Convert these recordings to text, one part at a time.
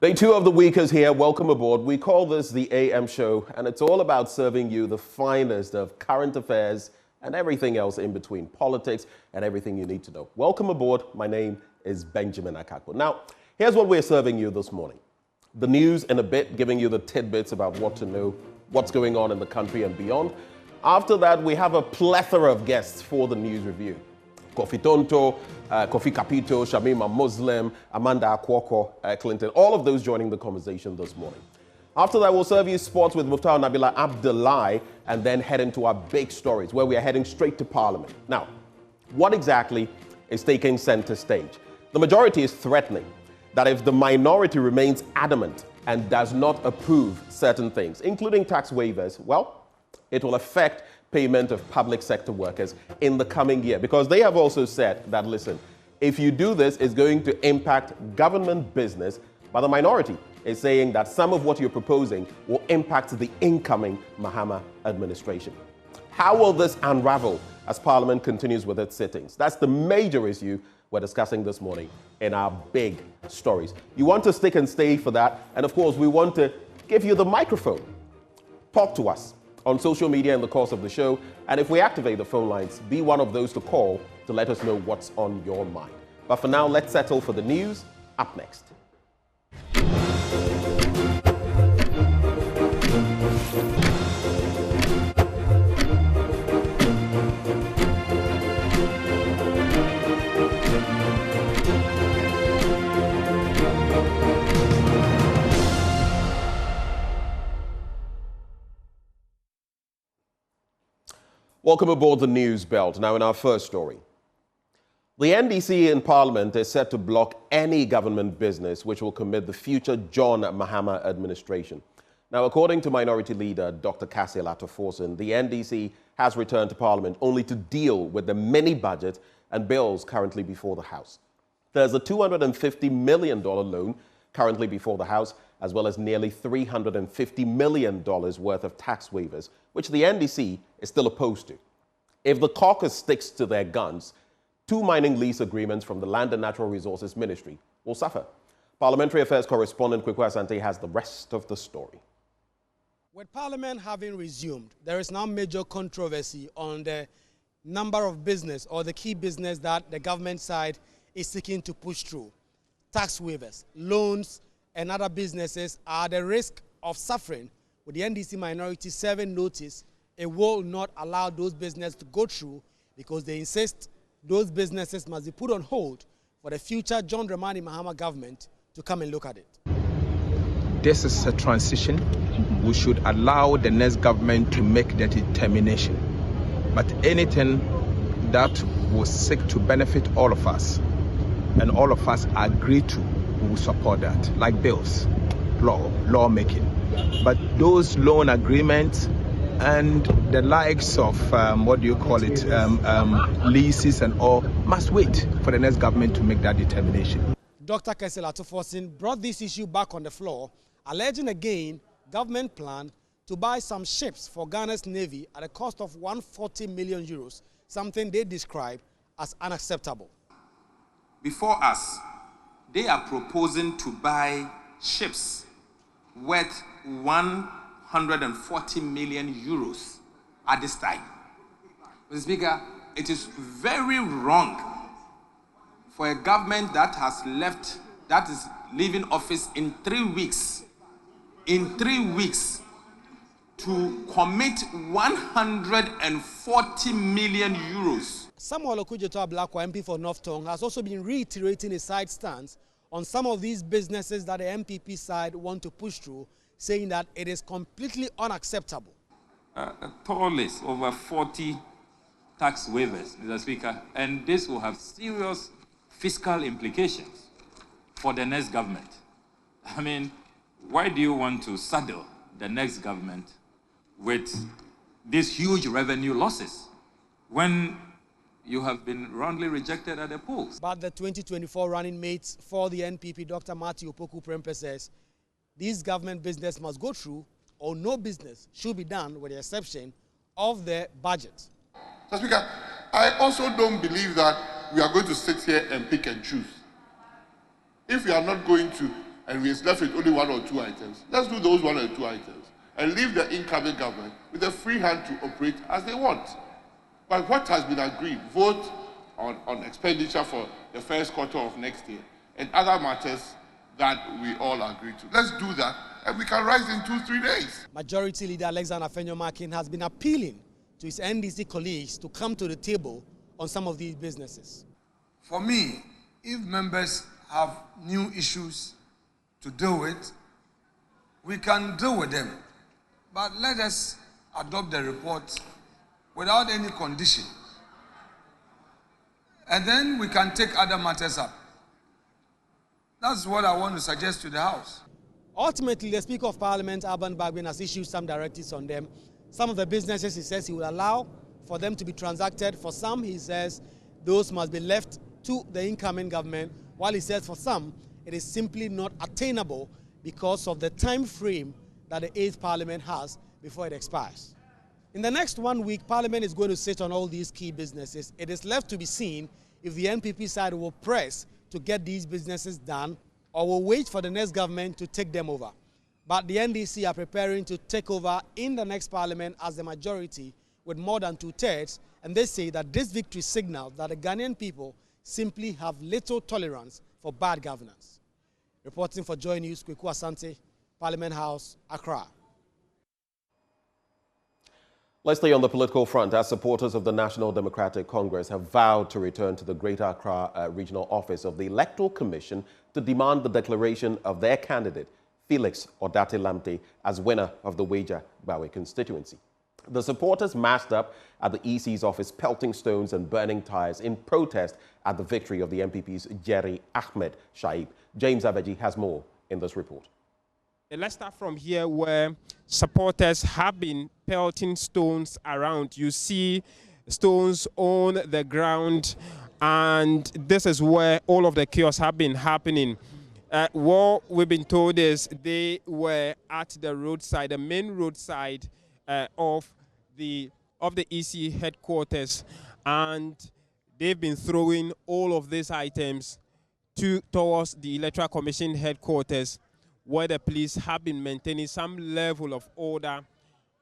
Day 2 of the week is here. Welcome aboard. We call this the AM show, and it's all about serving you the finest of current affairs and everything else in between, politics and everything you need to know. Welcome aboard. My name is Benjamin Akakpo. Now, here's what we're serving you this morning. The news in a bit, giving you the tidbits about what to know, what's going on in the country and beyond. After that, we have a plethora of guests for the news review. Kofi Tonto, Kofi Capito, Shamima Muslim, Amanda Akwoko, Clinton, all of those joining the conversation this morning. After that, we'll serve you sports with Muftar Nabila Abdullahi and then head into our big stories where we are heading straight to Parliament. Now, what exactly is taking center stage? The majority is threatening that if the minority remains adamant and does not approve certain things, including tax waivers, well, it will affect payment of public sector workers in the coming year, because they have also said that, listen, if you do this, it's going to impact government business, but the minority is saying that some of what you're proposing will impact the incoming Mahama administration. How will this unravel as Parliament continues with its sittings? That's the major issue we're discussing this morning in our big stories. You want to stick and stay for that, and of course, we want to give you the microphone. Talk to us on social media in the course of the show, and if we activate the phone lines, be one of those to call to let us know what's on your mind. But for now, let's settle for the news. Up next. Welcome aboard the News Belt. Now in our first story. The NDC in Parliament is set to block any government business which will commit the future John Mahama administration. Now, according to Minority Leader Dr. Cassie Latoforsen, the NDC has returned to Parliament only to deal with the mini budget and bills currently before the House. There's a $250 million loan currently before the House, as well as nearly $350 million worth of tax waivers, which the NDC is still opposed to. If the caucus sticks to their guns, 2 mining lease agreements from the Land and Natural Resources Ministry will suffer. Parliamentary Affairs correspondent Kweku Ashanti has the rest of the story. With Parliament having resumed, there is now major controversy on the number of business or the key business that the government side is seeking to push through. Tax waivers, loans, and other businesses are at the risk of suffering, with the NDC minority serving notice it will not allow those businesses to go through because they insist those businesses must be put on hold for the future John Dramani Mahama government to come and look at it. This is a transition. We should allow the next government to make that determination. But anything that will seek to benefit all of us, and all of us agree to, we will support that, like bills, lawmaking. But those loan agreements and the likes of, leases and all, must wait for the next government to make that determination. Dr. Cassie Latoforsen brought this issue back on the floor, alleging again government plan to buy some ships for Ghana's Navy at a cost of 140 million euros, something they describe as unacceptable. Before us, they are proposing to buy ships worth 140 million euros at this time. Mr. Speaker, it is very wrong for a government that is leaving office in 3 weeks, to commit 140 million euros. Samuel Okujeto-Ablakwa, MP for North Tongue, has also been reiterating his side stance on some of these businesses that the MPP side want to push through, saying that it is completely unacceptable. A total list, over 40 tax waivers, Mr. Speaker, and this will have serious fiscal implications for the next government. I mean, why do you want to saddle the next government with these huge revenue losses when you have been roundly rejected at the polls? But the 2024 running mates for the NPP, Dr. Matthew Opoku Prempeh, says these government business must go through or no business should be done with the exception of the budget. Mr. Speaker, I also don't believe that we are going to sit here and pick and choose. If we are not going to and we're left with only 1 or 2 items, let's do those 1 or 2 items and leave the incoming government with a free hand to operate as they want. But what has been agreed, vote on expenditure for the first quarter of next year and other matters that we all agree to. Let's do that, and we can rise in 2-3 days. Majority Leader Alexander Afenyo-Markin has been appealing to his NDC colleagues to come to the table on some of these businesses. For me, if members have new issues to deal with, we can deal with them. But let us adopt the report without any condition. And then we can take other matters up. That's what I want to suggest to the House. Ultimately, the Speaker of Parliament, Alban Bagbin, has issued some directives on them. Some of the businesses, he says, he will allow for them to be transacted. For some, he says, those must be left to the incoming government, while he says for some, it is simply not attainable because of the time frame that the 8th Parliament has before it expires. In the next 1 week, Parliament is going to sit on all these key businesses. It is left to be seen if the NPP side will press to get these businesses done or will wait for the next government to take them over. But the NDC are preparing to take over in the next Parliament as the majority with more than 2/3, and they say that this victory signals that the Ghanaian people simply have little tolerance for bad governance. Reporting for Joy News, Kweku Asante, Parliament House, Accra. Lastly, on the political front, as supporters of the National Democratic Congress have vowed to return to the Greater Accra Regional Office of the Electoral Commission to demand the declaration of their candidate, Felix Odate-Lamptey, as winner of the Weija Bawe constituency. The supporters massed up at the EC's office, pelting stones and burning tires in protest at the victory of the MPP's Jerry Ahmed Shaib. James Abeji has more in this report. Let's start from here, where supporters have been pelting stones around. You see stones on the ground, and this is where all of the chaos have been happening. What we've been told is they were at the roadside, the main roadside of the EC headquarters, and they've been throwing all of these items towards the Electoral Commission headquarters, where the police have been maintaining some level of order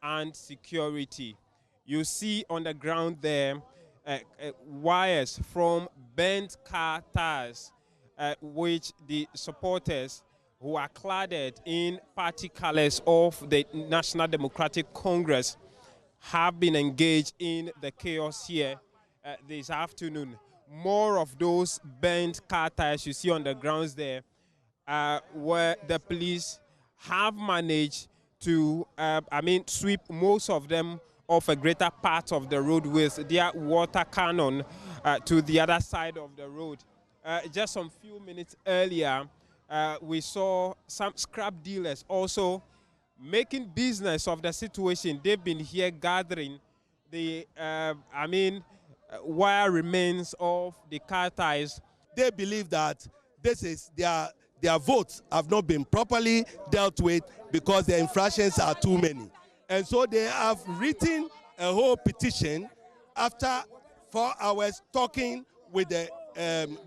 and security. You see on the ground there wires from bent car tires, which the supporters who are cladded in party colors of the National Democratic Congress have been engaged in the chaos here this afternoon. More of those bent car tires you see on the grounds there, where the police have managed to, sweep most of them off a greater part of the road with their water cannon to the other side of the road. Just some few minutes earlier, we saw some scrap dealers also making business of the situation. They've been here gathering the, wire remains of the car tires. They believe that this is their votes have not been properly dealt with because the infractions are too many. And so they have written a whole petition after 4 hours talking with the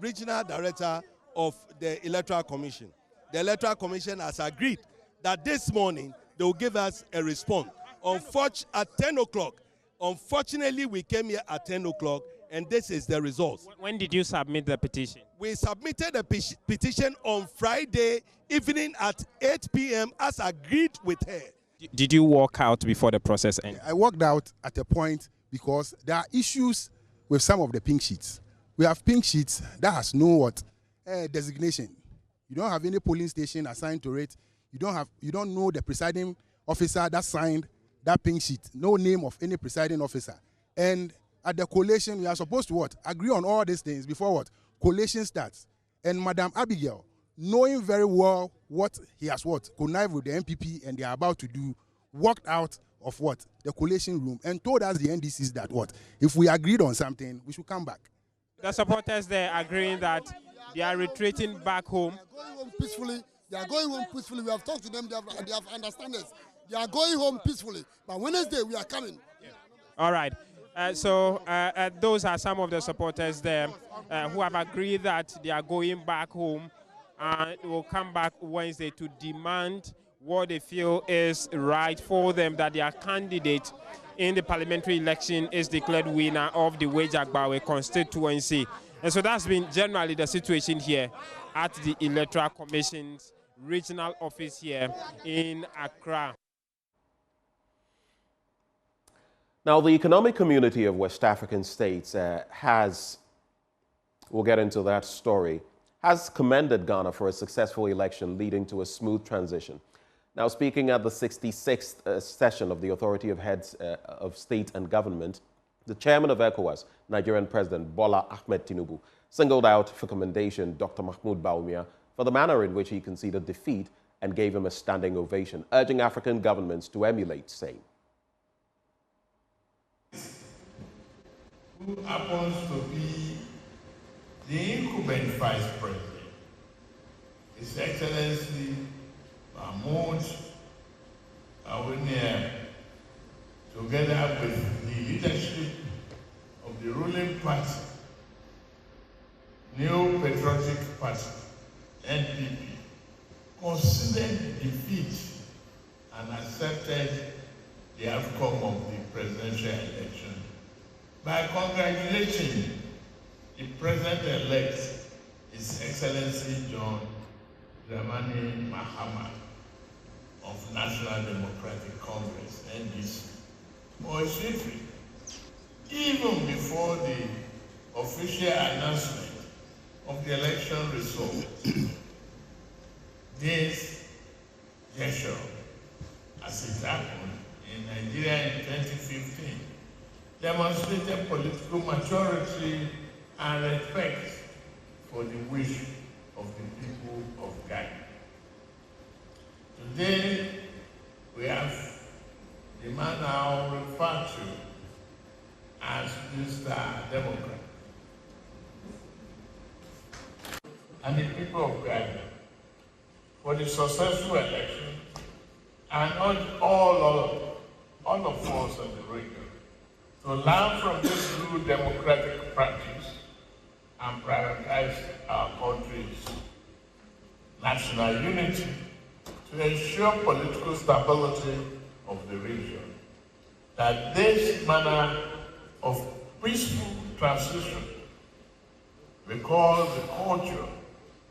regional director of the Electoral Commission. The Electoral Commission has agreed that this morning they will give us a response. At 10 o'clock, unfortunately, we came here at 10 o'clock, and this is the result. When did you submit the petition? We submitted the petition on Friday evening at 8 p.m. as agreed with her. Did you walk out before the process ended? I walked out at a point because there are issues with some of the pink sheets. We have pink sheets that has no designation. You don't have any polling station assigned to it. You don't know the presiding officer that signed that pink sheet. No name of any presiding officer. And at the collation, we are supposed to agree on all these things before collation starts. And Madam Abigail, knowing very well what he has connived with the MPP and they are about to do, walked out of the collation room and told us, the NDCs, that if we agreed on something, we should come back. The supporters there agreeing that they are retreating back home. They are going home peacefully. They are going home peacefully. We have talked to them. They have understood us. They are going home peacefully. But Wednesday, we are coming. Yeah. All right. So those are some of the supporters there who have agreed that they are going back home and will come back Wednesday to demand what they feel is right for them, that their candidate in the parliamentary election is declared winner of the Wage-Agbawe constituency. And so that's been generally the situation here at the Electoral Commission's regional office here in Accra. Now, the economic community of West African states we'll get into that story, has commended Ghana for a successful election leading to a smooth transition. Now, speaking at the 66th session of the Authority of Heads of State and Government, the chairman of ECOWAS, Nigerian President Bola Ahmed Tinubu, singled out for commendation Dr. Mahmoud Bawumia for the manner in which he conceded defeat and gave him a standing ovation, urging African governments to emulate same. Who happens to be the incumbent Vice President, His Excellency Mahmoud Bawumia, together with the leadership of the ruling party, New Patriotic Party, NDC, considered defeat and accepted the outcome of the presidential election by congratulating the President-elect, His Excellency John Dramani Mahama of National Democratic Congress, NDC, for his victory, even before the official announcement of the election result. This gesture, as it happened in Nigeria in 2015, demonstrated political maturity and respect for the wish of the people of Ghana. Today, we have the man now referred to as Mr. Democrat, and the people of Ghana for the successful election, and all of us in the region to learn from this new democratic practice and prioritize our country's national unity to ensure political stability of the region. That this manner of peaceful transition, because the culture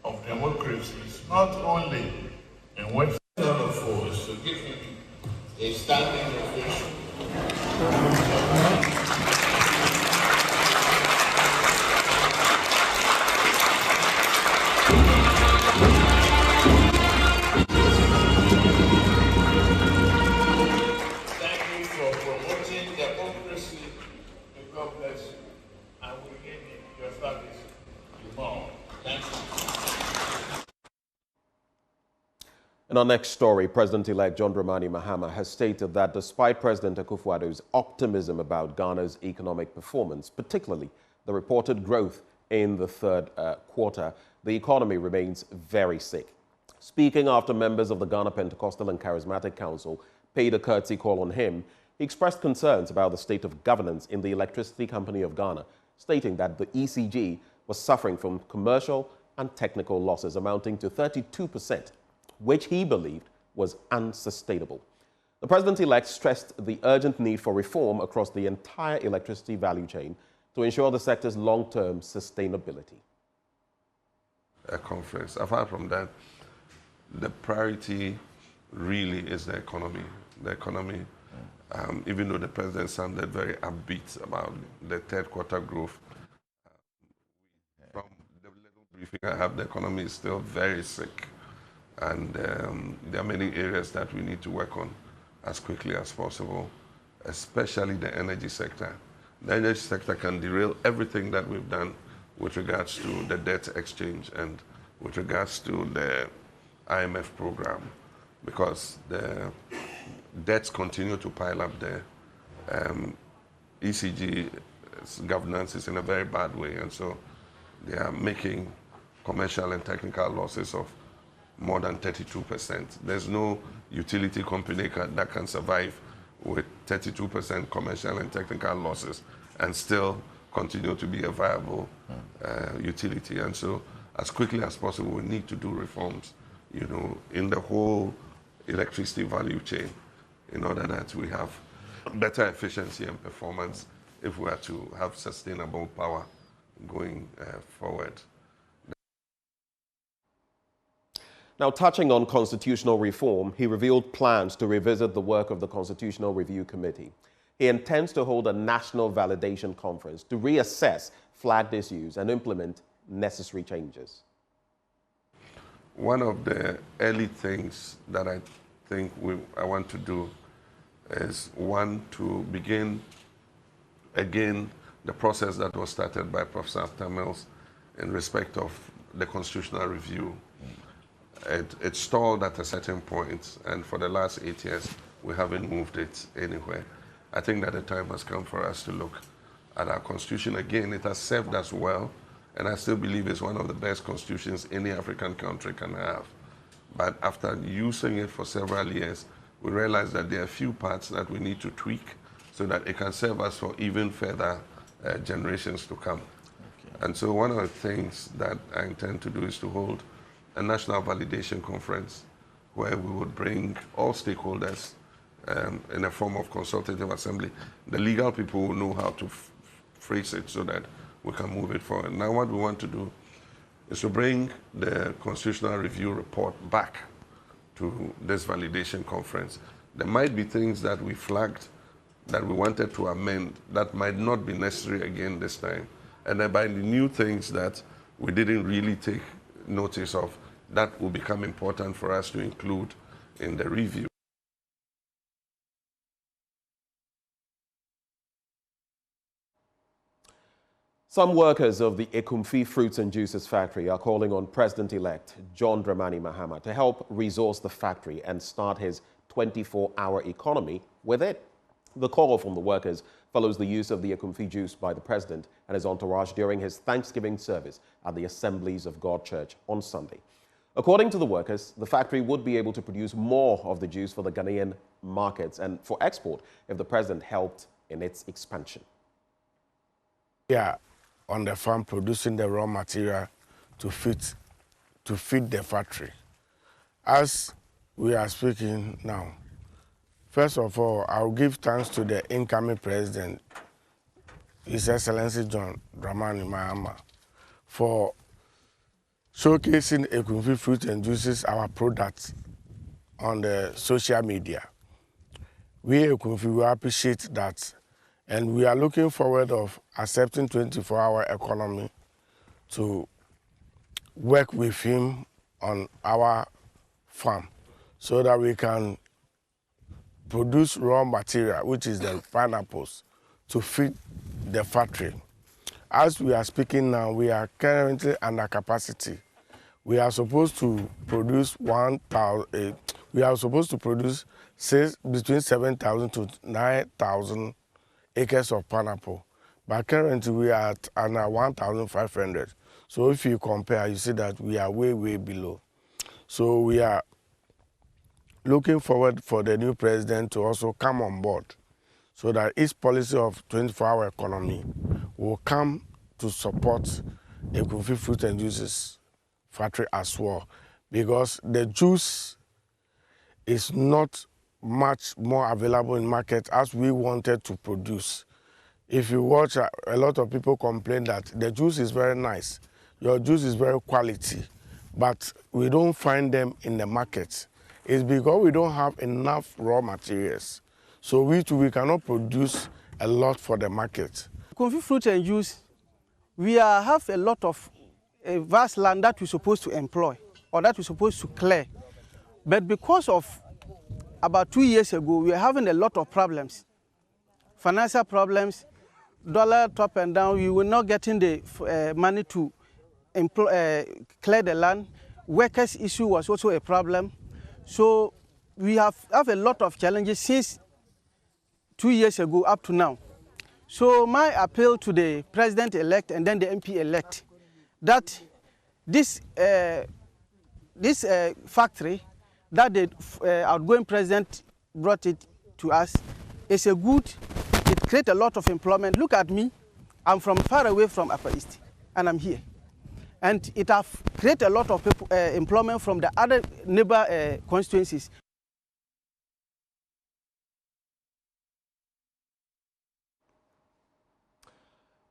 of democracy is not only in Western force, to give him a standing ovation. In our next story, President-elect John Dramani Mahama has stated that despite President Akufo-Addo's optimism about Ghana's economic performance, particularly the reported growth in the third quarter, the economy remains very sick. Speaking after members of the Ghana Pentecostal and Charismatic Council paid a courtesy call on him, he expressed concerns about the state of governance in the Electricity Company of Ghana, stating that the ECG was suffering from commercial and technical losses amounting to 32%. Which he believed was unsustainable. The president-elect stressed the urgent need for reform across the entire electricity value chain to ensure the sector's long-term sustainability. A conference. Apart from that, the priority really is the economy. The economy, even though the president sounded very upbeat about the third quarter growth, from the little briefing I have, the economy is still very sick. And there are many areas that we need to work on as quickly as possible, especially the energy sector. The energy sector can derail everything that we've done with regards to the debt exchange and with regards to the IMF program, because the debts continue to pile up there. ECG governance is in a very bad way, and so they are making commercial and technical losses of more than 32%. There's no utility company that can survive with 32% commercial and technical losses and still continue to be a viable utility. And so as quickly as possible, we need to do reforms, you know, in the whole electricity value chain in order that we have better efficiency and performance if we are to have sustainable power going forward. Now, touching on constitutional reform, he revealed plans to revisit the work of the Constitutional Review Committee. He intends to hold a national validation conference to reassess flagged issues and implement necessary changes. One of the early things that I think I want to do is, one, to begin again the process that was started by Professor Mills in respect of the constitutional review. It stalled at a certain point, and for the last 8 years, we haven't moved it anywhere. I think that the time has come for us to look at our constitution again. It has served us well, and I still believe it's one of the best constitutions any African country can have. But after using it for several years, we realized that there are a few parts that we need to tweak so that it can serve us for even further generations to come. Okay. And so one of the things that I intend to do is to hold a national validation conference where we would bring all stakeholders in a form of consultative assembly. The legal people will know how to phrase it so that we can move it forward. Now what we want to do is to bring the Constitutional Review report back to this validation conference. There might be things that we flagged that we wanted to amend that might not be necessary again this time. And then by the new things that we didn't really take notice of, that will become important for us to include in the review. Some workers of the Ekumfi Fruits and Juices factory are calling on President-elect John Dramani Mahama to help resource the factory and start his 24-hour economy with it. The call from the workers follows the use of the Ekumfi juice by the president and his entourage during his Thanksgiving service at the Assemblies of God Church on Sunday. According to the workers, the factory would be able to produce more of the juice for the Ghanaian markets and for export if the president helped in its expansion. Yeah, on the farm producing the raw material to feed the factory. As we are speaking now, first of all, I'll give thanks to the incoming president, His Excellency John Dramani Mahama, for showcasing Ekumfi Fruit and Juices, our products, on the social media. We Ekumfi will appreciate that, and we are looking forward of accepting 24-hour economy to work with him on our farm so that we can produce raw material, which is the pineapples, to feed the factory. As we are speaking now, we are currently under capacity. We are supposed to produce between 7,000 to 9,000 acres of pineapple. But currently we are at under 1,500. So if you compare, you see that we are way, way below. So we are looking forward for the new president to also come on board so that his policy of 24-hour economy will come to support Ekumfi Fruit and Juices factory as well, because the juice is not much more available in market as we wanted to produce. If you watch, a lot of people complain that the juice is very nice, your juice is very quality, but we don't find them in the market. It's because we don't have enough raw materials. So we cannot produce a lot for the market. Ekumfi Fruit and Juice, we have a lot of vast land that we're supposed to employ or that we're supposed to clear. But because of about 2 years ago, we were having a lot of problems, financial problems, dollar top and down. We were not getting the money to clear the land. Workers' issue was also a problem. So we have a lot of challenges since 2 years ago up to now. So my appeal to the President-elect and then the MP-elect, that this factory that the outgoing president brought it to us is a good, it creates a lot of employment. Look at me, I'm from far away from Upper East, and I'm here. And it has created a lot of people, employment from the other neighbor constituencies.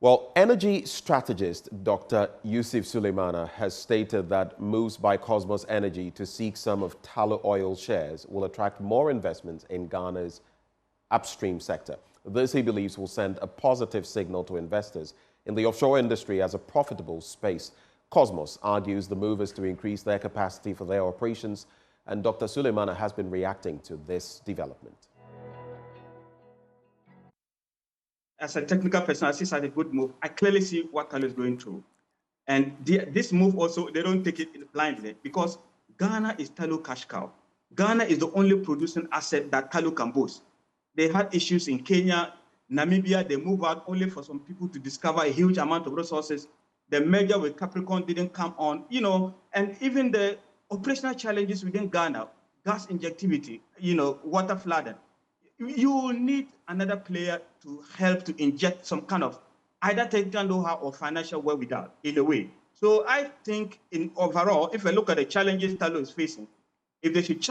Well, energy strategist Dr. Yussif Suleimana has stated that moves by Cosmos Energy to seek some of Tullow Oil shares will attract more investments in Ghana's upstream sector. This, he believes, will send a positive signal to investors in the offshore industry as a profitable space. Cosmos argues the move is to increase their capacity for their operations, and Dr. Suleimana has been reacting to this development. As a technical person, I see such a good move. I clearly see what Tullow is going through. And this move also, they don't take it blindly because Ghana is Tullow cash cow. Ghana is the only producing asset that Tullow can boast. They had issues in Kenya, Namibia. They moved out only for some people to discover a huge amount of resources. The merger with Capricorn didn't come on, and even the operational challenges within Ghana, gas injectivity, water flooding. You need another player to help to inject some kind of either technical know-how or financial wherewithal in a way. So I think in overall, if I look at the challenges Tullow is facing, if they should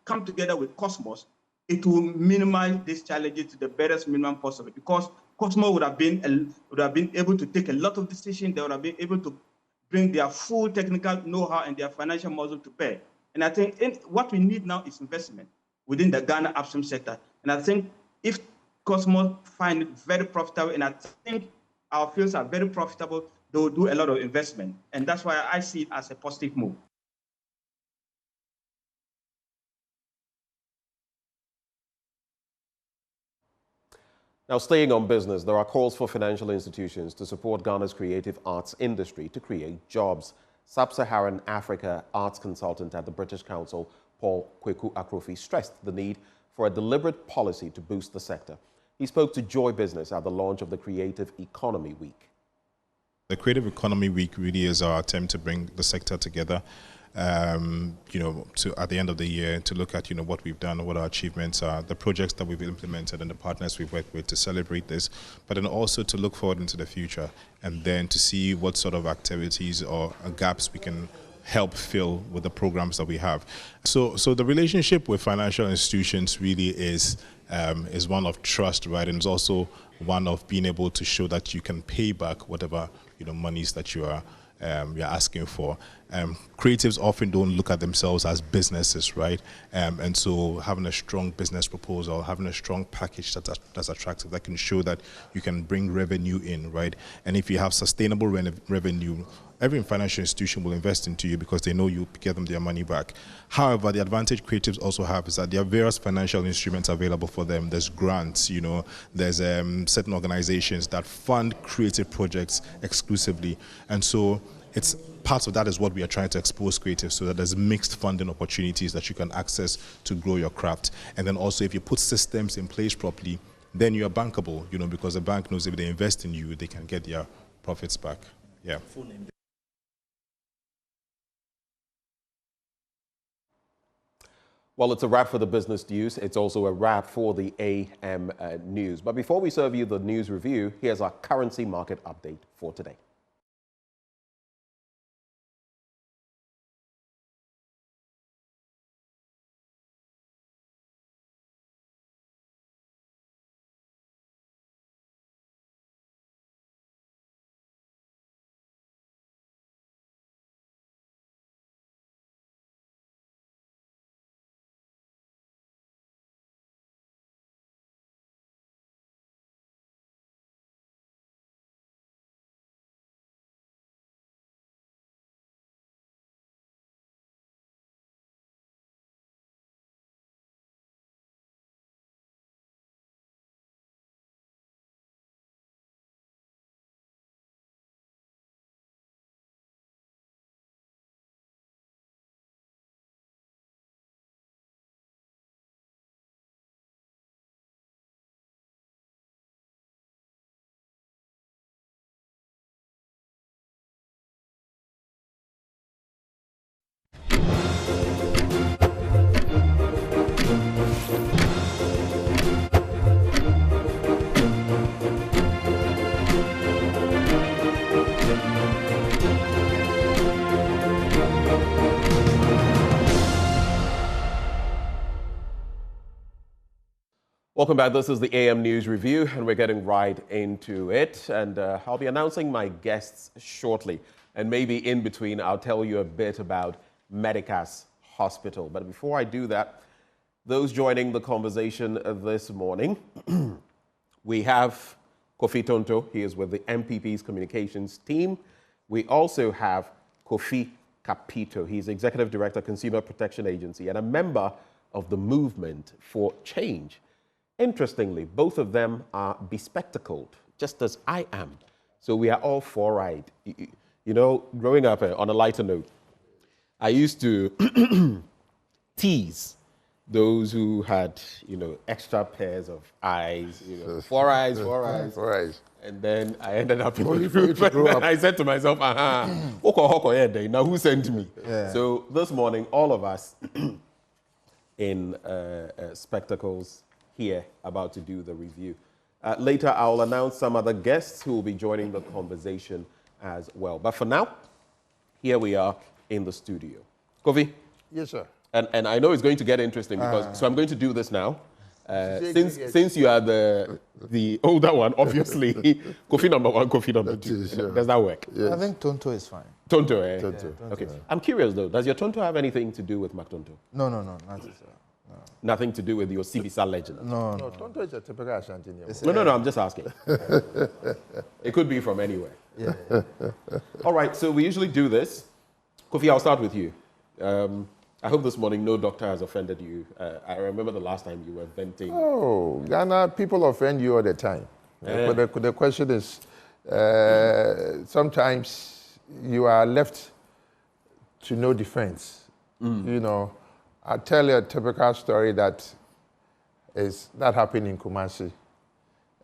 come together with Cosmos, it will minimize these challenges to the barest minimum possible because Cosmos would have been able to take a lot of decisions. They would have been able to bring their full technical know-how and their financial muscle to bear. And I think what we need now is investment within the Ghana upstream sector. And I think if Cosmos find it very profitable, and I think our fields are very profitable, they will do a lot of investment. And that's why I see it as a positive move. Now, staying on business, there are calls for financial institutions to support Ghana's creative arts industry to create jobs. Sub-Saharan Africa arts consultant at the British Council, Paul Kweku Akrofi, stressed the need for a deliberate policy to boost the sector. He spoke to Joy Business at the launch of the Creative Economy Week. The Creative Economy Week really is our attempt to bring the sector together, to at the end of the year to look at what we've done, what our achievements are, the projects that we've implemented, and the partners we've worked with to celebrate this, but then also to look forward into the future and then to see what sort of activities or gaps we can help fill with the programs that we have. So the relationship with financial institutions really is one of trust, right? And it's also one of being able to show that you can pay back whatever monies that you're asking for. Creatives often don't look at themselves as businesses, right? And so having a strong business proposal, having a strong package that's attractive, that can show that you can bring revenue in, right? And if you have sustainable revenue, every financial institution will invest into you because they know you get them their money back. However, the advantage creatives also have is that there are various financial instruments available for them. There's grants, there's certain organizations that fund creative projects exclusively. And so it's part of that is what we are trying to expose creatives so that there's mixed funding opportunities that you can access to grow your craft. And then also if you put systems in place properly, then you are bankable, because the bank knows if they invest in you, they can get their profits back. Yeah. Well, it's a wrap for the business news. It's also a wrap for the AM news. But before we serve you the news review, here's our currency market update for today. Welcome back. This is the AM News Review, and we're getting right into it. And I'll be announcing my guests shortly. And maybe in between, I'll tell you a bit about Medicas Hospital. But before I do that, those joining the conversation this morning, we have Kofi Tonto. He is with the MPP's communications team. We also have Kofi Capito. He's Executive Director, Consumer Protection Agency, and a member of the Movement for Change. Interestingly, both of them are bespectacled, just as I am. So we are all four-eyed. You know, growing up, on a lighter note, I used to tease those who had, you know, extra pairs of eyes, you know, four eyes. And then I ended up in the group, and I said to myself, now who sent me? Yeah. So this morning, all of us in spectacles here about to do the review. Later, I'll announce some other guests who will be joining the conversation as well. But for now, here we are in the studio. Kofi? Yes, sir. And I know it's going to get interesting because, so I'm going to do this now. Since you are the older one, obviously, Kofi number one, Kofi number two. Sure. Does that work? Yes. I think Tonto is fine. Tonto, eh? Tonto. Okay. I'm curious though, does your Tonto have anything to do with McTonto? No, nothing, sir. No. Nothing to do with your CVSA legend? No. Tonto is a typical Ashanti name. No, I'm just asking. It could be from anywhere. Yeah. All right, so we usually do this. Kofi, I'll start with you. I hope this morning no doctor has offended you. I remember the last time you were venting. Oh, Ghana, people offend you all the time. But the question is, sometimes you are left to no defense. You know, I'll tell you a typical story that happened in Kumasi.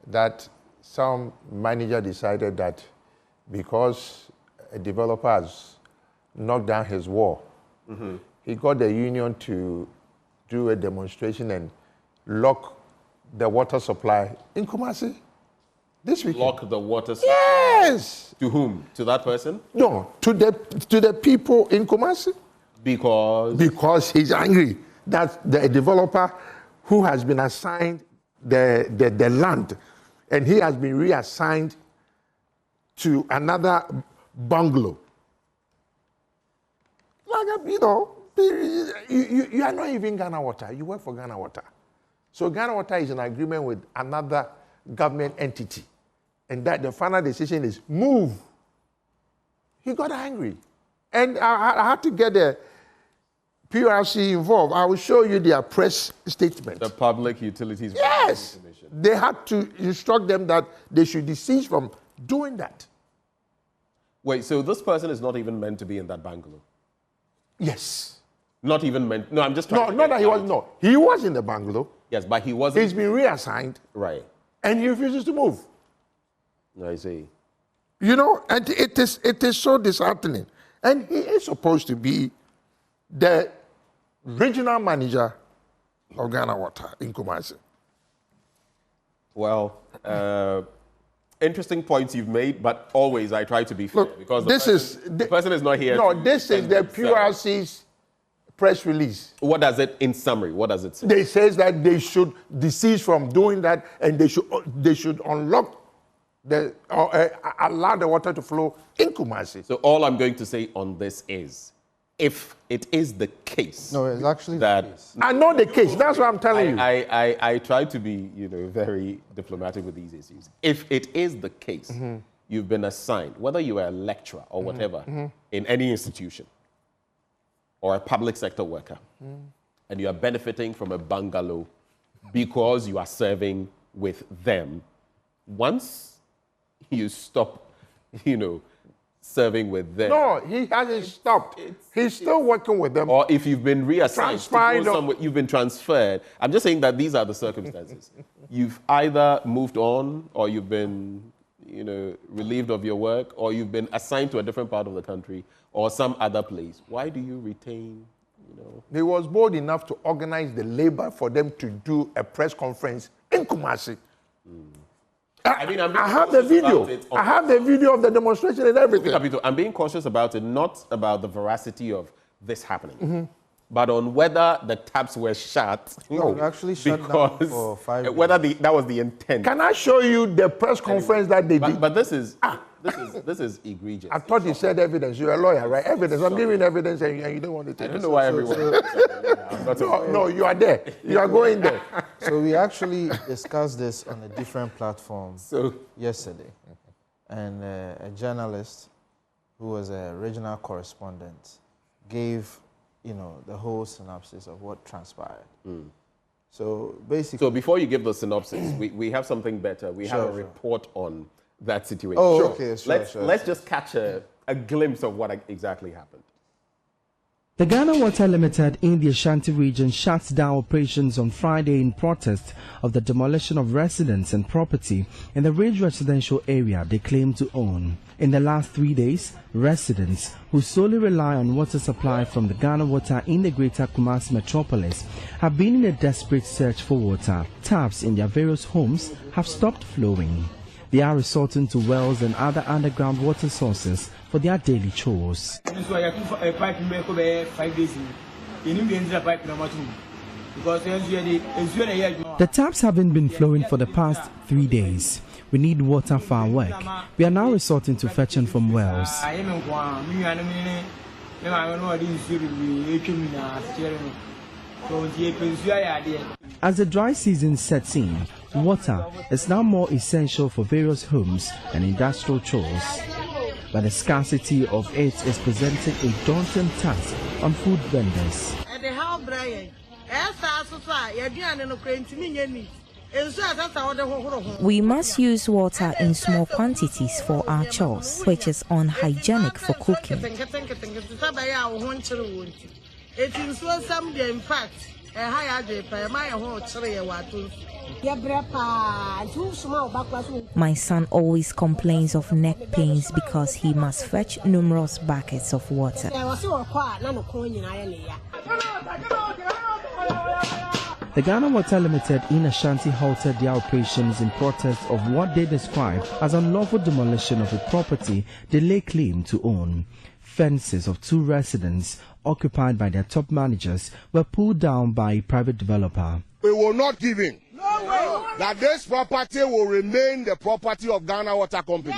That some manager decided that because a developer has knocked down his wall, he got the union to do a demonstration and lock the water supply in Kumasi this weekend. Lock the water supply? Yes! To whom? To that person? No, to the people in Kumasi. Because? Because he's angry that the developer who has been assigned the land, and he has been reassigned to another bungalow. Like, you know, you are not even Ghana Water. You work for Ghana Water. So Ghana Water is in agreement with another government entity. And that the final decision is move. He got angry. And I had to get the PRC involved. I will show you their press statement. The Public Utilities Yes. They had to instruct them that they should desist from doing that. Wait, so this person is not even meant to be in that bungalow? Yes. Not even meant. No, I'm just trying to not that he was. No, he was in the bungalow. Yes, but he wasn't. He's been reassigned. Right. And he refuses to move. I see. You know, and it is so disheartening. And he is supposed to be the regional manager of Ghana Water in Kumasi. Well, interesting points you've made, but always I try to be fair. Look, because the person is not here. No, this is the PRC's press release. What does it, in summary, what does it say? They says that they should desist from doing that, and they should unlock allow the water to flow in Kumasi. So all I'm going to say on this is, if it is the case. No, it's actually that the case. I know the case. That's what I'm telling you. I try to be, you know, very diplomatic with these issues. If it is the case, you've been assigned, whether you are a lecturer or whatever, in any institution, or a public sector worker, and you are benefiting from a bungalow because you are serving with them, once you stop, you know, serving with them. No, he hasn't stopped. He's still working with them. Or if you've been reassigned, you've been transferred. I'm just saying that these are the circumstances. You've either moved on, or you've been, you know, relieved of your work, or you've been assigned to a different part of the country or some other place. Why do you retain, you know? He was bold enough to organize the labor for them to do a press conference in Kumasi. I mean, I have the video. I have the video of the demonstration and everything. I'm being cautious about it, not about the veracity of this happening. but on whether the taps were shut. No, actually shut down for 5 days. Whether that was the intent. Can I show you the press conference that they did? But this is egregious. I thought you said evidence. You're a lawyer, right? Evidence. I'm giving evidence and you don't want to take it. I don't know why everyone... No, you are there. You are going there. So we actually discussed this on a different platform yesterday. And a journalist who was a regional correspondent gave, the whole synopsis of what transpired. So basically... So before you give the synopsis, we have something better. We have a report on that situation. Oh, okay, sure. Let's just catch a glimpse of what exactly happened. The Ghana Water Limited in the Ashanti region shuts down operations on Friday in protest of the demolition of residents and property in the Ridge residential area they claim to own. In the last 3 days, residents who solely rely on water supply from the Ghana Water in the Greater Kumasi metropolis have been in a desperate search for water. Taps in their various homes have stopped flowing. They are resorting to wells and other underground water sources for their daily chores. The taps haven't been flowing for the past 3 days. We need water for our work. We are now resorting to fetching from wells. As the dry season sets in, water is now more essential for various homes and industrial chores. But the scarcity of it is presenting a daunting task on food vendors. We must use water in small quantities for our chores, which is unhygienic for cooking. My son always complains of neck pains because he must fetch numerous buckets of water. The Ghana Water Limited in Ashanti halted their operations in protest of what they described as unlawful demolition of a property they lay claim to own. Fences of 2 residents occupied by their top managers were pulled down by a private developer. We will not give in. No way. That this property will remain the property of Ghana Water Company.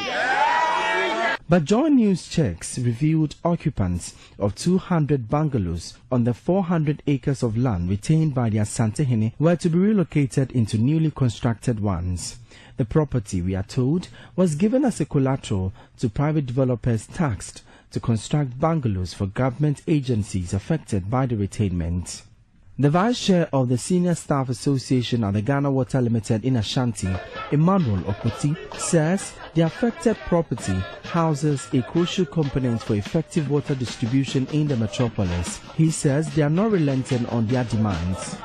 But Joy News checks revealed occupants of 200 bungalows on the 400 acres of land retained by the Asante were to be relocated into newly constructed ones. The property, we are told, was given as a collateral to private developers taxed to construct bungalows for government agencies affected by the retainment. The Vice Chair of the Senior Staff Association at the Ghana Water Limited in Ashanti, Emmanuel Okoti, says the affected property houses a crucial component for effective water distribution in the metropolis. He says they are not relenting on their demands.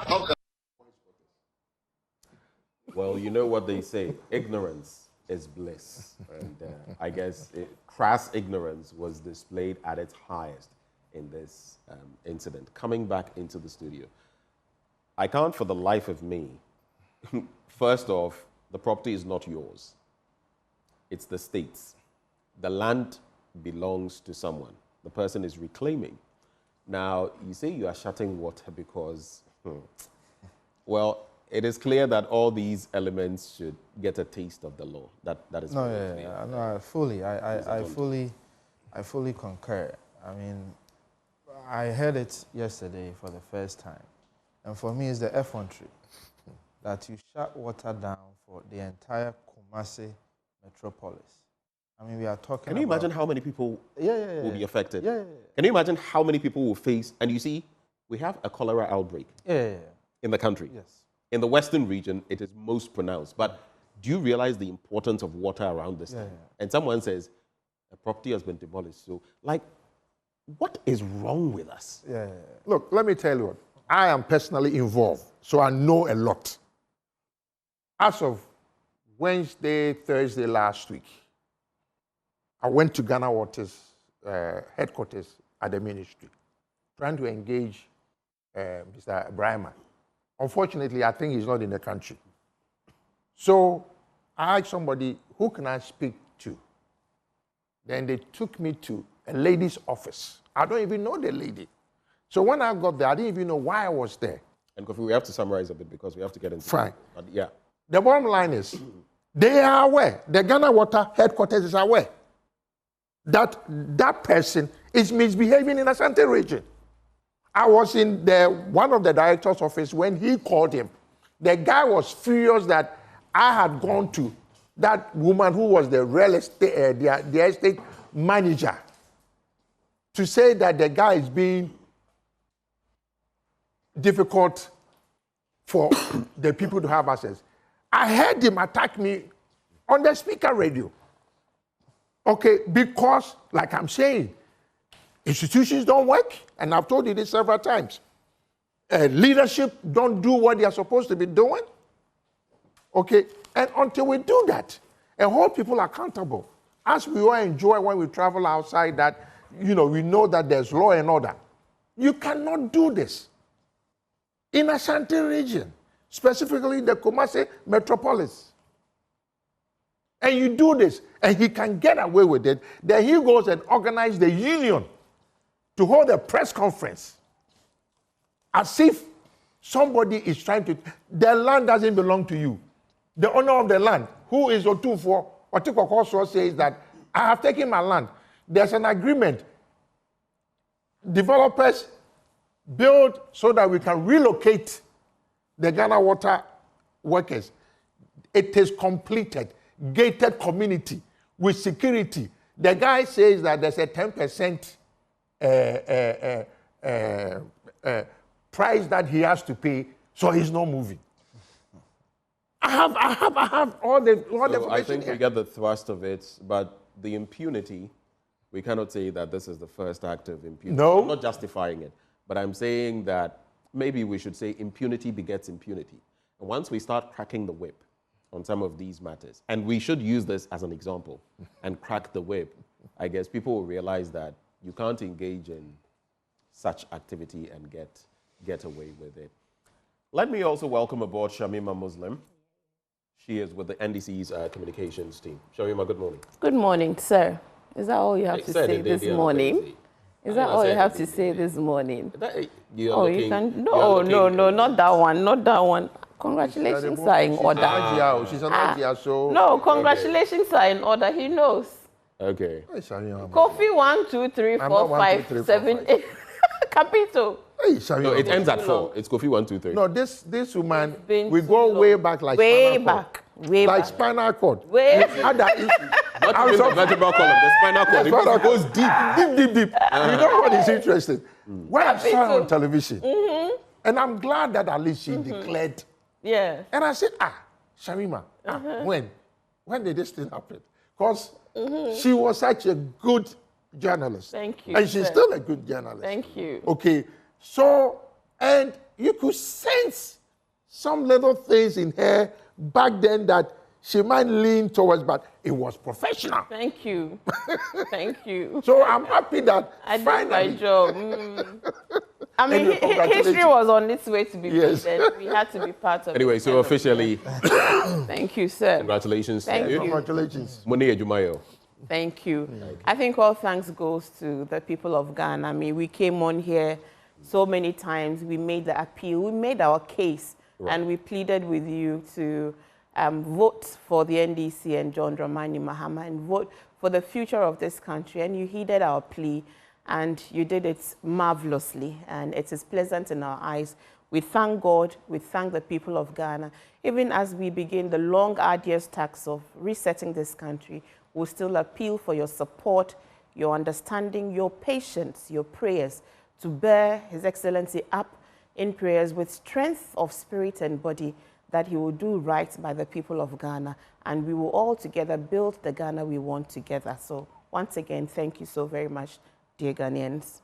Well, you know what they say, ignorance is bliss. And I guess crass ignorance was displayed at its highest in this incident. Coming back into the studio, I can't for the life of me. First off, the property is not yours. It's the state's. The land belongs to someone. The person is reclaiming. Now, you say you are shutting water because, well, it is clear that all these elements should get a taste of the law. That is no, yeah. No, I fully concur. I mean, I heard it yesterday for the first time. And for me, it's the effrontery that you shut water down for the entire Kumasi metropolis. I mean, we are talking Can you imagine how many people will be affected? Yeah. Can you imagine how many people will face, and you see, we have a cholera outbreak in the country. Yes. In the Western region, it is most pronounced. But do you realize the importance of water around this time? And someone says, a property has been demolished. So, like, what is wrong with us? Look, let me tell you what. I am personally involved, so I know a lot. As of Wednesday, Thursday last week, I went to Ghana Water's headquarters at the ministry, trying to engage Mr. Brahma. Unfortunately, I think he's not in the country. So I asked somebody, who can I speak to? Then they took me to a lady's office. I don't even know the lady. So when I got there, I didn't even know why I was there. And Kofi, we have to summarize a bit because we have to get into Fine. But yeah. The bottom line is, they are aware, the Ghana Water headquarters is aware that that person is misbehaving in Ashanti region. I was in one of the director's office when he called him. The guy was furious that I had gone to that woman who was the real estate, the estate manager, to say that the guy is being difficult for the people to have access. I heard him attack me on the speaker radio. Okay, because, like I'm saying, institutions don't work, and I've told you this several times. Leadership don't do what they are supposed to be doing. Okay, and until we do that and hold people accountable, as we all enjoy when we travel outside, that, you know, we know that there's law and order. You cannot do this. In Ashanti region, specifically the Kumasi metropolis. And you do this, and he can get away with it, then he goes and organizes the union to hold a press conference as if somebody is trying to, the land doesn't belong to you. The owner of the land, who is Otufo, Otikoko says that I have taken my land. There's an agreement. Developers build so that we can relocate the Ghana Water workers. It is completed, gated community with security. The guy says that there's a 10% price that he has to pay, so he's not moving. I have all the information. I think here. we get the thrust of it, but the impunity, we cannot say that this is the first act of impunity. No. I'm not justifying it, but I'm saying that maybe we should say impunity begets impunity. And once we start cracking the whip on some of these matters, and we should use this as an example and crack the whip, I guess people will realize that you can't engage in such activity and get away with it. Let me also welcome aboard Shamima Muslim. She is with the NDC's communications team. Shamima, good morning. Good morning, sir. Is that all you have to say this morning? Is that all you have to say this morning? Oh, you can. No, not that one. Not that one. Congratulations are in order. She's an idea, so. No, congratulations are in order. He knows. Okay. Kofi 1, 2, 3, 4, 5, 7, 8. Capito. No, it ends at 4. It's Kofi 1, 2, 3. No, this woman, we go way back like way like back. spinal cord. Way Other issues. Not even the vertebral column, the spinal cord. It goes deep. You know what is interesting? When I saw her on television, and I'm glad that at least she declared. Yeah. And I said, Shamima, when did this thing happen? Because she was such a good journalist. Thank you. And she's still a good journalist. Thank you. Okay. So, and you could sense some little things in her back then that she might lean towards, but it was professional. Thank you. Thank you. So I'm happy that I did finally. my job. I mean, history was on its way to be Yes. made, and we had to be part of Anyway, it. so officially, Thank you, sir. congratulations Thank to you. you. Congratulations. Moni Ejumayo. Thank you. I think all thanks goes to the people of Ghana. I mean, we came on here so many times. We made the appeal. We made our case. Right. And we pleaded with you to vote for the NDC and John Dramani Mahama and vote for the future of this country. And you heeded our plea, and you did it marvelously. And it is pleasant in our eyes. We thank God. We thank the people of Ghana. Even as we begin the long, arduous task of resetting this country, we'll still appeal for your support, your understanding, your patience, your prayers to bear His Excellency up in prayers with strength of spirit and body, that he will do right by the people of Ghana, and we will all together build the Ghana we want together. So once again, thank you so very much, dear Ghanaians.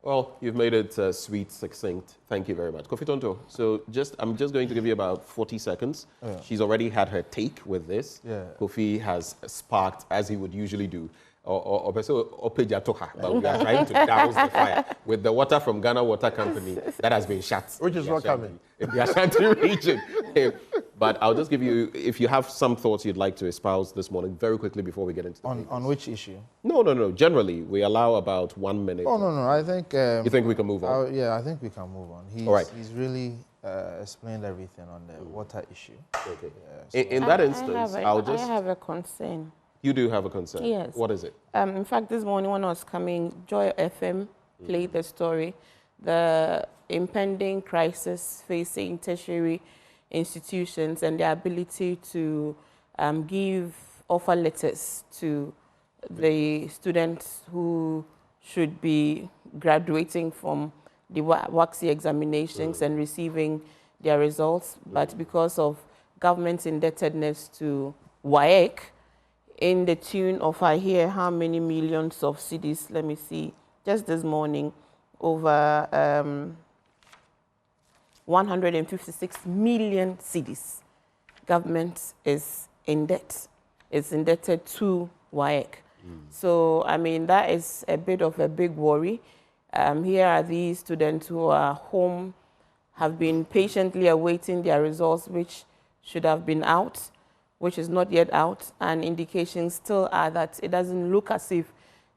Well, you've made it sweet, succinct. Thank you very much. Kofi Tonto, so I'm just going to give you about 40 seconds. Yeah. She's already had her take with this. Yeah. Kofi has sparked, as he would usually do, but we are trying to douse the fire with the water from Ghana Water Company that has been shut. Which is not coming. In the Ashanti region. But I'll just give you, if you have some thoughts you'd like to espouse this morning, very quickly before we get into the on which issue? No. Generally, we allow about 1 minute. Oh, no. I think... you think we can move on? Yeah, I think we can move on. All right. He's really explained everything on the water issue. Okay. So In that instance, I have a concern. You do have a concern? Yes. What is it? In fact, this morning when I was coming, Joy FM played the story, the impending crisis facing tertiary institutions and their ability to give offer letters to the students who should be graduating from the WACSI examinations and receiving their results, but because of government's indebtedness to WAEC, in the tune of, I hear how many millions of cedis, let me see, just this morning, over 156 million cedis. Government is in debt. It's indebted to WAEC. So, I mean, that is a bit of a big worry. Here are these students who are home, have been patiently awaiting their results, which should have been out, which is not yet out, and indications still are that it doesn't look as if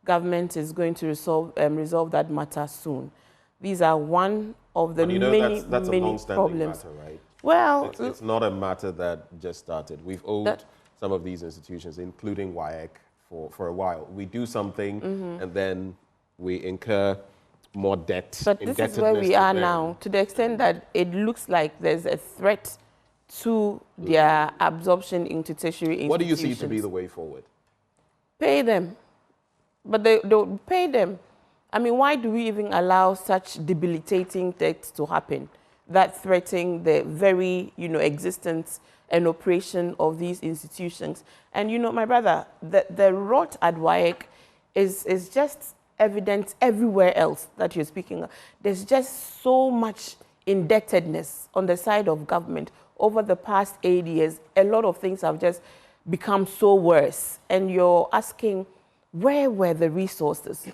government is going to resolve that matter soon. These are one of the many problems. Matter, right? Well, it's not a matter that just started. We've owed some of these institutions, including WAEC, for a while. We do something, and then we incur more debt. But this is where we are now, to the extent that it looks like there's a threat to their absorption into tertiary institutions. What do you see to be the way forward? Pay them. But they don't pay them. I mean, why do we even allow such debilitating things to happen that threaten the very, existence and operation of these institutions? And, my brother, the rot at WAEC is just evident everywhere else that you're speaking of. There's just so much indebtedness on the side of government. Over the past 8 years, a lot of things have just become so worse. And you're asking, where were the resources?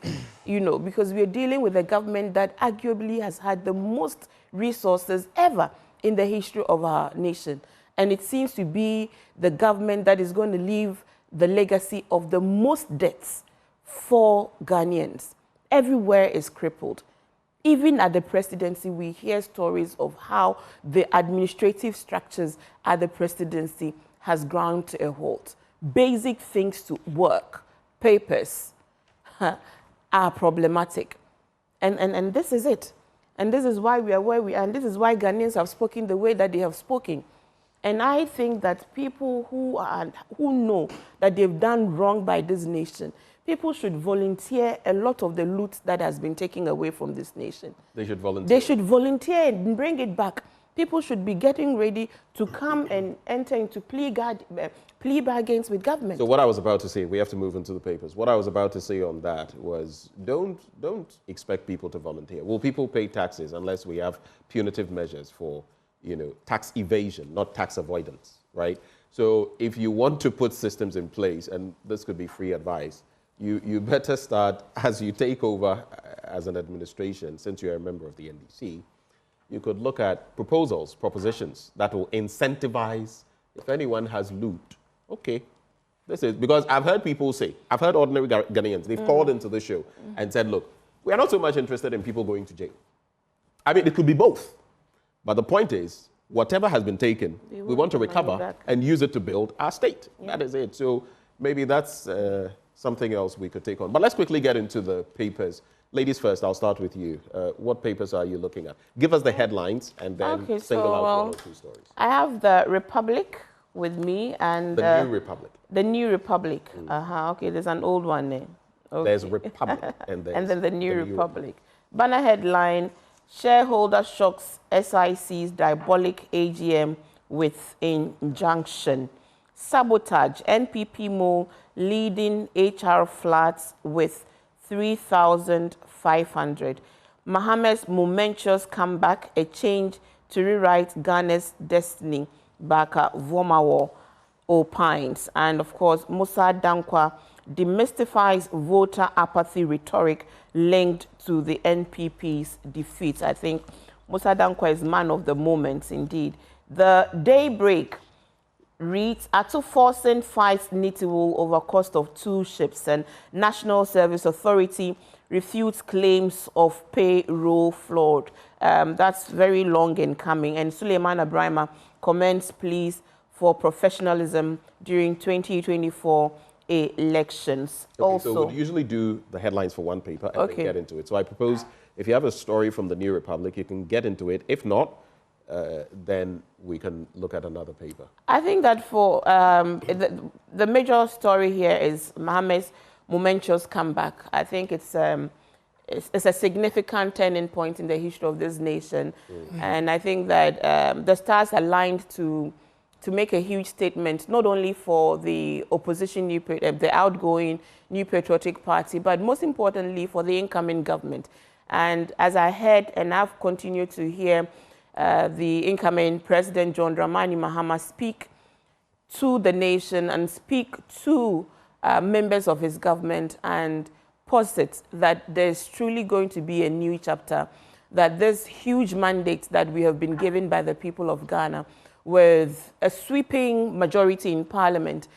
Because we're dealing with a government that arguably has had the most resources ever in the history of our nation. And it seems to be the government that is going to leave the legacy of the most debts for Ghanaians. Everywhere is crippled. Even at the presidency, we hear stories of how the administrative structures at the presidency has ground to a halt. Basic things to work, papers, are problematic. And this is it. And this is why we are where we are. And this is why Ghanaians have spoken the way that they have spoken. And I think that people who know that they've done wrong by this nation, people should volunteer a lot of the loot that has been taken away from this nation. They should volunteer. They should volunteer and bring it back. People should be getting ready to come and enter into plea bargains with government. So what I was about to say, we have to move into the papers. What I was about to say on that was, don't expect people to volunteer. Will people pay taxes unless we have punitive measures for, tax evasion, not tax avoidance, right? So if you want to put systems in place, and this could be free advice, you better start, as you take over as an administration, since you're a member of the NDC, you could look at propositions that will incentivize, if anyone has loot, okay, this is, because I've heard people say, I've heard ordinary Ghanaians, they've called into the show and said, look, we are not so much interested in people going to jail. I mean, it could be both. But the point is, whatever has been taken, we want to recover and use it to build our state. Yeah. That is it. So maybe that's something else we could take on. But let's quickly get into the papers. Ladies first, I'll start with you. What papers are you looking at? Give us the headlines and then single out one or two stories. I have the Republic with me and... The New Republic. The New Republic. Okay, there's an old one there. Okay. There's Republic and then the New Republic. Banner headline, shareholder shocks SIC's diabolic AGM with injunction. Sabotage, NPP mole leading HR flats with 3,500. Mahama's momentous comeback, a change to rewrite Ghana's destiny, Baka Vomawo opines. And of course, Musa Dankwa demystifies voter apathy rhetoric linked to the NPP's defeat. I think Musa Dankwa is man of the moment, indeed. The Daybreak reads, Atu forcing fights Nitiwul over cost of 2 ships, and National Service Authority refutes claims of payroll fraud. That's very long in coming. And Suleiman Abrahima commends pleas for professionalism during 2024 elections. Okay, Also, so we'll usually do the headlines for one paper and then get into it. So I propose if you have a story from the New Republic, you can get into it. If not, then we can look at another paper. I think that for the major story here is Mahama's momentous comeback. I think it's a significant turning point in the history of this nation. And I think that the stars aligned to make a huge statement, not only for the opposition, the outgoing New Patriotic Party, but most importantly for the incoming government. And as I heard, and I've continued to hear the incoming President John Dramani Mahama speak to the nation and speak to members of his government and posit that there's truly going to be a new chapter, that this huge mandate that we have been given by the people of Ghana with a sweeping majority in Parliament,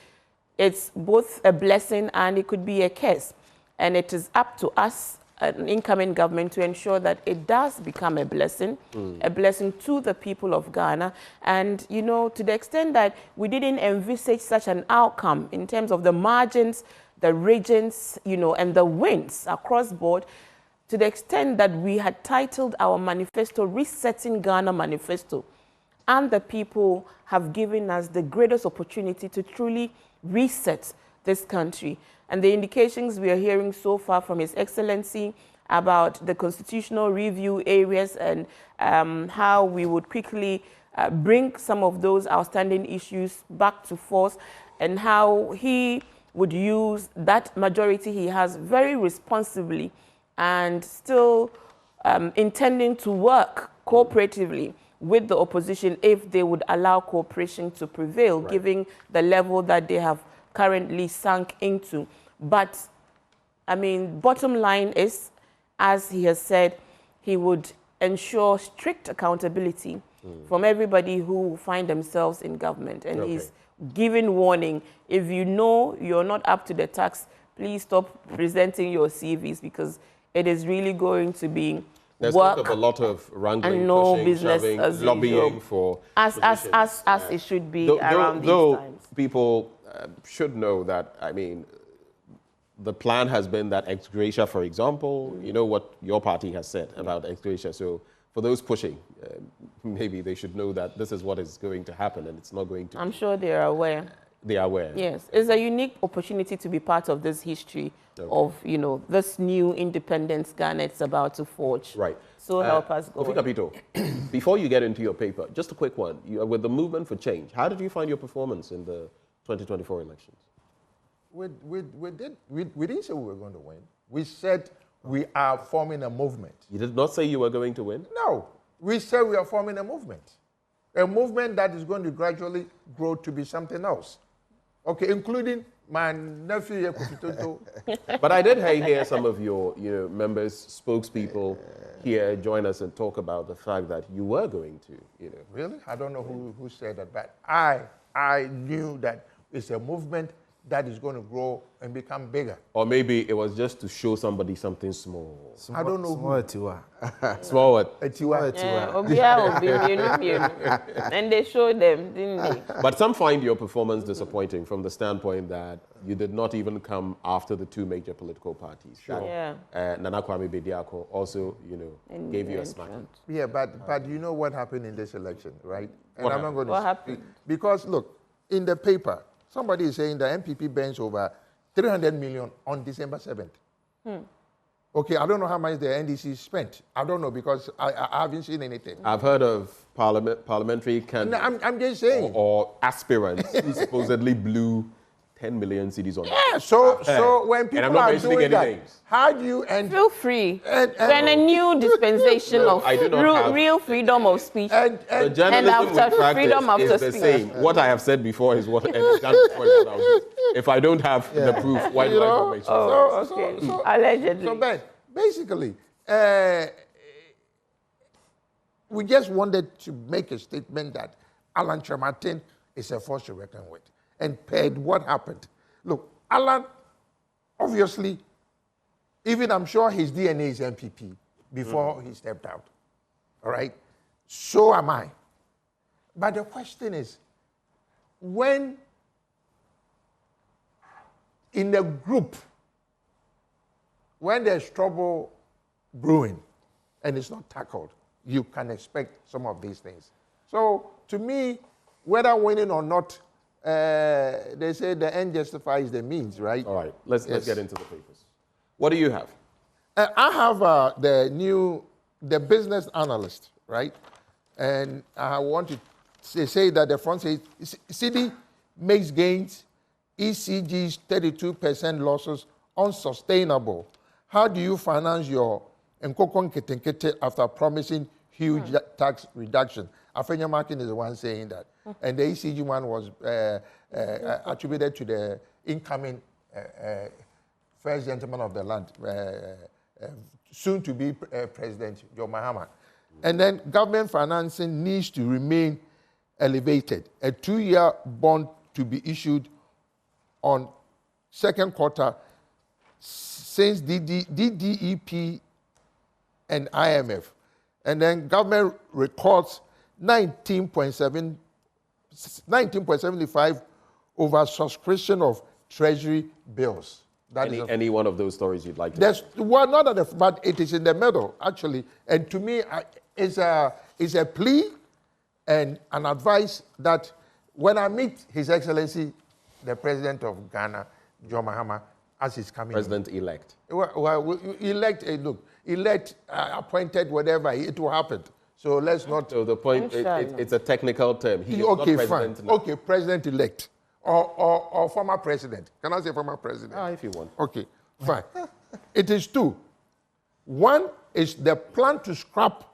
it's both a blessing and it could be a curse. And it is up to us, an incoming government, to ensure that it does become a blessing to the people of Ghana. And, you know, to the extent that we didn't envisage such an outcome in terms of the margins, the regions, you know, and the wins across board, to the extent that we had titled our manifesto Resetting Ghana Manifesto. And the people have given us the greatest opportunity to truly reset this country. And the indications we are hearing so far from His Excellency about the constitutional review areas and how we would quickly bring some of those outstanding issues back to force, and how he would use that majority he has very responsibly and still intending to work cooperatively with the opposition if they would allow cooperation to prevail, given the level that they have currently sunk into. But, I mean, bottom line is, as he has said, he would ensure strict accountability from everybody who find themselves in government. And he's giving warning, if you know you're not up to the task, please stop presenting your CVs, because it is really going to be There's work talk of a lot of wrangling, and no pushing, business shoving, as lobbying usual. for as it should be around these times. People should know that, I mean, the plan has been that ex gratia, for example, you know what your party has said about ex gratia. So for those pushing, maybe they should know that this is what is going to happen, and it's not going to. I'm sure they are aware. They are aware. Yes, it's a unique opportunity to be part of this history of, you know, this new independence Ghana is about to forge. Right. So help us go. Kofi Tonto, before you get into your paper, just a quick one. You are with the Movement for Change. How did you find your performance in the 2024 elections? We didn't say we were going to win. We said we are forming a movement. You did not say you were going to win? No. We said we are forming a movement. A movement that is going to gradually grow to be something else. Okay, including my nephew, Kofi Tonto. But I did hear some of your members, spokespeople here join us and talk about the fact that you were going to, Really? I don't know who said that, but I knew that it's a movement that is going to grow and become bigger. Or maybe it was just to show somebody something small. I don't know who. Small what? And they showed them, didn't they? But some find your performance disappointing from the standpoint that you did not even come after the two major political parties. Sure. Nana Kwame Bediako also, gave you a smack. Yeah, but you know what happened in this election, right? And What I'm not going to What happened? Because look, in the paper, somebody is saying the MPP burns over 300 million on December 7th. Okay, I don't know how much the NDC spent. I don't know, because I haven't seen anything. I've heard of parliamentary candidates. No, I'm just saying. Or aspirants who supposedly blew 10 million cedis on Yeah, so when people are doing that, how do you end? Feel free. We're in a new dispensation of real freedom of speech. The journalism after freedom after is the speech. same. What I have said before is what if I don't have the proof, why do I make sure? Allegedly. So Ben, basically, we just wanted to make a statement that Alan Tremartin is a force to reckon with. And paired what happened. Look, Alan, obviously, even I'm sure his DNA is MPP before he stepped out. All right? So am I. But the question is, when in a group, when there's trouble brewing and it's not tackled, you can expect some of these things. So to me, whether winning or not, they say the end justifies the means, right? All right, let's get into the papers. What do you have? I have the business analyst, right? And I want to say that the front says, CD makes gains, ECG's 32% losses unsustainable. How do you finance your Nkokon Ketenkete after promising huge tax reduction? Afenya Martin is the one saying that. And the ECG one was attributed to the incoming first gentleman of the land, soon to be President John Mahama. And then government financing needs to remain elevated. A 2-year bond to be issued on second quarter since DDEP and IMF. And then government records 19.75 over subscription of treasury bills. Any one of those stories you'd like to? Well, not at the, but it is in the middle, actually. And to me, it's a plea and an advice that when I meet His Excellency, the President of Ghana, John Mahama, as he's coming. President-elect. Well, elect, appointed, whatever, it will happen. So let's not. So the point, it's a technical term. He is not president now. Okay, President-elect. Or former president. Can I say former president? If you want. Okay, fine. It is two. One is the plan to scrap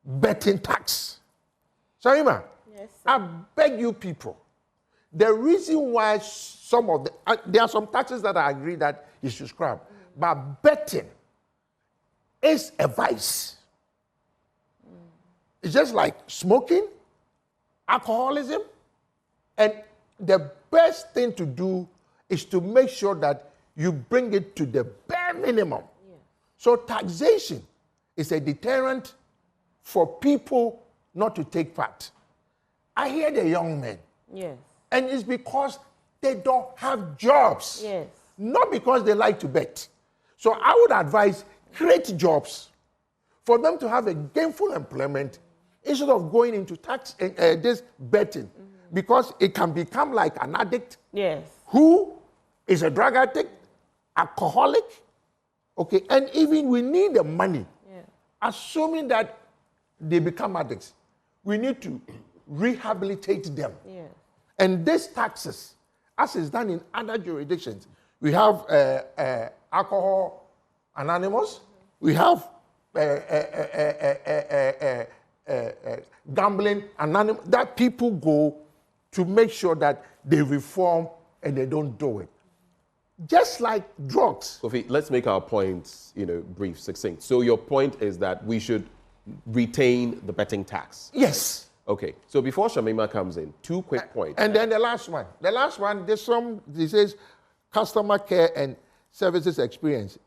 betting tax. Sarima, yes, I beg you people, the reason why some of the, there are some taxes that I agree that you should scrap, but betting is a vice. It's just like smoking, alcoholism, and the best thing to do is to make sure that you bring it to the bare minimum. Yeah. So taxation is a deterrent for people not to take part. I hear the young men. Yes. And it's because they don't have jobs. Yes. Not because they like to bet. So I would advise create jobs for them to have a gainful employment instead of going into tax this betting. Because it can become like an addict. Yes. Who is a drug addict, alcoholic, okay, and even we need the money. Yeah. Assuming that they become addicts, we need to rehabilitate them. Yeah. And these taxes, as is done in other jurisdictions, we have Alcohol Anonymous, we have Gambling Anonymous, that people go to make sure that they reform and they don't do it. Just like drugs. Kofi, let's make our points, brief, succinct. So your point is that we should retain the betting tax. Yes. Right? Okay. So before Shamima comes in, 2 quick points. And then the last one. The last one, this says customer care and services experience,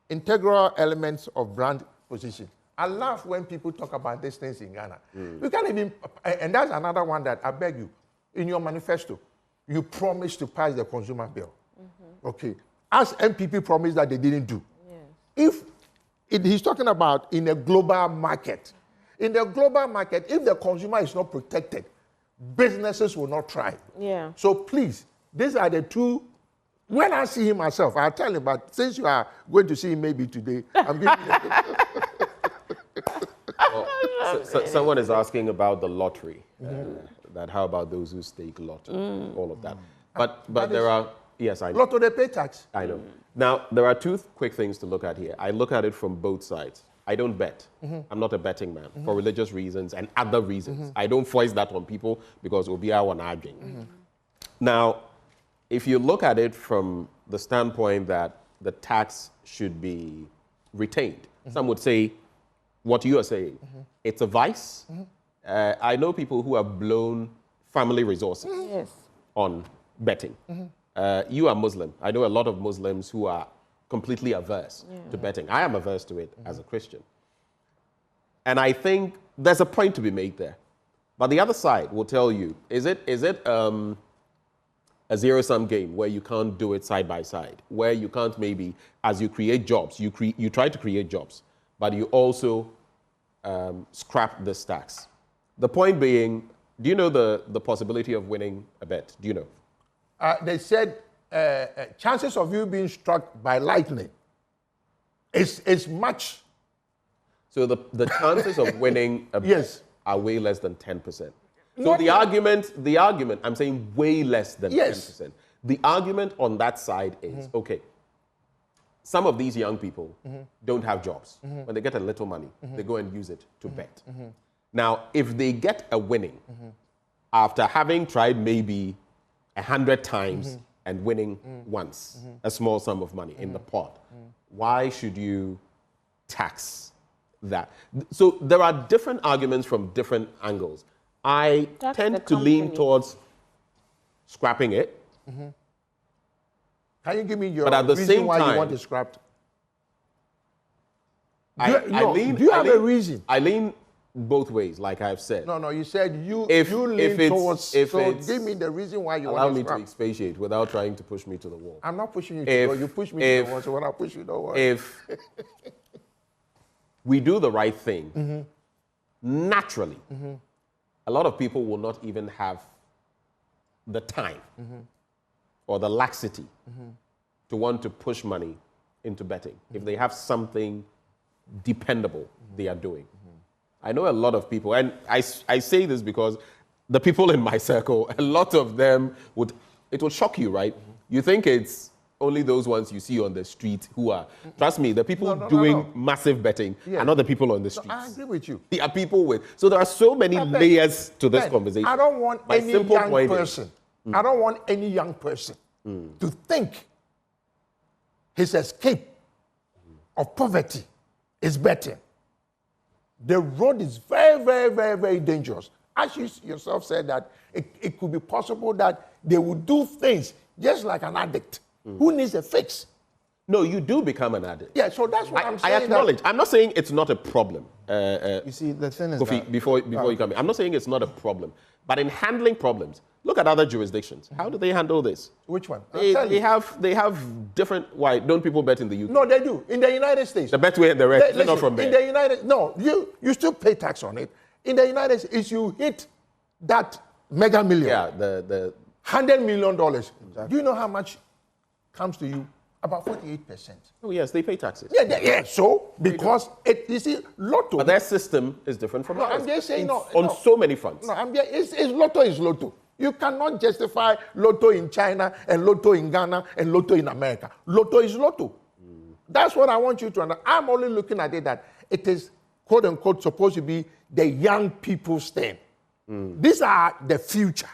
integral elements of brand position. I laugh when people talk about these things in Ghana. We can't even, and that's another one that I beg you, in your manifesto, you promised to pass the consumer bill. Okay. As MPP promised that they didn't do. Yeah. He's talking about in a global market. In the global market, if the consumer is not protected, businesses will not thrive. Yeah. So please, these are the two. When I see him myself, I'll tell him, but since you are going to see him maybe today, I'm giving someone is asking about the lottery. That how about those who stake lotto, all of that. But there are, yes, I know. Lotto, they pay tax. I know. Now, there are 2 quick things to look at here. I look at it from both sides. I don't bet. I'm not a betting man for religious reasons and other reasons. I don't force that on people because it will be our arguing. Now, if you look at it from the standpoint that the tax should be retained, some would say what you are saying. It's a vice I know people who have blown family resources on betting. You are Muslim. I know a lot of Muslims who are completely averse to betting. I am averse to it as a Christian. And I think there's a point to be made there. But the other side will tell you, is it a zero-sum game where you can't do it side by side, where you can't maybe, as you create jobs, you try to create jobs, but you also scrap the stacks. The point being, do you know the possibility of winning a bet? Do you know? They said chances of you being struck by lightning is much. So the chances of winning a bet are way less than 10%. So Not the argument, I'm saying way less than 10%. The argument on that side is, okay, some of these young people don't have jobs. When they get a little money, they go and use it to bet. Now, if they get a winning, after having tried maybe 100 times and winning once, a small sum of money in the pot, why should you tax that? So there are different arguments from different angles. I tend to lean towards scrapping it. Can you give me your but at the reason same why time, you want it scrapped? Do you have a reason? I lean both ways, like I've said. No, you said you lean towards. So give me the reason why you want allow it me to scrapped. expatiate without trying to push me to the wall. I'm not pushing you to the wall. You push me to the wall, so when I push you, don't worry. If we do the right thing, naturally, a lot of people will not even have the time or the laxity to want to push money into betting if they have something dependable they are doing. I know a lot of people, and I say this because the people in my circle, a lot of them it will shock you, right? You think it's only those ones you see on the street who are, trust me, the people doing massive betting are not the people on the streets. I agree with you. They are people with, so there are so many layers to this conversation. I don't want My any simple young point is- person. I don't want any young person to think his escape of poverty is better. The road is very, very, very, very dangerous. As you yourself said that it could be possible that they will do things just like an addict who needs a fix. No, you do become an addict. Yeah, so that's what I'm saying. I acknowledge. I'm not saying it's not a problem. You see, the thing is Kofi, that... before you come in, I'm not saying it's not a problem. But in handling problems, look at other jurisdictions. How do they handle this? Which one? They have different... Why? Don't people bet in the UK? No, they do. In the United States. The Betway and the rest, they're not from there. In the United... No, you still pay tax on it. In the United States, you hit that mega million. Yeah, the $100 million. Do you know how much comes to you? About 48%. Oh, yes, they pay taxes. Yeah. So, because, you see, Lotto... But their system is different from ours. I'm just saying, on so many fronts. No, Lotto is Lotto. You cannot justify Lotto in China and Lotto in Ghana and Lotto in America. Lotto is Lotto. That's what I want you to understand. I'm only looking at it that it is, quote unquote, supposed to be the young people's thing. These are the future.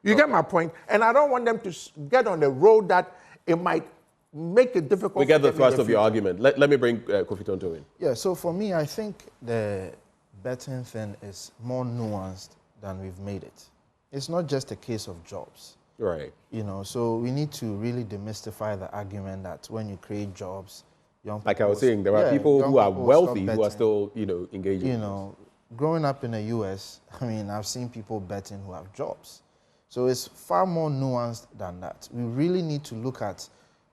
You get my point? And I don't want them to get on the road that it might make it difficult. We get the for them in thrust the of your future. argument. Let me bring Kofi Tonto in. Yeah, so for me, I think the betting thing is more nuanced than we've made it. It's not just a case of jobs. Right. You know, so we need to really demystify the argument that when you create jobs, young people... Like I was saying, there are people who are wealthy who are still, engaging. You know, growing up in the US, I mean, I've seen people betting who have jobs. So it's far more nuanced than that. We really need to look at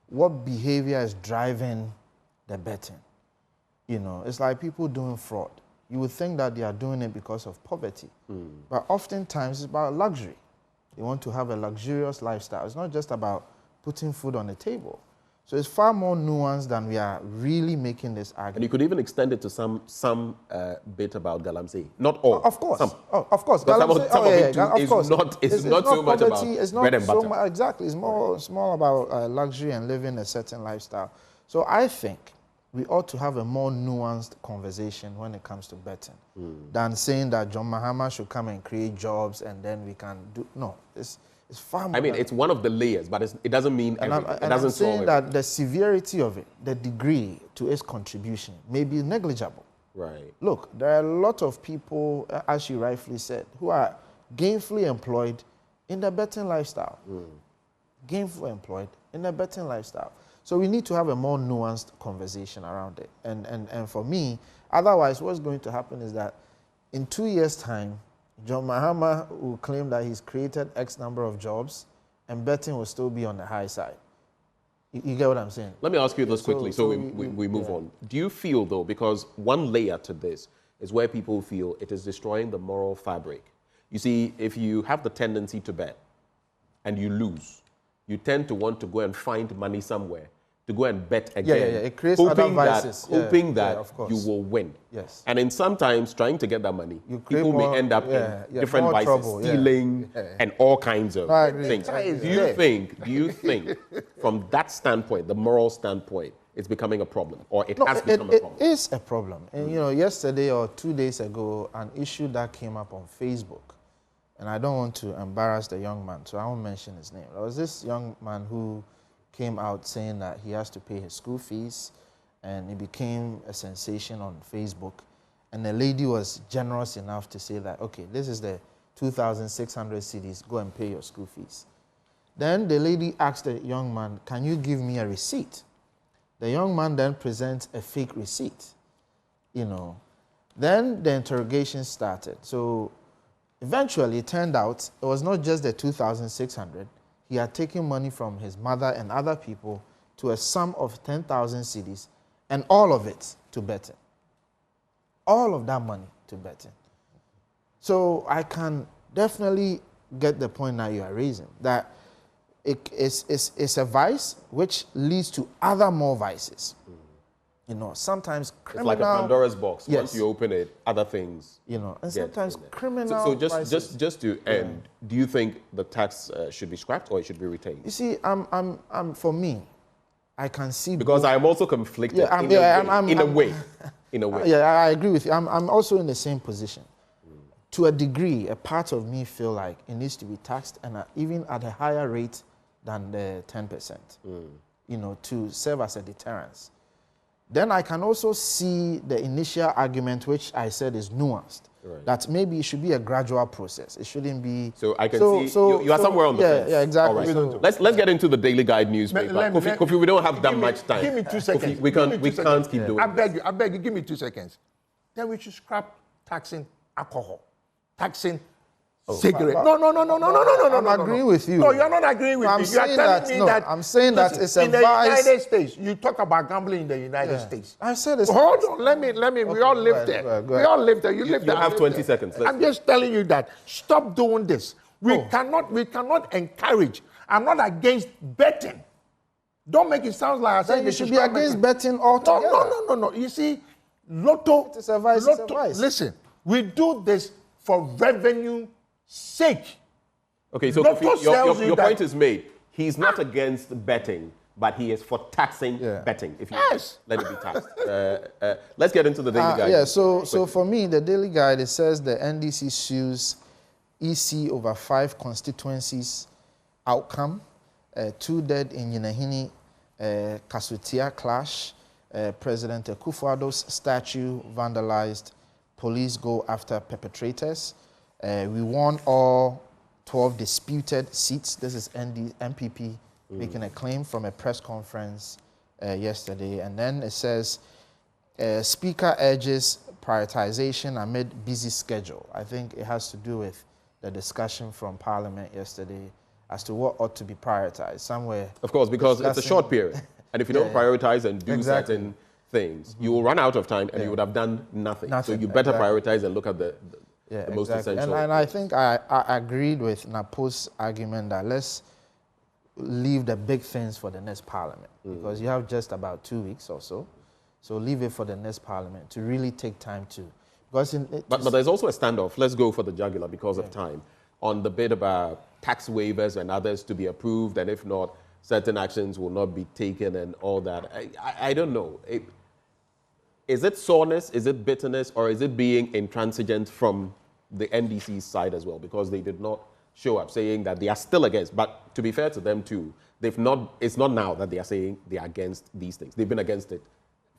what behavior is driving the betting. You know, it's like people doing fraud. You would think that they are doing it because of poverty. But oftentimes it's about luxury. They want to have a luxurious lifestyle. It's not just about putting food on the table. So it's far more nuanced than we are really making this argument. And you could even extend it to some bit about galamsey. Not all. Of course. Some. Of course. Some of it Of course. It's not so much about bread and butter. Exactly. It's more about luxury and living a certain lifestyle. So I think we ought to have a more nuanced conversation when it comes to betting than saying that John Mahama should come and create jobs and then we can do... No, it's far more... I mean, it's one of the layers, but it doesn't mean everything. It doesn't I'm saying solve that the severity of it, the degree to its contribution may be negligible. Right. Look, there are a lot of people, as you rightfully said, who are gainfully employed in the betting lifestyle. Gainfully employed in the betting lifestyle. So we need to have a more nuanced conversation around it. And for me, otherwise what's going to happen is that in 2 years' time, John Mahama will claim that he's created X number of jobs and betting will still be on the high side. You get what I'm saying? Let me ask you this quickly so we move on. Do you feel, though, because one layer to this is where people feel it is destroying the moral fabric. You see, if you have the tendency to bet and you lose, you tend to want to go and find money somewhere to go and bet again. It creates other vices. Hoping that you will win. Yes. And in sometimes trying to get that money, people may end up in different vices, trouble, stealing and all kinds of things. Do you think from that standpoint, the moral standpoint, it's becoming a problem, or it has become a problem? It is a problem. And yesterday or 2 days ago, an issue that came up on Facebook, and I don't want to embarrass the young man, so I won't mention his name. There was this young man who came out saying that he has to pay his school fees, and it became a sensation on Facebook. And the lady was generous enough to say that, okay, this is the 2,600 cedis, go and pay your school fees. Then the lady asked the young man, can you give me a receipt? The young man then presents a fake receipt, Then the interrogation started. So eventually it turned out it was not just the 2,600. He had taken money from his mother and other people to a sum of 10,000 cedis, and all of it to betting. All of that money to betting. So I can definitely get the point that you are raising, that it's a vice which leads to other more vices. Sometimes criminal... It's like a Pandora's box. Yes. Once you open it, other things and sometimes criminal So vices. just to end, do you think the tax should be scrapped or it should be retained? You see, for me, I can see... Because I'm also conflicted in a way. Yeah, I agree with you. I'm also in the same position. To a degree, a part of me feel like it needs to be taxed, and even at a higher rate than the 10%, to serve as a deterrence. Then I can also see the initial argument, which I said is nuanced, that maybe it should be a gradual process. It shouldn't be... So I can see you are somewhere on the fence. Yeah, exactly. All right. Let's get into the Daily Guide newspaper. Kofi, we don't have that much time. Give me 2 seconds. Kofi, we can't keep doing this. I beg you, give me 2 seconds. Then we should scrap taxing alcohol, taxing cigarette. No. I'm agreeing with you. No, you're not agreeing with me. You are telling me that. I'm saying that it's a vice. In the United States, you talk about gambling in the United States. I said it's... Hold on, let me. Okay, we all live there. We all live there. You live there. You have 20 seconds. I'm just telling you that. Stop doing this. We cannot encourage. I'm not against betting. Don't make it sound like I said you should be against betting altogether. No. You see, Lotto... It's a vice. It's a vice. Listen, we do this for revenue sake. Okay, so Kofi, your point is made. He's not against betting, but he is for taxing betting. If you let it be taxed. Let's get into the Daily Guide. So for me, the Daily Guide, it says the NDC sues EC over 5 constituencies outcome, 2 dead in Yinahini Kasutia clash, President Akufo-Addo's statue vandalized, police go after perpetrators. We won all 12 disputed seats. This is MPP making a claim from a press conference yesterday. And then it says, Speaker urges prioritization amid busy schedule. I think it has to do with the discussion from Parliament yesterday as to what ought to be prioritized. Somewhere. Of course, because it's a short period. And if you don't prioritize and do certain things, you will run out of time and you would have done nothing. So you better prioritize and look at the most essential. And I think I agreed with Napo's argument that let's leave the big things for the next Parliament, because you have just about 2 weeks or so. So leave it for the next Parliament to really take time to. Because but there's also a standoff. Let's go for the jugular because of time on the bit about tax waivers and others to be approved, and if not, certain actions will not be taken and all that. I don't know. Is it soreness, is it bitterness, or is it being intransigent from the NDC's side as well? Because they did not show up saying that they are still against. But to be fair to them too, it's not now that they are saying they are against these things. They've been against it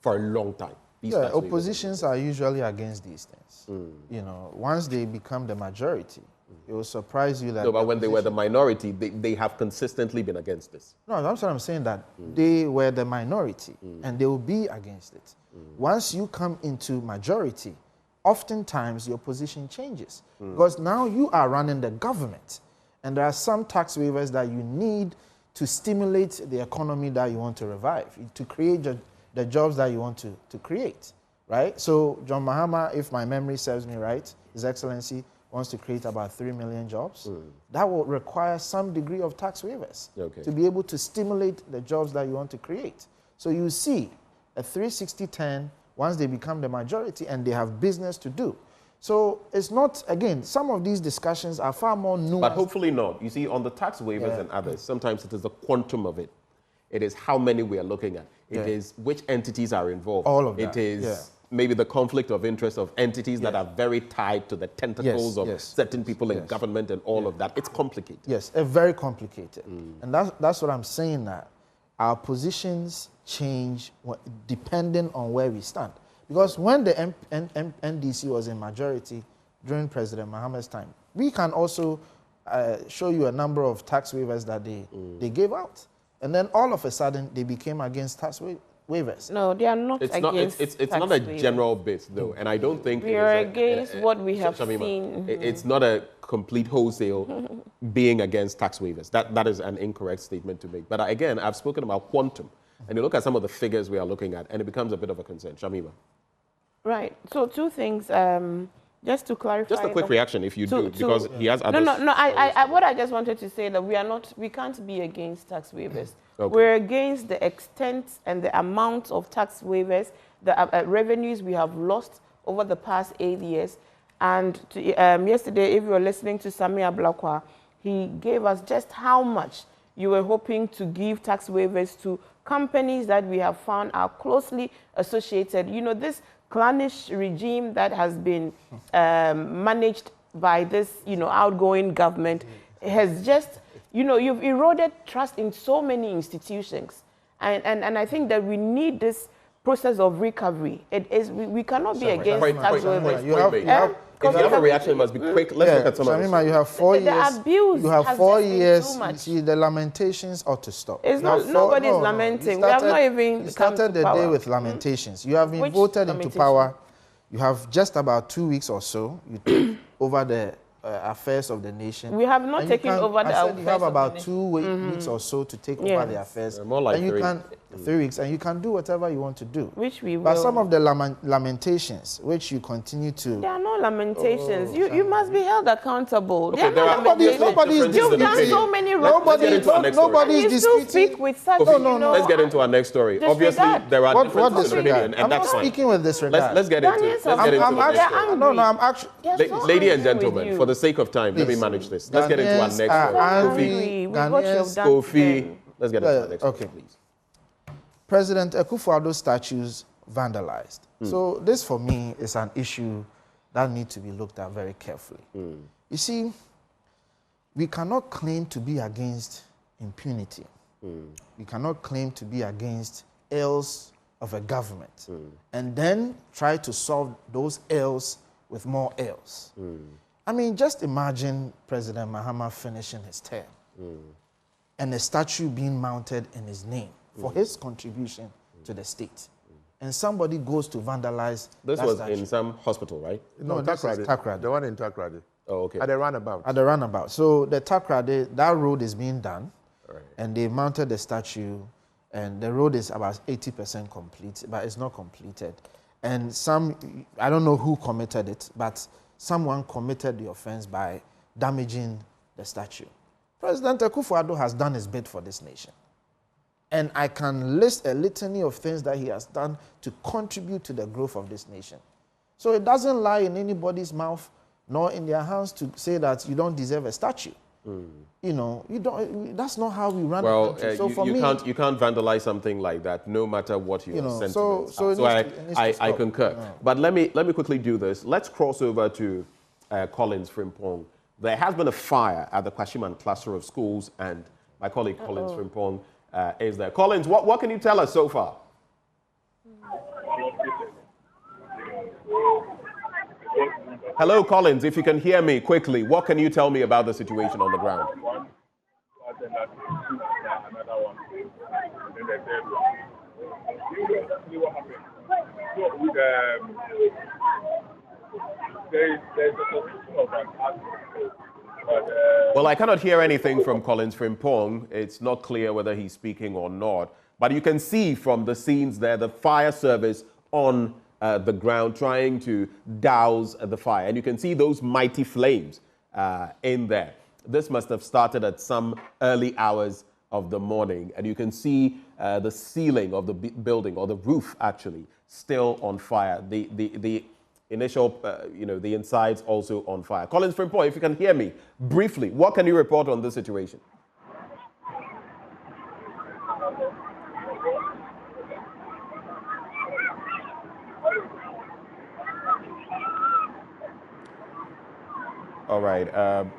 for a long time. These tax waivers? Oppositions are usually against these things. You know, once they become the majority, it will surprise you that... No, but when they were the minority, they have consistently been against this. No, that's what I'm saying, that they were the minority and they will be against it. Once you come into majority, oftentimes your position changes because now you are running the government and there are some tax waivers that you need to stimulate the economy that you want to revive, to create the jobs that you want to create, right? So John Mahama, if my memory serves me right, His Excellency wants to create about 3 million jobs. That will require some degree of tax waivers to be able to stimulate the jobs that you want to create. So you see a 360-10 once they become the majority and they have business to do. So it's not, again, some of these discussions are far more nuanced. But hopefully not. You see, on the tax waivers and others, sometimes it is the quantum of it. It is how many we are looking at. It is which entities are involved. All of that. It is maybe the conflict of interest of entities that are very tied to the tentacles of certain people in government and all of that. It's complicated. Yes, very complicated. And that's what I'm saying, that our positions change depending on where we stand. Because when the NDC was in majority during President Mahama's time, we can also show you a number of tax waivers that they gave out. And then all of a sudden, they became against tax waivers. No, they are not against It's not a general bit, though. And I don't think... We are against what we have seen. It's not a complete wholesale being against tax waivers. That is an incorrect statement to make. But again, I've spoken about quantum. And you look at some of the figures we are looking at, and it becomes a bit of a concern. Shamima. Right. So two things, just to clarify. Just a quick reaction, if you do, because he has others. No. What I just wanted to say that we can't be against tax waivers. Okay. We're against the extent and the amount of tax waivers, the revenues we have lost over the past 8 years. And yesterday, if you were listening to Sami Ablakwa, he gave us just how much you were hoping to give tax waivers to companies that we have found are closely associated. You know, this clannish regime that has been managed by this, outgoing government has just, you've eroded trust in so many institutions. And I think that we need this process of recovery. We cannot be against tax waivers. If you have a reaction, it must be quick. Let's look at some of this. You have 4 years. The abuse you have has 4 just years. been too much. You see, the lamentations ought to stop. It's not, nobody's lamenting. We have not even You started the day with lamentations. You have been voted into power. You have just about 2 weeks or so. You took over the affairs of the nation. We have not taken over the affairs. You have about 2 weeks or so to take over the affairs. More like 3 weeks, and you can do whatever you want to do. Which we will. But some of the lamentations, which you continue to... There are no lamentations. You must be held accountable. Okay, Nobody is You've done so many wrong things. Nobody is disputing. Speak with such, Let's get into our next story. Obviously, there are differences in opinion, and that's fine. I'm not speaking with disregard. Let's get into it. I'm actually... Ladies and gentlemen, for the sake of time, let me manage this. Let's get into our next story. Kofi, let's get into our next story, please. President Akufo-Addo's statues vandalized. So this, for me, is an issue that needs to be looked at very carefully. You see, we cannot claim to be against impunity. We cannot claim to be against ills of a government and then try to solve those ills with more ills. I mean, just imagine President Mahama finishing his term and a statue being mounted in his name for his contribution to the state. And somebody goes to vandalize This was statue. In some hospital, right? No, Takrady. The one in Takrady. Oh, okay. At the roundabout. At the roundabout. So the Takrady, that road is being done. Right. And they mounted the statue, and the road is about 80% complete, but it's not completed. And I don't know who committed it, but someone committed the offense by damaging the statue. President Akufo-Addo has done his bit for this nation. And I can list a litany of things that he has done to contribute to the growth of this nation. So it doesn't lie in anybody's mouth, nor in their hands, to say that you don't deserve a statue. You know, you don't. That's not how we run the country. So for me, you can't vandalize something like that, no matter what your sentiments are. So I concur. No. But let me quickly do this. Let's cross over to Collins Frimpong. There has been a fire at the Kwashiman cluster of schools, and my colleague Collins Frimpong is there. Collins, what can you tell us so far? Hello, Collins. If you can hear me quickly, what can you tell me about the situation on the ground? Well, I cannot hear anything from Collins Frimpong. It's not clear whether he's speaking or not. But you can see from the scenes there the fire service on the ground trying to douse the fire. And you can see those mighty flames in there. This must have started at some early hours of the morning. And you can see the ceiling of the building, or the roof actually, still on fire. The initial, the insides also on fire. Collins Frimpong, if you can hear me briefly, what can you report on this situation? All right.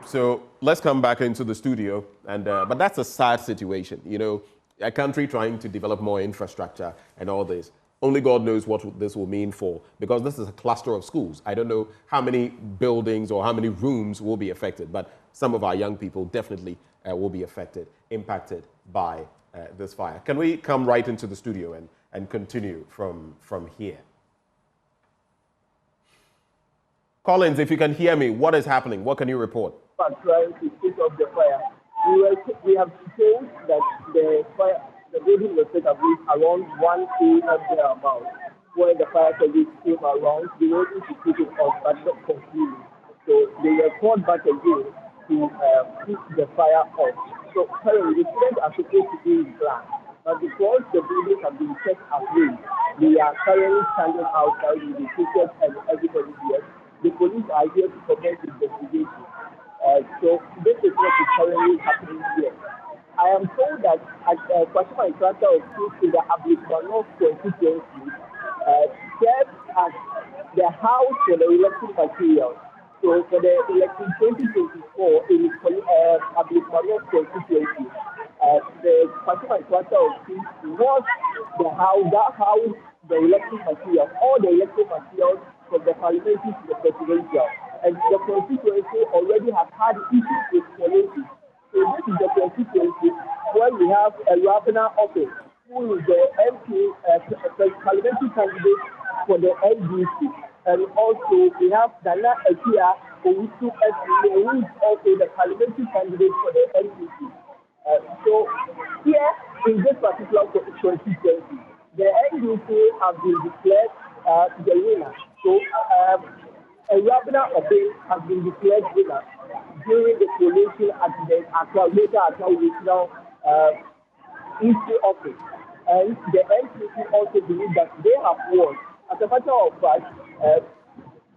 So let's come back into the studio. But that's a sad situation. You know, a country trying to develop more infrastructure and all this. Only God knows what this will mean for, because this is a cluster of schools. I don't know how many buildings or how many rooms will be affected, but some of our young people definitely will be affected, impacted by this fire. Can we come right into the studio and continue from here? Collins, if you can hear me, what is happening? What can you report? Trying to put off the fire. We have told that the building was set ablaze around 1 a.m. thereabouts. When the fire service came around, they were able to put it off, but not completely. So they were called back again to put the fire off. So currently, the students are supposed to be in class, but because the building has been set ablaze, they are currently standing outside with the teachers and everybody here. The police are here to commence investigation. So this is what is currently happening here. I am told that at Kwashima Instructor of Schools in the Ablikmano constituency serves as the house for the electric materials. So for the election 2024 in Ablikmano constituency, the Kwashima Instructor of Schools was the house that housed the electric materials, all the electric materials from the parliamentary to the presidential. And the constituency already has had issues with police. So this is the constituency where we have a Ravana office, who is the MP, parliamentary candidate for the NDC. And also we have Dana Ekia, who is also the parliamentary candidate for the NDC. So here in this particular constituency, the NDC have been declared the winner. So a Ravana office has been declared winner during the collation at the Accra Regional East Office. And the NCC also believe that they have won. As a matter of fact,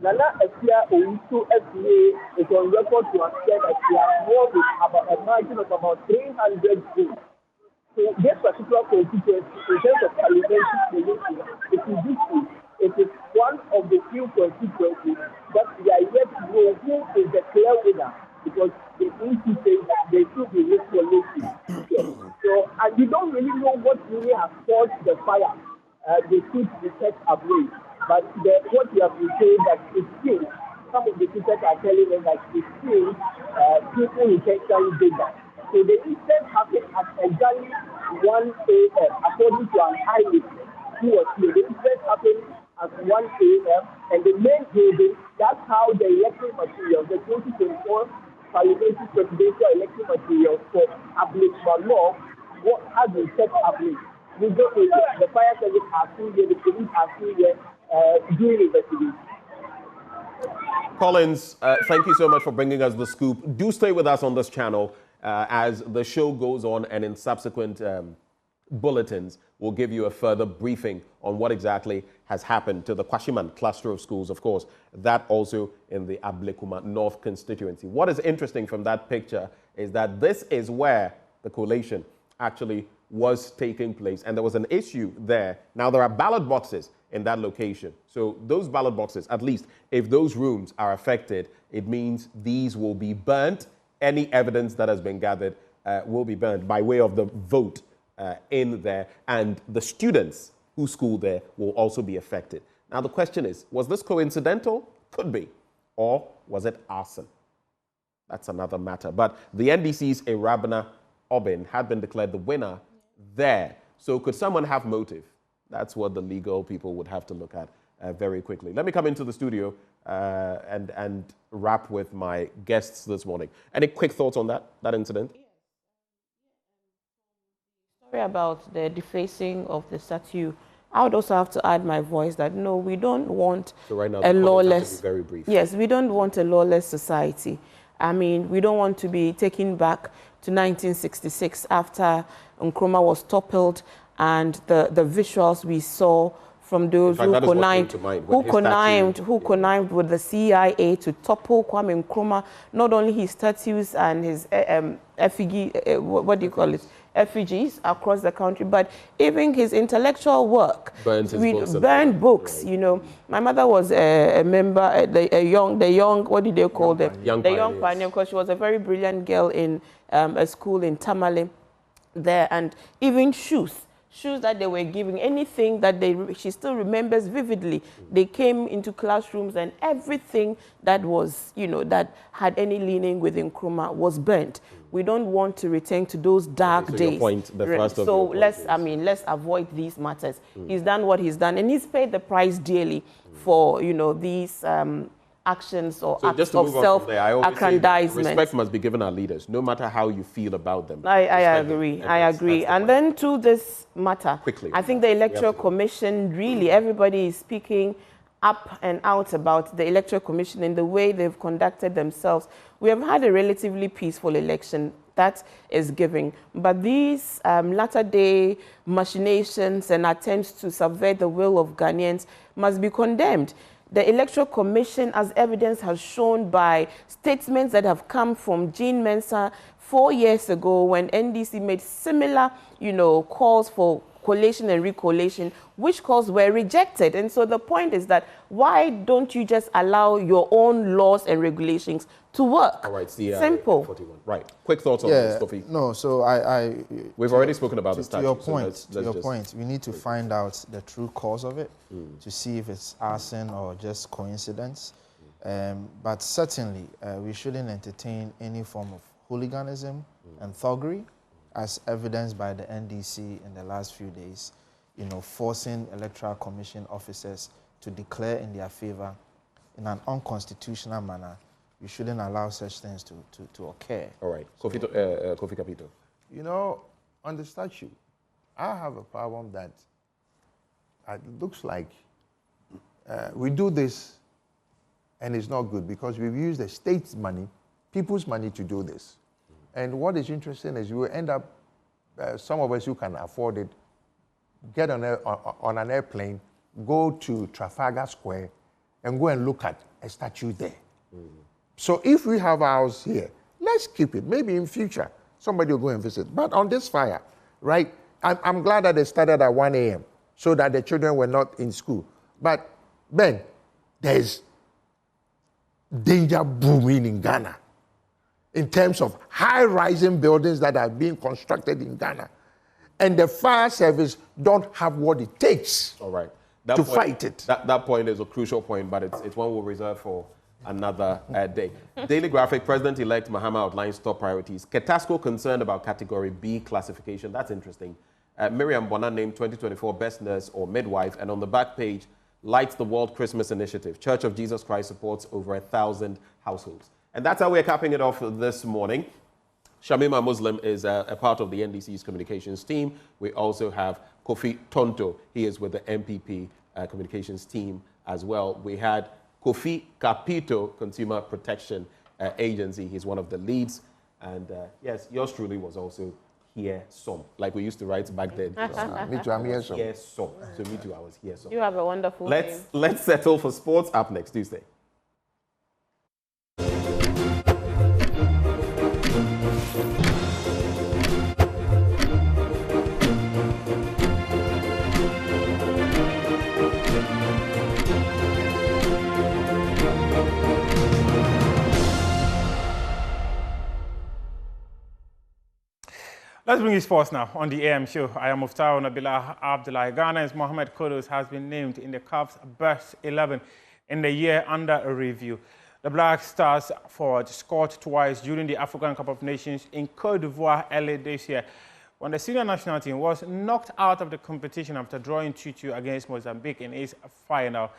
Nana Ekia Owusu FCA is on record to have said that they have won with about a margin of about 300 votes. So this particular constituency, in terms of parliamentary collation, it is difficult. It is one of the few constituencies that we are yet to know who is the clear winner, because the EC says that they should be recollation. So, and we don't really know what really has caused the fire. They should be set ablaze. But what we have been saying that it seems, some of the teachers are telling us that it seems people intentionally did that. So the incident happened at exactly 1 a.m. according to an eyewitness who was here. The incident happened at 1 a.m. and the main building, that's how the electric materials, the 2024 parliamentary presidential electric materials for Ablikmano has been set ablaze. The fire service are still here, the police are still here doing investigation. Collins, thank you so much for bringing us the scoop. Do stay with us on this channel as the show goes on, and in subsequent bulletins, we'll give you a further briefing on what exactly has happened to the Kwashiman cluster of schools, of course, that also in the Ablekuma North constituency. What is interesting from that picture is that this is where the collation actually was taking place, and there was an issue there. Now, there are ballot boxes in that location. So those ballot boxes, at least if those rooms are affected, it means these will be burnt. Any evidence that has been gathered will be burnt by way of the vote in there, and the students who school there will also be affected. Now, Now, the question is, was this coincidental? Could be. Or was it arson? That's another matter. But the NDC's Arabna Obin had been declared the winner there. So could someone have motive? That's what the legal people would have to look at very quickly. Let me come into the studio and wrap with my guests this morning. Any quick thoughts on that incident? Sorry about the defacing of the statue. I would also have to add my voice that no, we don't want a lawless. Very brief. Yes, we don't want a lawless society. I mean, we don't want to be taken back to 1966 after Nkrumah was toppled, and the visuals we saw from those who connived with the CIA to topple Kwame Nkrumah, not only his statues and his effigy, what do you call it? Effigies across the country, but even his intellectual work. Burned books. You know, my mother was a member, the young, what did they call them? Young pioneer, because she was a very brilliant girl in a school in Tamale there, and even shoes that they were giving, anything that she still remembers vividly. They came into classrooms and everything that was, you know, that had any leaning with Nkrumah was burnt. We don't want to return to those dark days. Let's avoid these matters. He's done what he's done, and he's paid the price dearly for, you know, these actions or acts of self-aggrandizement. Respect must be given our leaders, no matter how you feel about them. I agree. And then to this matter, quickly, I think the Electoral Commission, really, everybody is speaking up and out about the Electoral Commission in the way they've conducted themselves. We have had a relatively peaceful election. That is giving. But these latter-day machinations and attempts to subvert the will of Ghanaians must be condemned. The Electoral Commission, as evidence has shown by statements that have come from Jean Mensah 4 years ago when NDC made similar, you know, calls for collation and recollation, which calls were rejected. And so the point is that why don't you just allow your own laws and regulations to work? All right, simple. 41. Right. Quick thoughts on this, Kofi? No, so we've already spoken about this. To your point, we need to find out the true cause of it to see if it's arson or just coincidence. But certainly, we shouldn't entertain any form of hooliganism and thuggery, as evidenced by the NDC in the last few days, you know, forcing Electoral Commission officers to declare in their favor in an unconstitutional manner. We shouldn't allow such things to occur. All right. Kofi Capito. You know, on the statue, I have a problem that it looks like we do this and it's not good because we've used the state's money, people's money to do this. And what is interesting is you will end up, some of us who can afford it, get on an airplane, go to Trafalgar Square, and go and look at a statue there. So if we have ours here, let's keep it. Maybe in future, somebody will go and visit. But on this fire, right, I'm glad that they started at 1 a.m. so that the children were not in school. But, Ben, there's danger booming in Ghana in terms of high-rising buildings that are being constructed in Ghana. And the fire service don't have what it takes to fight it. That point is a crucial point, but it's one we'll reserve for another day. Daily Graphic, President-elect Mahama outlines top priorities. Ketasco concerned about Category B classification. That's interesting. Miriam Bona named 2024 Best Nurse or Midwife, and on the back page, lights the World Christmas Initiative. Church of Jesus Christ supports over 1,000 households. And that's how we're capping it off this morning. Shamima Muslim is a part of the NDC's communications team. We also have Kofi Tonto. He is with the MPP communications team as well. We had Kofi Capito, Consumer Protection Agency. He's one of the leads. And yes, yours truly was also here some, like we used to write back then. Me too, I'm here some. Here some. So me too, I was here some. You have a wonderful day. Let's settle for sports up next Tuesday. Let's bring you sports now on the AM show. I am Muftau Nabila Abdullah. Ghana's Mohamed Kudus has been named in the CAF's best 11 in the year under review. The Black Stars forward scored twice during the African Cup of Nations in Côte d'Ivoire early this year, when the senior national team was knocked out of the competition after drawing 2-2 against Mozambique in its final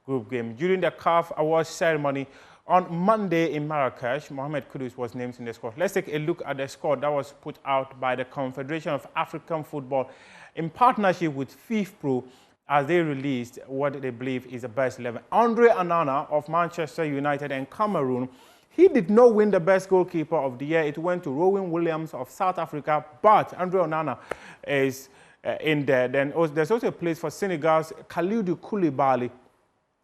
group game. During the CAF awards ceremony on Monday in Marrakesh, Mohamed Kudus was named in the squad. Let's take a look at the squad that was put out by the Confederation of African Football in partnership with FIFPro as they released what they believe is the best 11. Andre Onana of Manchester United and Cameroon, he did not win the best goalkeeper of the year. It went to Rowan Williams of South Africa, but Andre Onana is in there. Then there's also a place for Senegal's Kalidou Koulibaly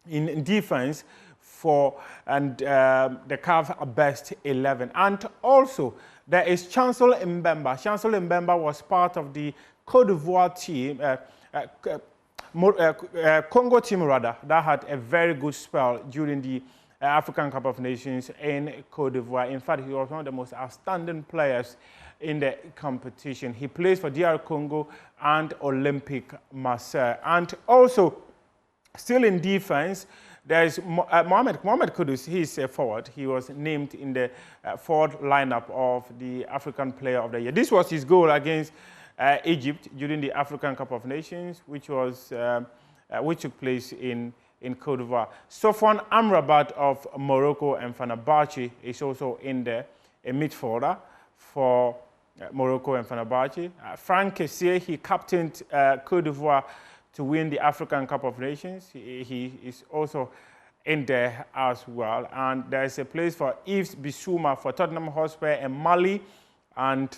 in defense for the CAF best 11. And also, there is Chancellor Mbemba. Chancellor Mbemba was part of the Côte d'Ivoire team, Congo team rather, that had a very good spell during the African Cup of Nations in Côte d'Ivoire. In fact, he was one of the most outstanding players in the competition. He plays for DR Congo and Olympique Marseille. And also, still in defense, there is Mohamed Kudus. He's a forward. He was named in the forward lineup of the African Player of the Year. This was his goal against Egypt during the African Cup of Nations, which took place in Côte d'Ivoire. Sofwan Amrabat of Morocco and Fenerbahce is also in there, a midfielder for Morocco and Fenerbahce. Franck Kessié, he captained Côte d'Ivoire to win the African Cup of Nations. He is also in there as well. And there's a place for Yves Bissouma for Tottenham Hotspur and Mali. And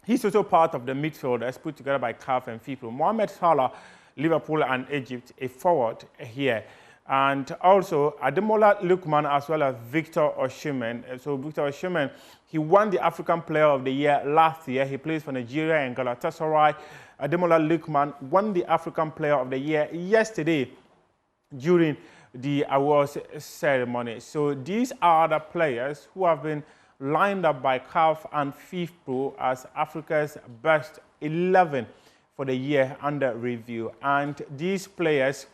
he's also part of the midfielders put together by CAF and FIFPro. Mohamed Salah, Liverpool and Egypt, a forward here. And also Ademola Lookman as well as Victor Osimhen. So Victor Osimhen, he won the African Player of the Year last year. He plays for Nigeria and Galatasaray. Ademola Lookman won the African Player of the Year yesterday during the awards ceremony. So these are the players who have been lined up by CAF and FIFPro as Africa's best 11 for the year under review. And these players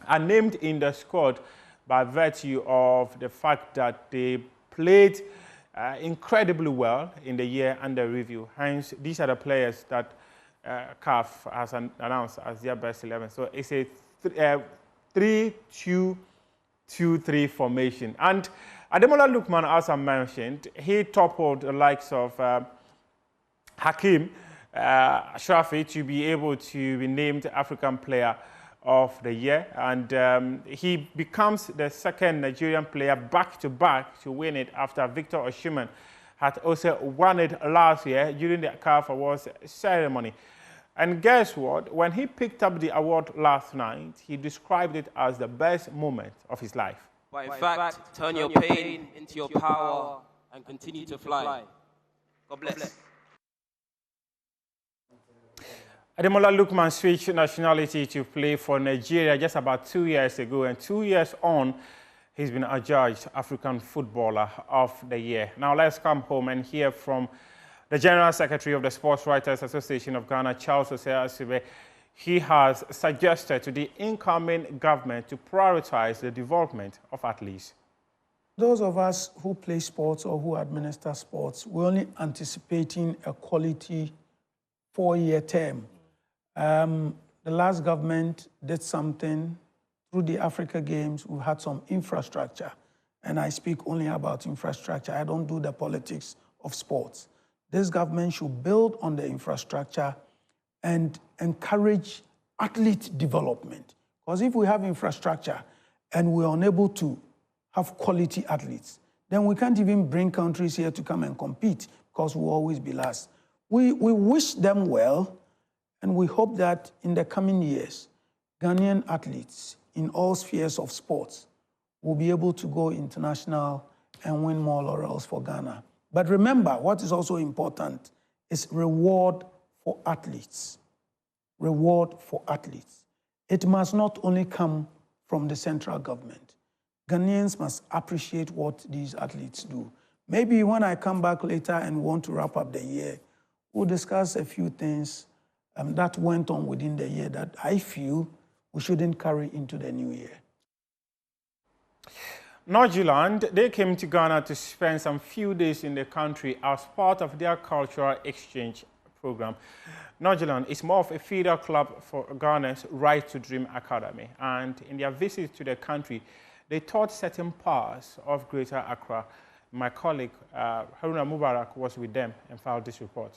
are named in the squad by virtue of the fact that they played incredibly well in the year under review. Hence, these are the players that CAF has announced as their best 11. So it's a 3-2-2-3 formation. And Ademola Lookman, as I mentioned, he toppled the likes of Hakim Shrafi to be able to be named African Player of the Year. And he becomes the second Nigerian player back-to-back to win it after Victor Osimhen had also won it last year during the CAF Awards ceremony. And guess what? When he picked up the award last night, he described it as the best moment of his life. But in fact, turn your pain into your power and continue to fly. God bless. Ademola Lookman switched nationality to play for Nigeria just about 2 years ago, and 2 years on, he's been adjudged African Footballer of the Year. Now let's come home and hear from the General Secretary of the Sports Writers Association of Ghana, Charles Osei-Asibe. He has suggested to the incoming government to prioritize the development of athletes. Those of us who play sports or who administer sports, we're only anticipating a quality 4-year term. The last government did something through the Africa Games. We've had some infrastructure, and I speak only about infrastructure. I don't do the politics of sports. This government should build on the infrastructure and encourage athlete development. Because if we have infrastructure and we're unable to have quality athletes, then we can't even bring countries here to come and compete because we'll always be last. We wish them well, and we hope that in the coming years, Ghanaian athletes in all spheres of sports will be able to go international and win more laurels for Ghana. But remember, what is also important is reward for athletes. Reward for athletes. It must not only come from the central government. Ghanaians must appreciate what these athletes do. Maybe when I come back later and want to wrap up the year, we'll discuss a few things that went on within the year that I feel we shouldn't carry into the new year. Norgeland, they came to Ghana to spend some few days in the country as part of their cultural exchange program. Norgeland is more of a feeder club for Ghana's Right to Dream Academy, and in their visit to the country, they taught certain parts of Greater Accra. My colleague Haruna Mubarak was with them and filed this report.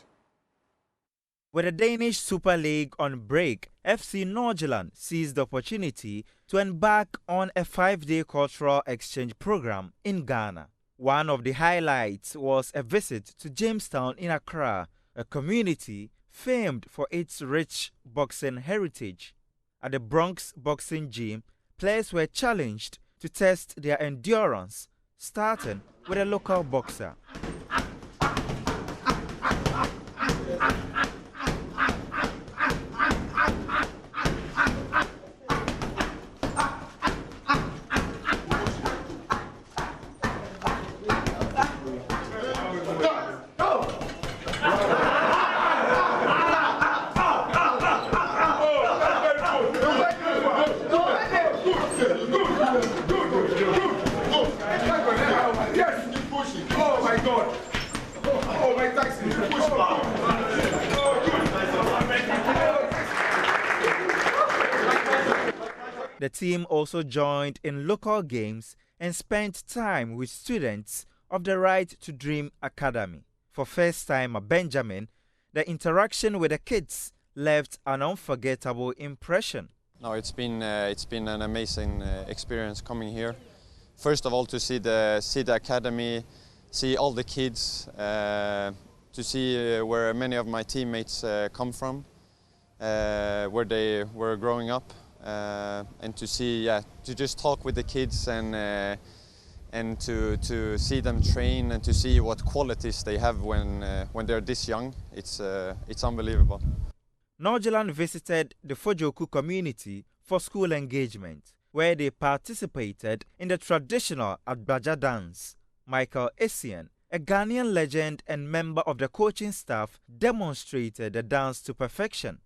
With the Danish Super League on break, FC Norgeland seized the opportunity to embark on a 5-day cultural exchange program in Ghana. One of the highlights was a visit to Jamestown in Accra, a community famed for its rich boxing heritage. At the Bronx Boxing Gym, players were challenged to test their endurance, starting with a local boxer. The team also joined in local games and spent time with students of the Right to Dream Academy. For first-timer Benjamin, the interaction with the kids left an unforgettable impression. No, it's been an amazing experience coming here. First of all, to see the academy, see all the kids, to see where many of my teammates come from, where they were growing up. And to see, to just talk with the kids and to see them train and to see what qualities they have when they're this young, it's unbelievable. Norgeland visited the Fojoku community for school engagement, where they participated in the traditional Agbaja dance. Michael Essien, a Ghanaian legend and member of the coaching staff, demonstrated the dance to perfection.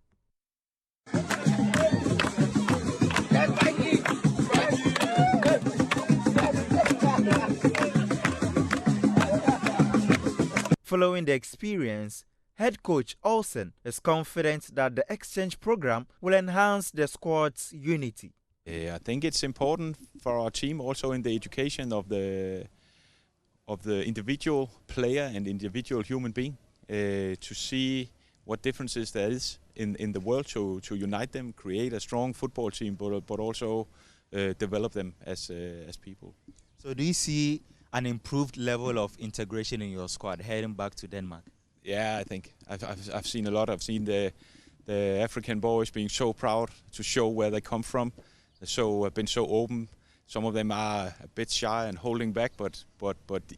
Following the experience, head coach Olsen is confident that the exchange program will enhance the squad's unity. I think it's important for our team also in the education of the individual player and individual human being to see what differences there is in the world to unite them, create a strong football team, but also develop them as people. So do you see an improved level of integration in your squad heading back to Denmark? Yeah, I think I've seen a lot. I've seen the African boys being so proud to show where they come from. So been so open. Some of them are a bit shy and holding back, but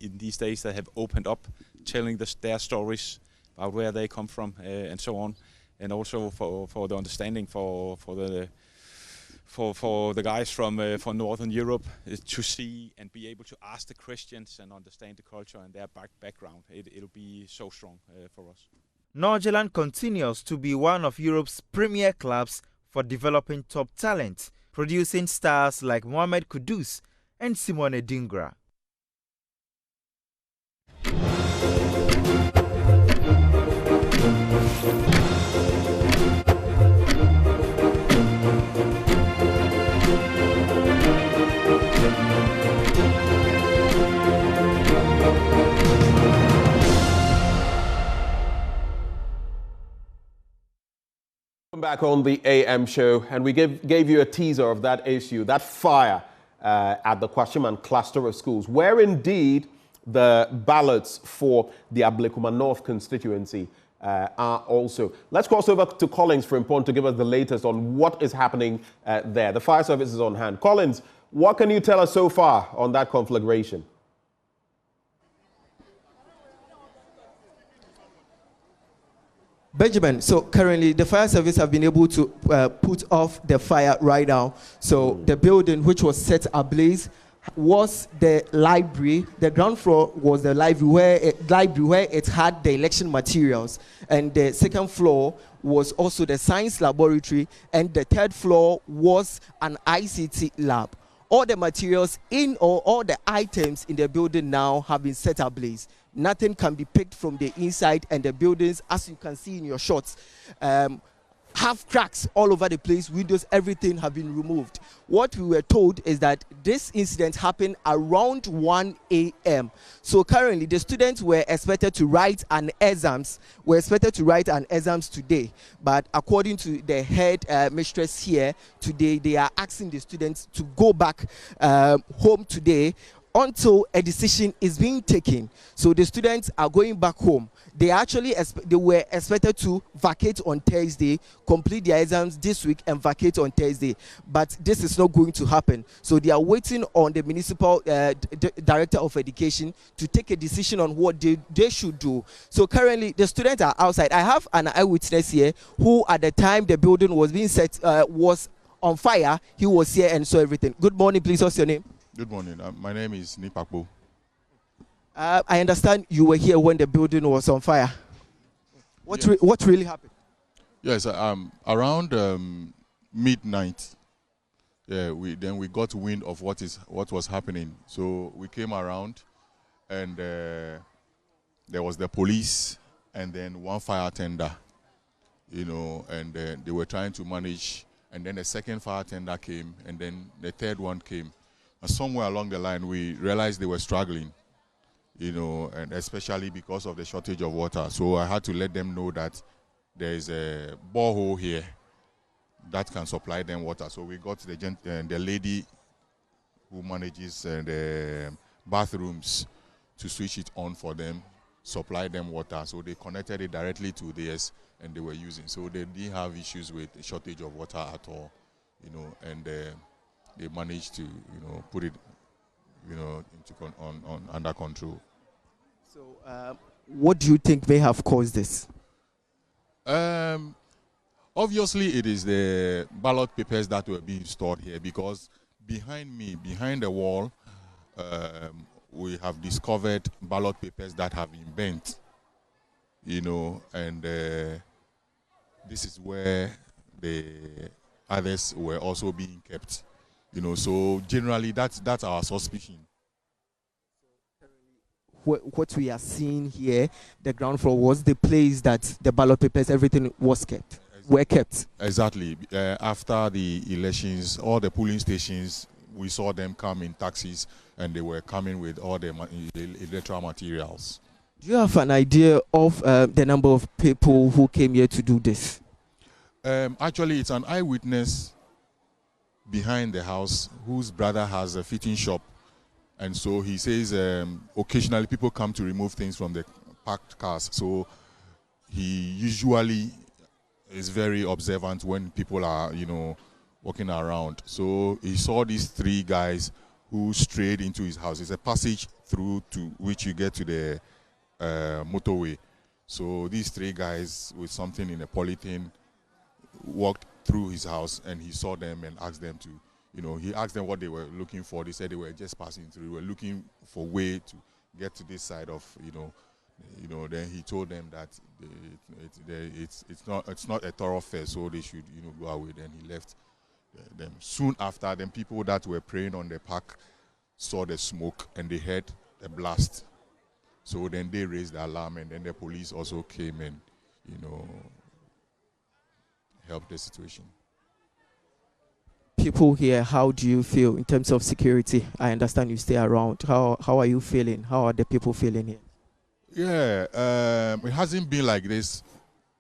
in these days they have opened up, telling their stories about where they come from and so on, and also for the understanding for the guys from Northern Europe to see and be able to ask the questions and understand the culture and their background. It'll be so strong for us. Norgeland continues to be one of Europe's premier clubs for developing top talent, producing stars like Mohamed Kudus and Simone Dingra. Back on the AM show, and we gave you a teaser of that issue, that fire at the Kwashiman cluster of schools, where indeed the ballots for the Ablekuma North constituency are also. Let's cross over to Collins Frimpong to give us the latest on what is happening there. The fire service is on hand. Collins, what can you tell us so far on that conflagration? Benjamin, so currently the fire service have been able to put off the fire right now. So the building which was set ablaze was the library. The ground floor was the library where it had the election materials, and the second floor was also the science laboratory, and the third floor was an ICT lab. All the materials in or all the items in the building now have been set ablaze. Nothing can be picked from the inside, and the buildings, as you can see in your shots, have cracks all over the place. Windows, everything have been removed. What we were told is that this incident happened around 1 a.m. So currently the students were expected to write an exams today, but according to the head mistress here today, they are asking the students to go back home today until a decision is being taken. So the students are going back home. They were expected to vacate on Thursday, complete their exams this week and vacate on Thursday. But this is not going to happen. So they are waiting on the municipal director of education to take a decision on what they should do. So currently the students are outside. I have an eyewitness here who at the time the building was being set, was on fire. He was here and saw everything. Good morning, please. What's your name? Good morning. My name is Nipakpo. I understand you were here when the building was on fire. What really happened? Yes, around midnight. Yeah, we got wind of what was happening. So we came around, and there was the police, and then one fire tender, and they were trying to manage. And then the second fire tender came, and then the third one came. And somewhere along the line, we realized they were struggling. And especially because of the shortage of water. So I had to let them know that there is a borehole here that can supply them water. So we got the lady who manages the bathrooms to switch it on for them, supply them water. So they connected it directly to theirs, and they were using. So they didn't have issues with the shortage of water at all, and they managed to, put it under control. So, what do you think may have caused this? Obviously, it is the ballot papers that were being stored here, because behind me, behind the wall, we have discovered ballot papers that have been bent, and this is where the others were also being kept. So generally that's our suspicion. What we are seeing here, the ground floor was the place that the ballot papers, everything were kept. Exactly. After the elections, all the polling stations, we saw them come in taxis, and they were coming with all the electoral materials. Do you have an idea of the number of people who came here to do this? Actually, it's an eyewitness behind the house whose brother has a fitting shop, and so he says occasionally people come to remove things from the parked cars. So he usually is very observant when people are walking around. So he saw these three guys who strayed into his house. It's a passage through to which you get to the motorway. So these three guys with something in a polythene walked through his house, and he saw them and asked them to, he asked them what they were looking for. They said they were just passing through. They were looking for a way to get to this side of, then he told them that it's not a thoroughfare, so they should, go away. Then he left them. Soon after, then people that were praying on the park saw the smoke, and they heard a blast. So then they raised the alarm, and then the police also came and, help the situation. People here, how do you feel in terms of security? I understand you stay around. How are you feeling? How are the people feeling here? Yeah, it hasn't been like this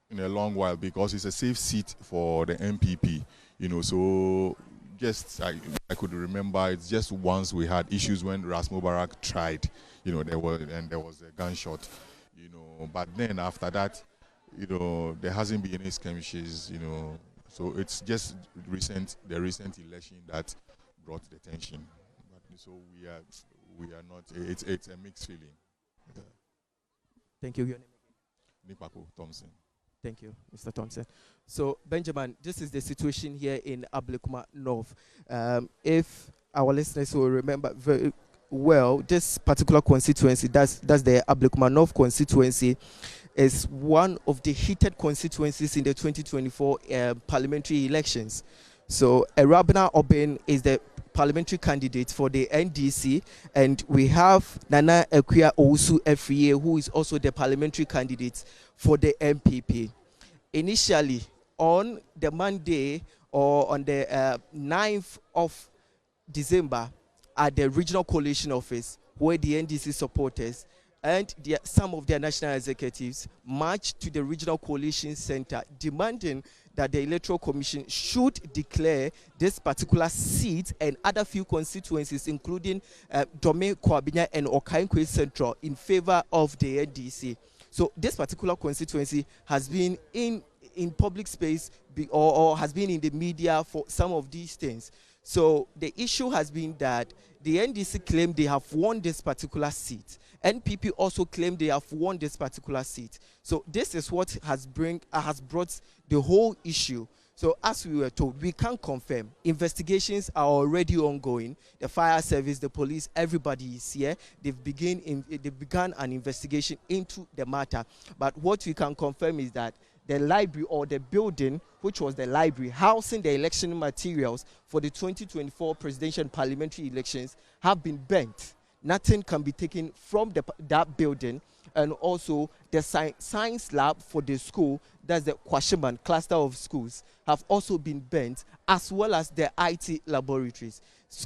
in a long while, because it's a safe seat for the MPP. So just I could remember it's just once we had issues when Ras Mubarak tried. There was a gunshot. But then after that, there hasn't been any skirmishes, so it's just the recent election that brought the tension. But, so we are not, it's a mixed feeling. Yeah. Thank you. Your name again? Nipakpo Thompson. Thank you, Mr. Thompson. So, Benjamin, this is the situation here in Ablekuma North. If our listeners will remember very well, this particular constituency, that's the Ablekuma North constituency, is one of the heated constituencies in the 2024 parliamentary elections. So, Erabna Oben is the parliamentary candidate for the NDC, and we have Nana Ekwia Owusu Efriye, who is also the parliamentary candidate for the MPP. Initially, on the Monday or on the 9th of December, at the regional coalition office, where the NDC supporters and some of their national executives marched to the regional coalition center, demanding that the Electoral Commission should declare this particular seat and other few constituencies, including Dome, Kwabinya, and Okainkwe Central, in favor of the NDC. So this particular constituency has been in public space or has been in the media for some of these things. So the issue has been that the NDC claim they have won this particular seat. NPP also claim they have won this particular seat. So this is what has brought the whole issue. So as we were told, we can confirm investigations are already ongoing. The fire service, the police, everybody is here. They've begun an investigation into the matter. But what we can confirm is that the library or the building, which was the library housing the election materials for the 2024 presidential and parliamentary elections, have been burnt. Nothing can be taken from that building, and also the science lab for the school, that's the Kwashiman cluster of schools, have also been burnt, as well as the IT laboratories.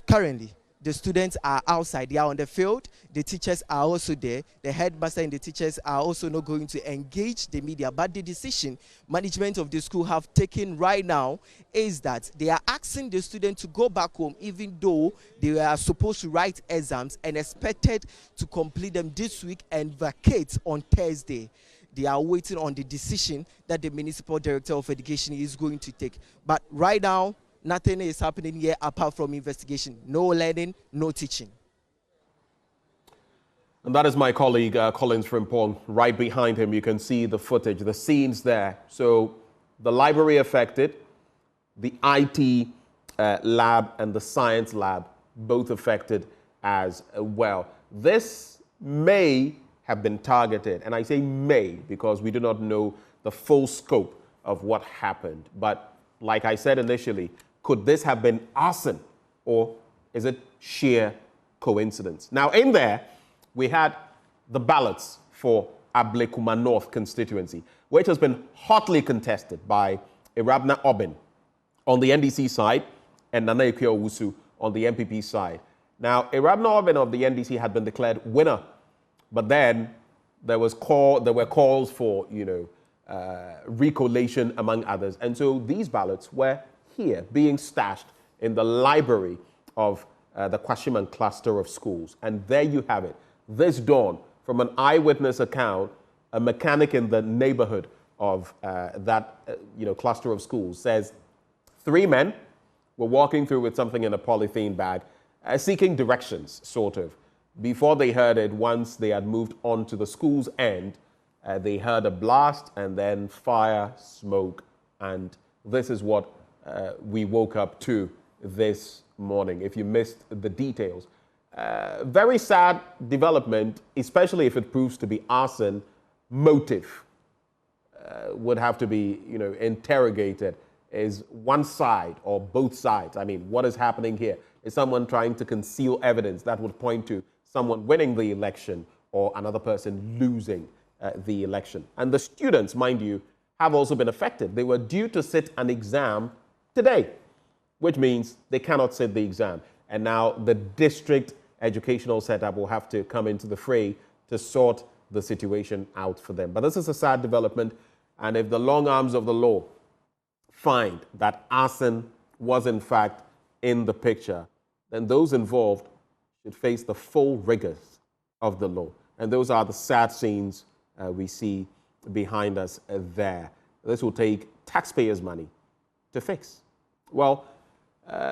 Currently, the students are outside, they are on the field, the teachers are also there, the headmaster and the teachers are also not going to engage the media. But the decision management of the school have taken right now is that they are asking the students to go back home, even though they are supposed to write exams and expected to complete them this week and vacate on Thursday. They are waiting on the decision that the Municipal Director of Education is going to take. But right now, nothing is happening here apart from investigation. No learning, no teaching. And that is my colleague, Collins Frimpong. Right behind him, you can see the footage, the scenes there. So the library affected, the IT lab and the science lab both affected as well. This may have been targeted, and I say may because we do not know the full scope of what happened. But like I said initially, could this have been arson, or is it sheer coincidence? Now, in there, we had the ballots for Ablekuma North constituency, which has been hotly contested by Erabna Oben on the NDC side and Nana Ekwia Owusu on the MPP side. Now, Erabna Oben of the NDC had been declared winner, but then there were calls for, recollation among others. And so these ballots were here being stashed in the library of the Kwashiman cluster of schools. And there you have it. This dawn, from an eyewitness account, a mechanic in the neighborhood of that cluster of schools says 3 men were walking through with something in a polythene bag, seeking directions, sort of. Before they heard it, once they had moved on to the school's end, they heard a blast and then fire, smoke, and this is what we woke up to this morning, if you missed the details. Very sad development, especially if it proves to be arson. Motive would have to be, interrogated. Is one side or both sides? I mean, what is happening here? Is someone trying to conceal evidence that would point to someone winning the election or another person losing the election? And the students, mind you, have also been affected. They were due to sit an exam today, which means they cannot sit the exam. And now the district educational setup will have to come into the fray to sort the situation out for them. But this is a sad development. And if the long arms of the law find that arson was in fact in the picture, then those involved should face the full rigors of the law. And those are the sad scenes we see behind us there. This will take taxpayers' money to fix. Well,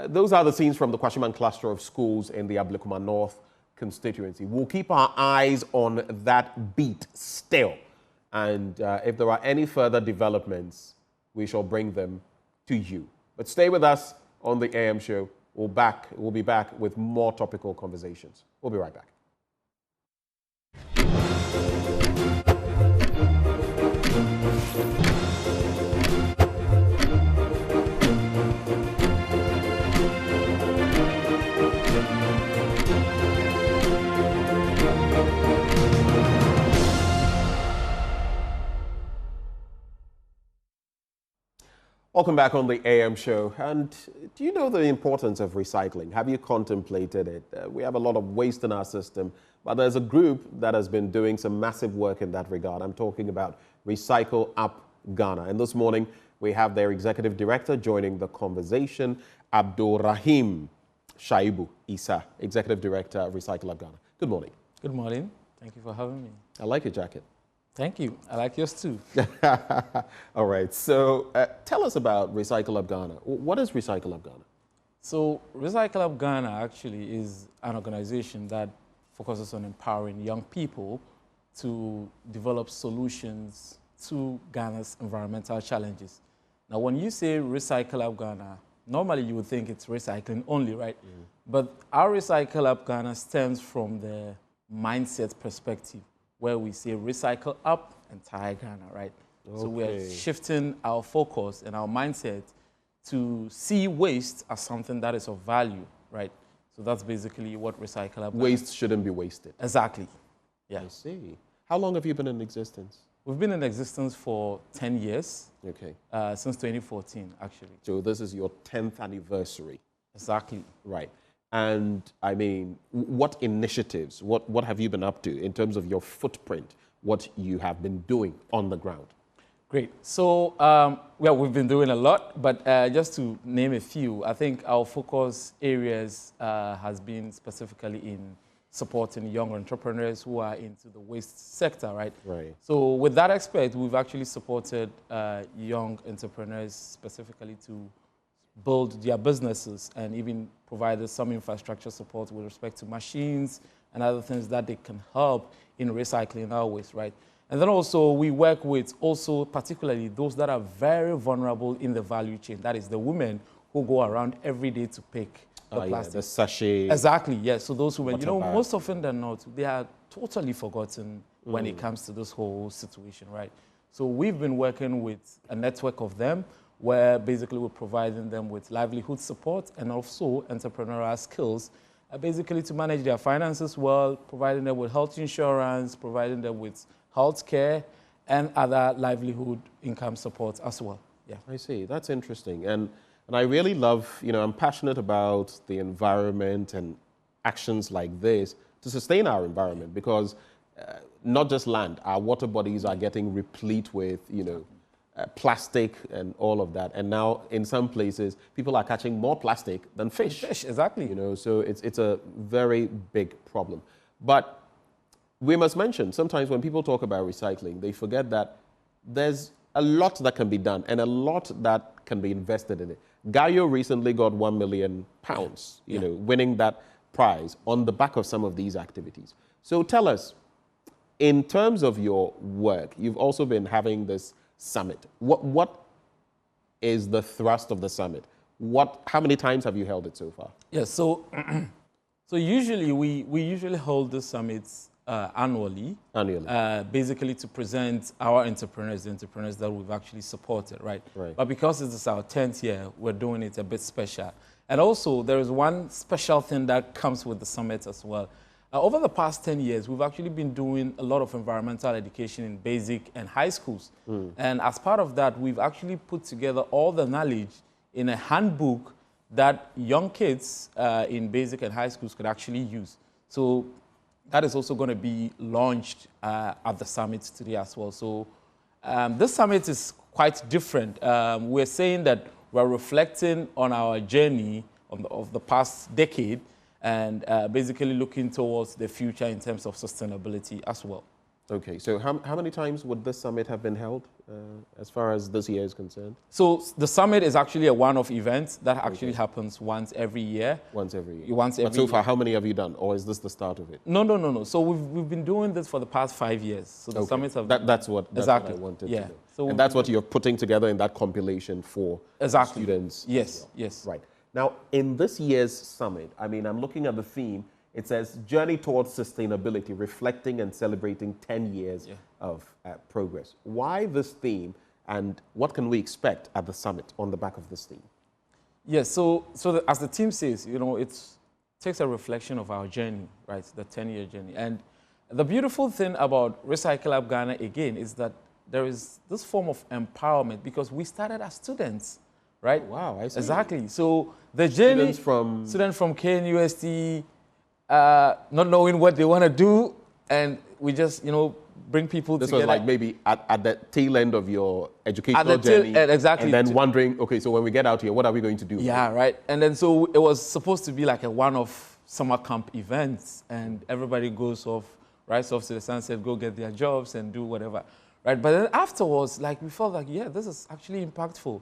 those are the scenes from the Kwashiman cluster of schools in the Ablekuma North constituency. We'll keep our eyes on that beat still. And if there are any further developments, we shall bring them to you. But stay with us on the AM show. We'll be back with more topical conversations. We'll be right back. Welcome back on the AM show. And do you know the importance of recycling? Have you contemplated it? We have a lot of waste in our system, but there's a group that has been doing some massive work in that regard. I'm talking about Recycle Up Ghana. And this morning, we have their executive director joining the conversation, Abdulrahim Shaibu Isa, executive director of Recycle Up Ghana. Good morning. Good morning. Thank you for having me. I like your jacket. Thank you. I like yours too. All right. So tell us about Recycle Up Ghana. What is Recycle Up Ghana? So Recycle Up Ghana actually is an organization that focuses on empowering young people to develop solutions to Ghana's environmental challenges. Now, when you say Recycle Up Ghana, normally you would think it's recycling only, right? Mm. But our Recycle Up Ghana stems from the mindset perspective, where we say recycle up entire Ghana, right? Okay. So we're shifting our focus and our mindset to see waste as something that is of value, right? So that's basically what Recycle Up Ghana. Waste shouldn't be wasted. Exactly. Yeah. I see. How long have you been in existence? We've been in existence for 10 years. Okay. Since 2014, actually. So this is your 10th anniversary. Exactly. Right. And I mean, what initiatives, what have you been up to in terms of your footprint, what you have been doing on the ground? Great. So, well, we've been doing a lot, but just to name a few, I think our focus areas has been specifically in supporting young entrepreneurs who are into the waste sector, right? Right. So with that aspect, we've actually supported young entrepreneurs specifically to build their businesses and even provided some infrastructure support with respect to machines and other things that they can help in recycling our waste, right? And then also we work with also particularly those that are very vulnerable in the value chain. That is the women who go around every day to pick the plastic. Yeah, the sachet. Exactly, yes. So those women, you know, most often than not, they are totally forgotten when it comes to this whole situation, right? So we've been working with a network of them where basically we're providing them with livelihood support and also entrepreneurial skills, basically to manage their finances well, providing them with health insurance, providing them with health care, and other livelihood income support as well. Yeah, I see. That's interesting. And I really love, you know, I'm passionate about the environment and actions like this to sustain our environment because not just land, our water bodies are getting replete with, you know, plastic and all of that. And now in some places, people are catching more plastic than fish. Fish, exactly. You know, so it's a very big problem. But we must mention, sometimes when people talk about recycling, they forget that there's a lot that can be done and a lot that can be invested in it. Gaio recently got £1 million, you know, winning that prize on the back of some of these activities. So tell us, in terms of your work, you've also been having this summit. What is the thrust of the summit? How many times have you held it so far? Yes, so usually we usually hold the summits annually. Basically to present our entrepreneurs, the entrepreneurs that we've actually supported, right? But because this is our 10th year, we're doing it a bit special. And also there is one special thing that comes with the summit as well. Over the past 10 years, we've actually been doing a lot of environmental education in basic and high schools. And as part of that, we've actually put together all the knowledge in a handbook that young kids in basic and high schools could actually use. So that is also going to be launched at the summit today as well. So this summit is quite different. We're saying that we're reflecting on our journey of the past decade and basically looking towards the future in terms of sustainability as well. Okay, so how many times would this summit have been held as far as this year is concerned? So the summit is actually a one-off event that actually happens once every year. Once every year. Once every But so far, year. how many have you done? Or is this the start of it? No. So we've been doing this for the past 5 years. So the summits have... That's what I wanted to know. So and that's what you're putting together in that compilation for students? Yes, yes. Right. Now, in this year's summit, I mean, I'm looking at the theme. It says, Journey Towards Sustainability, Reflecting and Celebrating 10 Years of Progress. Why this theme, and what can we expect at the summit on the back of this theme? Yes, as the team says, you know, it takes a reflection of our journey, right, the 10-year journey. And the beautiful thing about Recycle Up Ghana, again, is that there is this form of empowerment because we started as students, right? Oh, wow, I see. Exactly. So the journey... Students from KNUST, not knowing what they want to do, and we just, you know, bring people together. This was like maybe at the tail end of your educational journey. Exactly. And then wondering, okay, so when we get out here, what are we going to do? Yeah, right. And then so it was supposed to be like a one-off summer camp event, and everybody goes off, right off to the sunset, go get their jobs and do whatever, right? But then afterwards, like we felt like, yeah, this is actually impactful.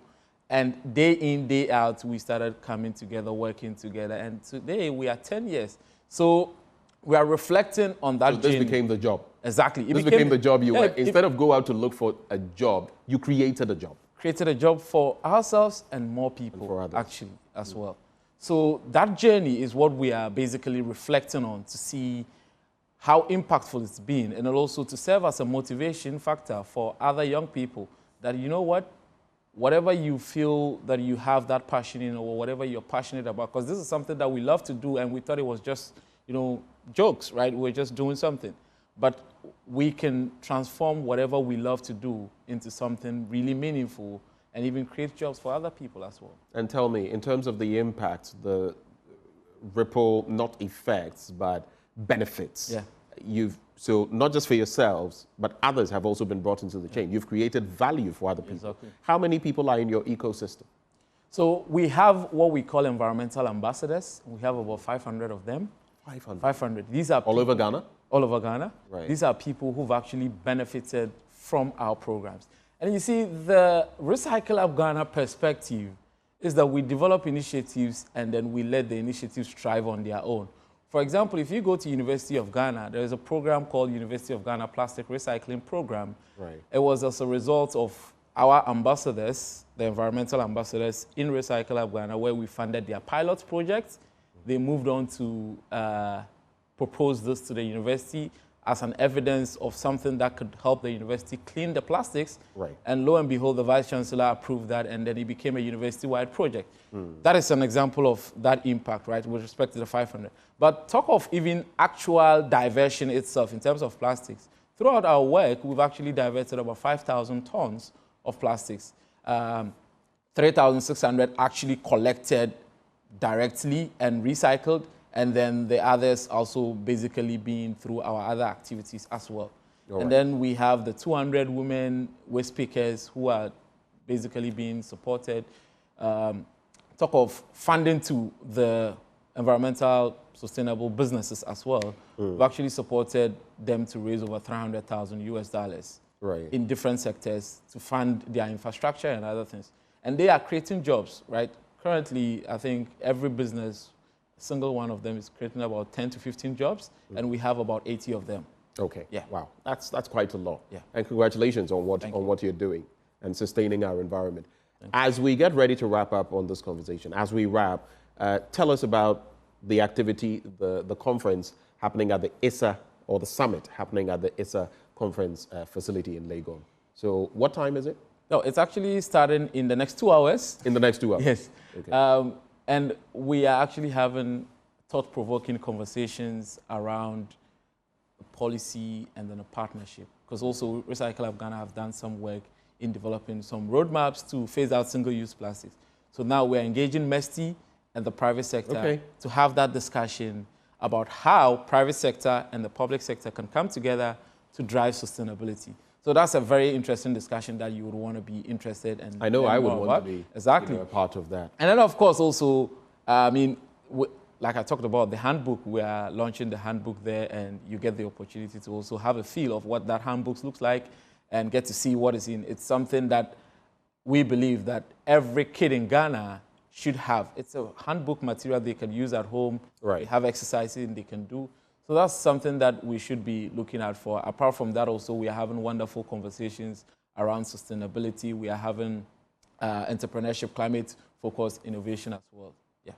And day in, day out, we started coming together, working together. And today we are 10 years. So we are reflecting on that journey. This became the job. Exactly. This became the job you were. Instead of go out to look for a job, you created a job. Created a job for ourselves and more people, actually, as well. So that journey is what we are basically reflecting on to see how impactful it's been, and also to serve as a motivation factor for other young people that, you know what, whatever you feel that you have that passion in, or whatever you're passionate about, because this is something that we love to do, and we thought it was just, you know, jokes, right? We're just doing something. But we can transform whatever we love to do into something really meaningful and even create jobs for other people as well. And tell me, in terms of the impact, the ripple, not effects, but benefits. Yeah. So not just for yourselves, but others have also been brought into the chain. You've created value for other people. Exactly. How many people are in your ecosystem? So we have what we call environmental ambassadors. We have about 500 of them. 500? 500. These are all over Ghana? All over Ghana. Right. These are people who've actually benefited from our programs. And you see, the Recycle Up Ghana perspective is that we develop initiatives and then we let the initiatives thrive on their own. For example, if you go to University of Ghana, there is a program called University of Ghana Plastic Recycling Program. Right. It was as a result of our ambassadors, the environmental ambassadors in Recycle Up Ghana, where we funded their pilot project. They moved on to propose this to the university as an evidence of something that could help the university clean the plastics. Right. And lo and behold, the Vice Chancellor approved that, and then it became a university-wide project. That is an example of that impact, right, with respect to the 500. But talk of even actual diversion itself in terms of plastics. Throughout our work, we've actually diverted about 5,000 tons of plastics. 3,600 actually collected directly and recycled, and then the others also basically being through our other activities as well. And then we have the 200 women waste pickers who are basically being supported. Talk of funding to the environmental sustainable businesses as well. We've actually supported them to raise over $300,000 in different sectors to fund their infrastructure and other things. And they are creating jobs, right? Currently, I think every business, a single one of them is creating about 10 to 15 jobs, and we have about 80 of them. Okay. Yeah. Wow. That's quite a lot. Yeah. And congratulations on what you're doing and sustaining our environment. As we get ready to wrap up on this conversation, as we wrap, tell us about the activity, the conference happening at the ISA, or the summit happening at the ISA conference facility in Legon. So what time is it? No, it's actually starting in the next 2 hours. In the next 2 hours? Yes. Okay. And we are actually having thought-provoking conversations around policy and then a partnership. Because also Recycle Up Ghana have done some work in developing some roadmaps to phase out single-use plastics. So now we're engaging MESTI and the private sector to have that discussion about how private sector and the public sector can come together to drive sustainability. So that's a very interesting discussion that you would want to be interested in. I know I would want to be exactly a part of that. And then, of course, also, I mean, like I talked about, the handbook, we are launching the handbook there, and you get the opportunity to also have a feel of what that handbook looks like and get to see what is in. It's something that we believe that every kid in Ghana should have. It's a handbook material they can use at home. Right. They have exercises they can do. So that's something that we should be looking out for. Apart from that, also, we are having wonderful conversations around sustainability. We are having entrepreneurship, climate-focused innovation as well. Yeah.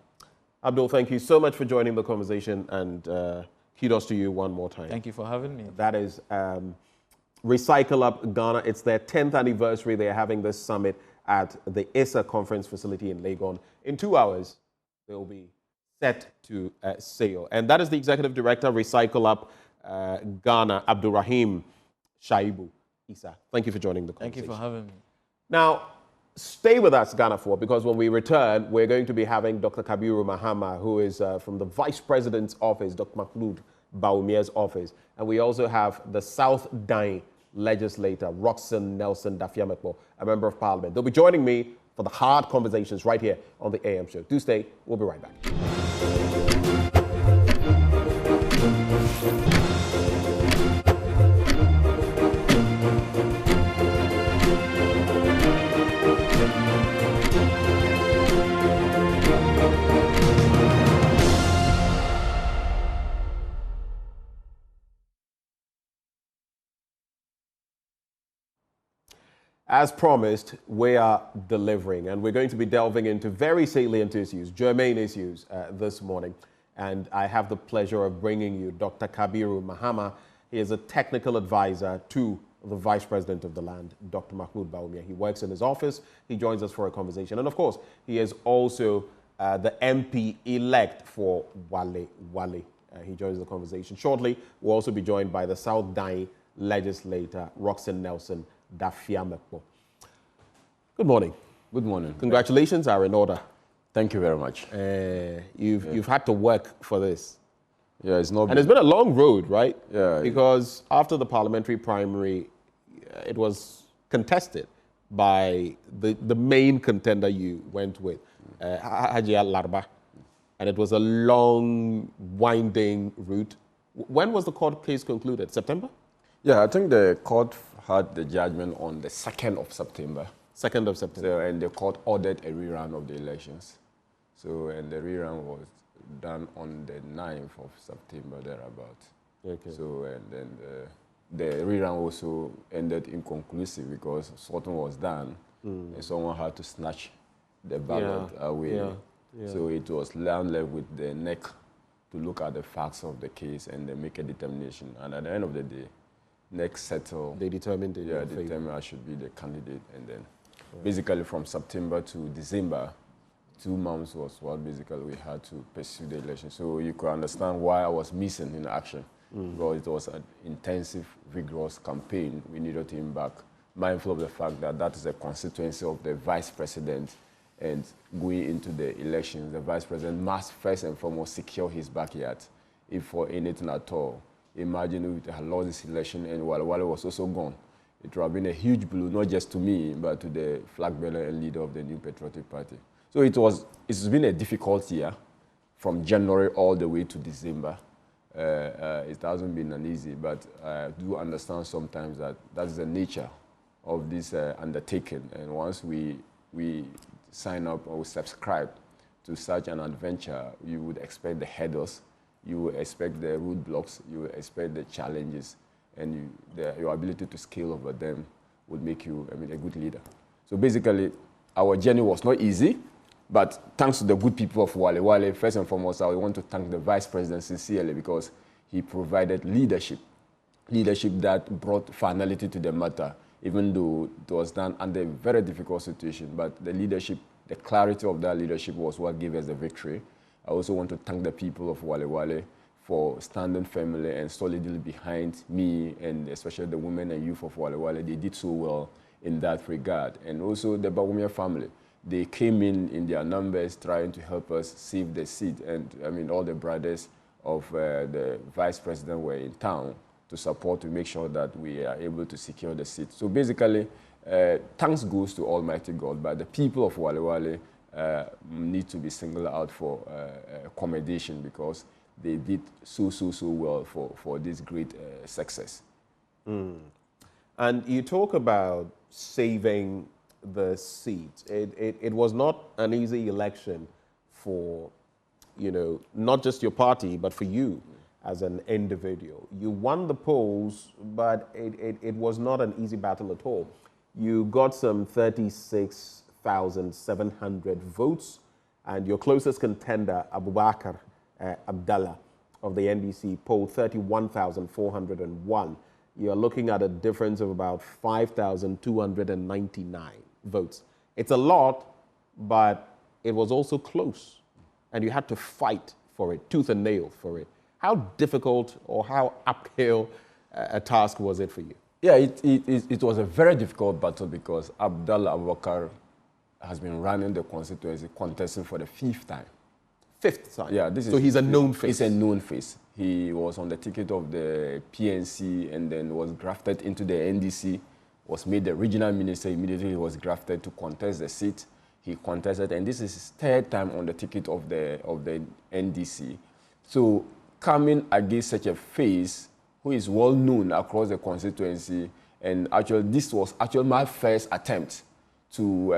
Abdul, thank you so much for joining the conversation, and kudos to you one more time. Thank you for having me. That is Recycle Up Ghana. It's their 10th anniversary. They are having this summit at the ISA conference facility in Legon. In 2 hours, they'll be set to sail. And that is the executive director, Recycle Up Ghana, Abdulrahim Shaibu Isa. Thank you for joining the conversation. Thank you for having me. Now, stay with us, Ghana 4, because when we return, we're going to be having Dr. Kabiru Mahama, who is from the Vice President's office, Dr. Mahmoud Bawumia's office. And we also have the South Dine legislator, Roxanne Nelson Dafeamekpor, a member of parliament. They'll be joining me for the hard conversations right here on the AM show. Do stay. We'll be right back. As promised, we are delivering, and we're going to be delving into very salient issues, germane issues this morning. And I have the pleasure of bringing you Dr. Kabiru Mahama. He is a technical advisor to the Vice President of the land, Dr. Mahmoud Bawumia. He works in his office. He joins us for a conversation. And of course, he is also the MP-elect for Wale. He joins the conversation shortly. We'll also be joined by the South Dine legislator, Roxanne Nelson Dafeamekpor. Good morning. Good morning. Congratulations are in order. Thank you very much. You've had to work for this. Yeah, it's not. And it's been a long road, right? Yeah. Because after the parliamentary primary, it was contested by the main contender you went with, Haji Larba, and it was a long, winding route. When was the court case concluded? September? Yeah, I think the court had the judgment on the 2nd of September. 2nd of September. So, and the court ordered a rerun of the elections. So, and the rerun was done on the 9th of September, thereabout. Okay. So, and then the rerun also ended inconclusive because sorting was done and someone had to snatch the ballot away. Yeah. So it was left with the neck to look at the facts of the case and then make a determination. And at the end of the day, next settle. They determined it. Yeah, determined I should be the candidate. And then basically from September to December, 2 months was what basically we had to pursue the election. So you could understand why I was missing in action. Because it was an intensive, vigorous campaign. We needed him back, mindful of the fact that that is a constituency of the vice president. And going into the elections, the vice president must first and foremost secure his backyard, if for anything at all. Imagine if we had lost this election and Wale was also gone. It would have been a huge blow, not just to me, but to the flag bearer and leader of the New Patriotic Party. So it's been a difficult year from January all the way to December. It hasn't been an easy, but I do understand sometimes that that's the nature of this undertaking. And once we sign up or subscribe to such an adventure, you would expect the hurdles, you would expect the roadblocks, you would expect the challenges, and your ability to scale over them would make you, a good leader. So basically, our journey was not easy, but thanks to the good people of Wale, first and foremost, I want to thank the Vice President sincerely because he provided leadership that brought finality to the matter, even though it was done under a very difficult situation. But the leadership, the clarity of that leadership was what gave us the victory. I also want to thank the people of Wale for standing firmly and solidly behind me, and especially the women and youth of Wale. They did so well in that regard. And also the Bawumia family. They came in their numbers trying to help us save the seat. And all the brothers of the vice president were in town to support, to make sure that we are able to secure the seat. So basically, thanks goes to Almighty God, but the people of Wale need to be singled out for commendation because they did so well for this great success. Mm. And you talk about saving the seat. It was not an easy election for, you know, not just your party, but for you as an individual. You won the polls, but it was not an easy battle at all. You got some 36,700 votes, and your closest contender, Abubakar Abdallah of the NDC, polled 31,401. You're looking at a difference of about 5,299 votes. It's a lot, but it was also close, and you had to fight for it, tooth and nail for it. How difficult or how uphill a task was it for you? Yeah, it was a very difficult battle because Abdallah Abubakar has been running the constituency, contesting for the 5th time. 5th time? Yeah. So he's a known face? He's a known face. He was on the ticket of the PNC and then was grafted into the NDC, was made the regional minister. Immediately he was grafted to contest the seat. He contested, and this is his 3rd time on the ticket of the NDC. So coming against such a face who is well known across the constituency, and actually this was actually my first attempt to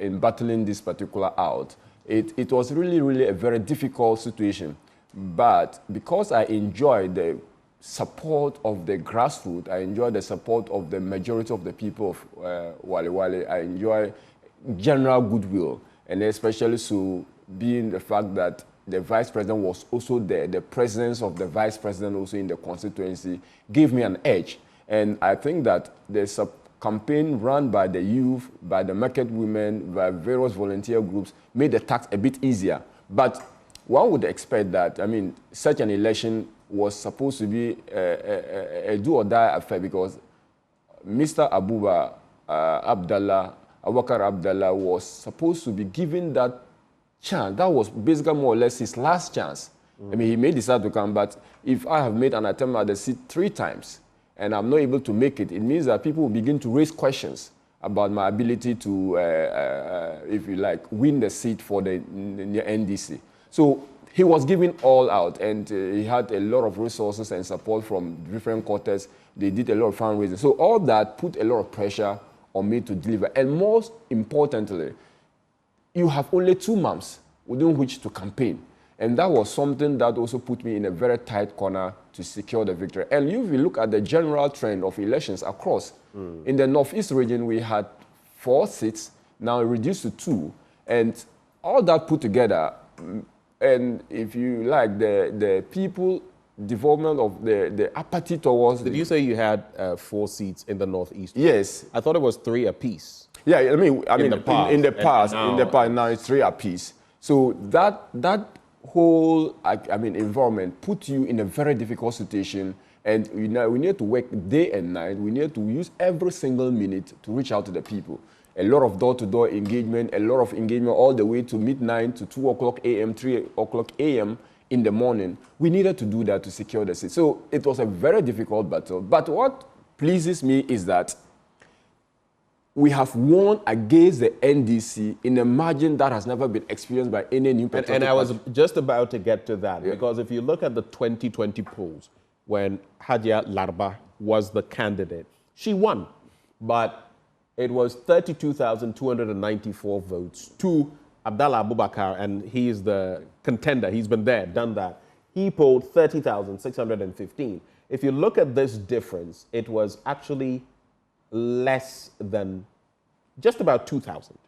in battling this particular out. It was really a very difficult situation, but because I enjoyed the support of the grassroots, I enjoyed the support of the majority of the people of Wale Wale, I enjoy general goodwill, and especially so being the fact that the vice president was also there, the presence of the vice president also in the constituency gave me an edge. And I think that there's a campaign run by the youth, by the market women, by various volunteer groups made the task a bit easier. But one would expect that, I mean, such an election was supposed to be a do or die affair because Mr. Abubakar Abdallah was supposed to be given that chance. That was basically more or less his last chance. I mean, he may decide to come, but if I have made an attempt at the seat 3 times and I'm not able to make it, it means that people will begin to raise questions about my ability to, if you like, win the seat for the NDC. So he was giving all out, and he had a lot of resources and support from different quarters. They did a lot of fundraising. So all that put a lot of pressure on me to deliver. And most importantly, you have only 2 months within which to campaign. And that was something that also put me in a very tight corner to secure the victory. And if you look at the general trend of elections across, in the Northeast region, we had 4 seats, now reduced to 2. And all that put together, and if you like, the people development of the apathy towards... Did you say you had 4 seats in the Northeast? Yes. I thought it was 3 apiece. Yeah, I mean, in the past, now it's 3 apiece. So that whole, environment put you in a very difficult situation, and we need to work day and night. We need to use every single minute to reach out to the people. A lot of door-to-door engagement, a lot of engagement all the way to midnight, to 2 o'clock a.m., 3 o'clock a.m. in the morning. We needed to do that to secure the seat. So it was a very difficult battle. But what pleases me is that we have won against the NDC in a margin that has never been experienced by any new patriotic And I was just about to get to that, because if you look at the 2020 polls, when Hadia Larba was the candidate, she won, but it was 32,294 votes to Abdallah Abubakar, and he is the contender. He's been there, done that. He polled 30,615. If you look at this difference, it was actually less than just about 2,000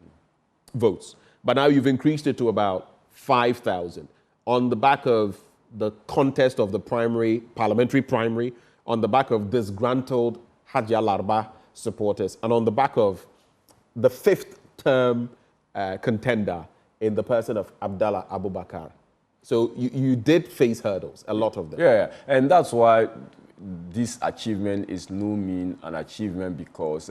votes. But now you've increased it to about 5,000 on the back of the contest of the parliamentary primary, on the back of disgruntled Hadia Larba supporters, and on the back of the 5th term contender in the person of Abdallah Abubakar. So you did face hurdles, a lot of them. Yeah, and that's why this achievement is no mean an achievement, because,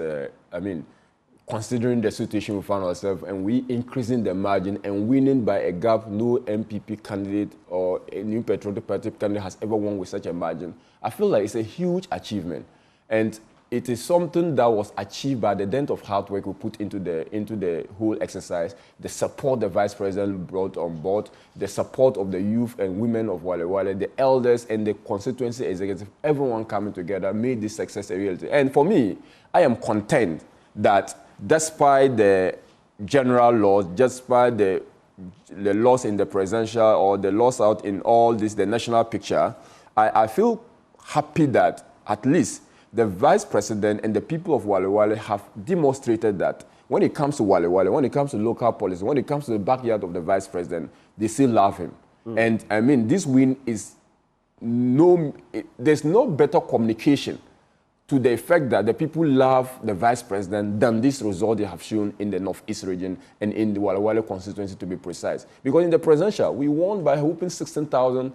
considering the situation we found ourselves, and we increasing the margin and winning by a gap no MPP candidate or a new patriotic party candidate has ever won with such a margin, I feel like it's a huge achievement. And it is something that was achieved by the dent of hard work we put into the whole exercise, the support the Vice President brought on board, the support of the youth and women of Wale Wale, the elders and the constituency executive, everyone coming together made this success a reality. And for me, I am content that despite the general laws, despite the loss in the presidential or the loss out in all this, the national picture, I feel happy that at least the Vice President and the people of Wale Wale have demonstrated that when it comes to Wale Wale, when it comes to local policy, when it comes to the backyard of the Vice President, they still love him. And I mean, this win is there's no better communication to the effect that the people love the Vice President than this result they have shown in the Northeast region and in the Wale Wale constituency, to be precise. Because in the presidential, we won by a whopping 16,000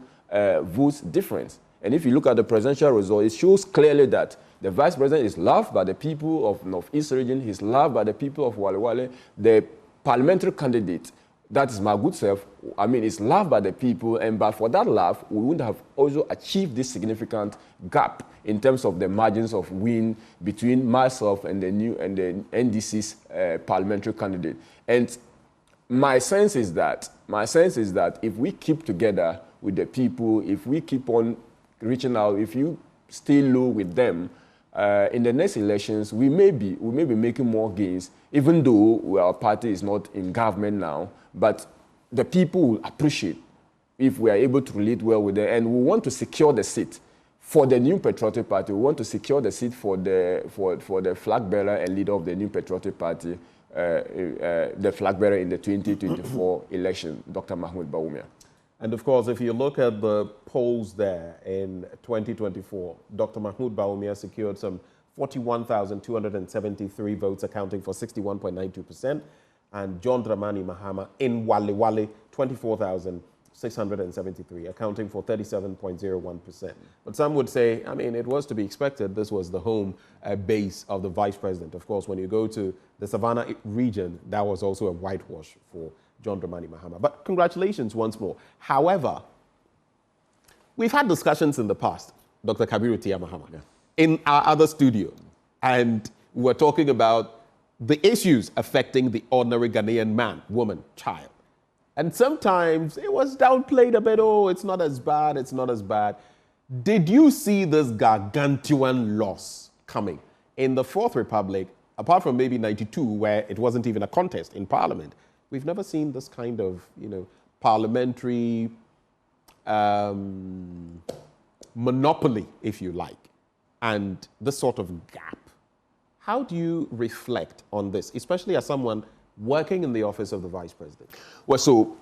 votes difference. And if you look at the presidential result, it shows clearly that the Vice President is loved by the people of Northeast region. He's loved by the people of Wale Wale. The parliamentary candidate, that is my good self, I mean, is loved by the people. And but for that love, we would have also achieved this significant gap in terms of the margins of win between myself and the NDC's parliamentary candidate. And my sense is that if we keep together with the people, if we keep on reaching out, if you stay low with them, in the next elections, we may be making more gains, even though our party is not in government now. But the people will appreciate if we are able to relate well with them, and we want to secure the seat for the New Patriotic Party. We want to secure the seat for the flag bearer and leader of the New Patriotic Party, the flag bearer in the 2024 election, Dr. Mahmoud Bawumia. And of course, if you look at the polls there in 2024, Dr. Mahmoud Bawumia secured some 41,273 votes, accounting for 61.92%. And John Dramani Mahama in Wale Wale, 24,673, accounting for 37.01%. But some would say, I mean, it was to be expected. This was the home base of the Vice President. Of course, when you go to the Savannah region, that was also a whitewash for John Dramani Mahama. But congratulations once more. However, we've had discussions in the past, Dr. Kabiru Tia Mahama, in our other studio, and we're talking about the issues affecting the ordinary Ghanaian man, woman, child. And sometimes it was downplayed a bit. Oh, it's not as bad, it's not as bad. Did you see this gargantuan loss coming? In the Fourth Republic, apart from maybe 92, where it wasn't even a contest in Parliament, we've never seen this kind of, parliamentary monopoly, if you like, and this sort of gap. How do you reflect on this, especially as someone working in the office of the Vice President? Well, so,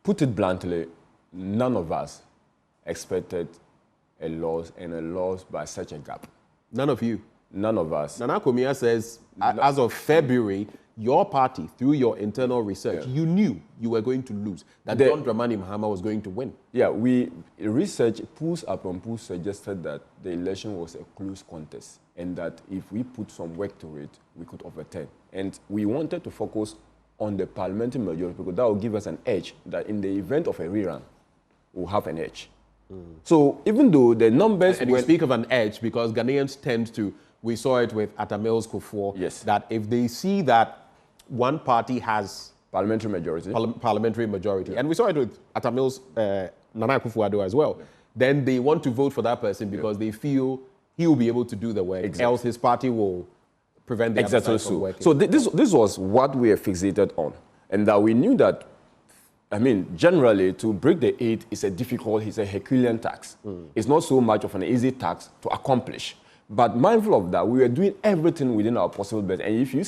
put it bluntly, none of us expected a loss by such a gap. None of you? None of us. Nana Komia says, as of February, your party, through your internal research, you knew you were going to lose, that John Dramani Mahama was going to win. Yeah, research, polls upon polls suggested that the election was a close contest, and that if we put some work to it, we could overturn. And we wanted to focus on the parliamentary majority, because that will give us an edge, that in the event of a rerun, we'll have an edge. So even though the numbers... And you speak of an edge because Ghanaians tend to, we saw it with Atamil's Kufuor, that if they see that one party has parliamentary majority, and we saw it with Atamil's Nana Akufo-Addo as well, then they want to vote for that person because they feel he will be able to do the work, else his party will prevent the other side from working. So this was what we are fixated on, and that we knew that, I mean, generally to break the 8 is it's a Herculean task. It's not so much of an easy task to accomplish. But mindful of that, we were doing everything within our possible best. And if you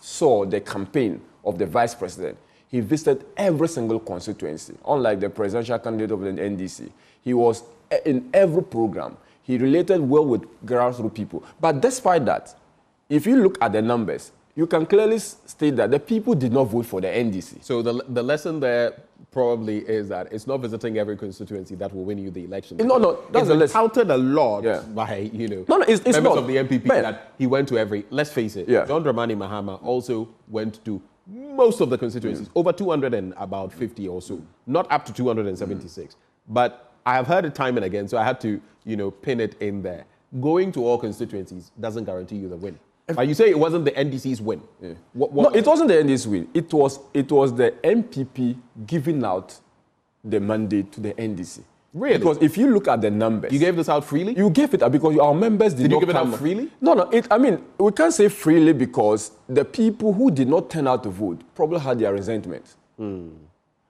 saw the campaign of the Vice President, he visited every single constituency. Unlike the presidential candidate of the NDC, he was in every program. He related well with grassroots people. But despite that, if you look at the numbers, you can clearly state that the people did not vote for the NDC. So the lesson there probably is that it's not visiting every constituency that will win you the election. No, that's the lesson. It's touted a lot by, it's members not. of the MPP that he went to every, let's face it, John Dramani Mahama also went to most of the constituencies, over 250 or so, not up to 276. But I have heard it time and again, so I had to, pin it in there. going to all constituencies doesn't guarantee you the win. You say it wasn't the NDC's win. Yeah. No, it wasn't the NDC's win. It was the MPP giving out the mandate to the NDC. Really? Because if you look at the numbers... You gave this out freely? You gave it out because our members did not you give come... it out freely? No. I mean, we can't say freely because the people who did not turn out to vote probably had their resentment.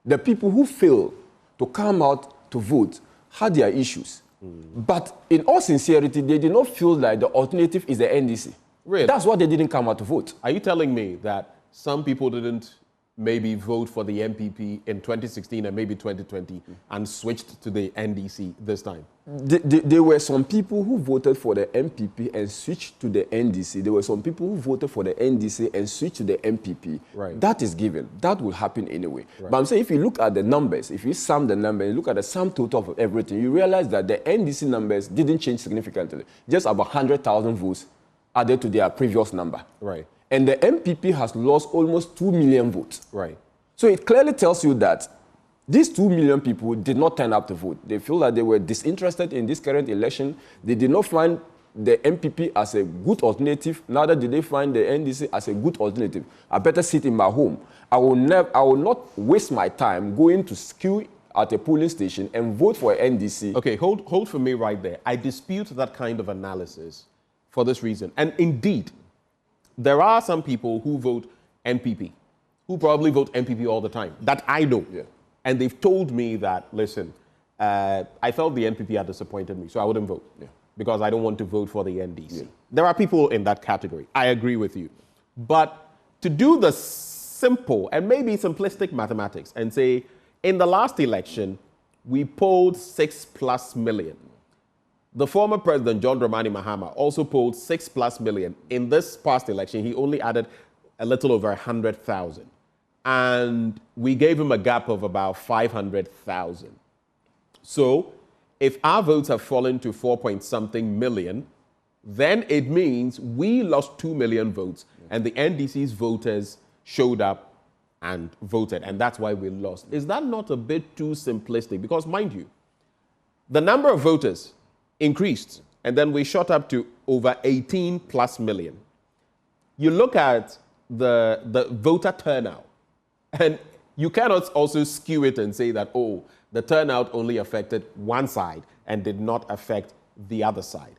The people who failed to come out to vote had their issues. But in all sincerity, they did not feel like the alternative is the NDC. Really? That's why they didn't come out to vote. Are you telling me that some people didn't maybe vote for the MPP in 2016 and maybe 2020 and switched to the NDC this time? There were some people who voted for the MPP and switched to the NDC. There were some people who voted for the NDC and switched to the MPP. Right. That is given. That will happen anyway. Right. But I'm saying if you look at the numbers, if you sum the numbers, you look at the sum total of everything, you realize that the NDC numbers didn't change significantly. Just about 100,000 votes added to their previous number. Right. And the MPP has lost almost 2 million votes. Right. So it clearly tells you that these 2 million people did not turn up to vote. They feel that they were disinterested in this current election. They did not find the MPP as a good alternative. Neither did they find the NDC as a good alternative. I better sit in my home. I will not waste my time going to queue at a polling station and vote for NDC. Okay, hold for me right there. I dispute that kind of analysis for this reason. And indeed, there are some people who vote NPP, who probably vote NPP all the time, that I know. Yeah. And they've told me that, listen, I felt the NPP had disappointed me, so I wouldn't vote because I don't want to vote for the NDC. Yeah. There are people in that category. I agree with you. But to do the simple and maybe simplistic mathematics and say, in the last election, we polled 6+ million. The former president, John Dramani Mahama, also polled 6+ million. In this past election, he only added a little over 100,000. And we gave him a gap of about 500,000. So if our votes have fallen to 4-point-something million, then it means we lost 2 million votes, and the NDC's voters showed up and voted, and that's why we lost. Is that not a bit too simplistic? Because, mind you, the number of voters increased, and then we shot up to over 18+ million. You look at the voter turnout, and you cannot also skew it and say that, oh, the turnout only affected one side and did not affect the other side.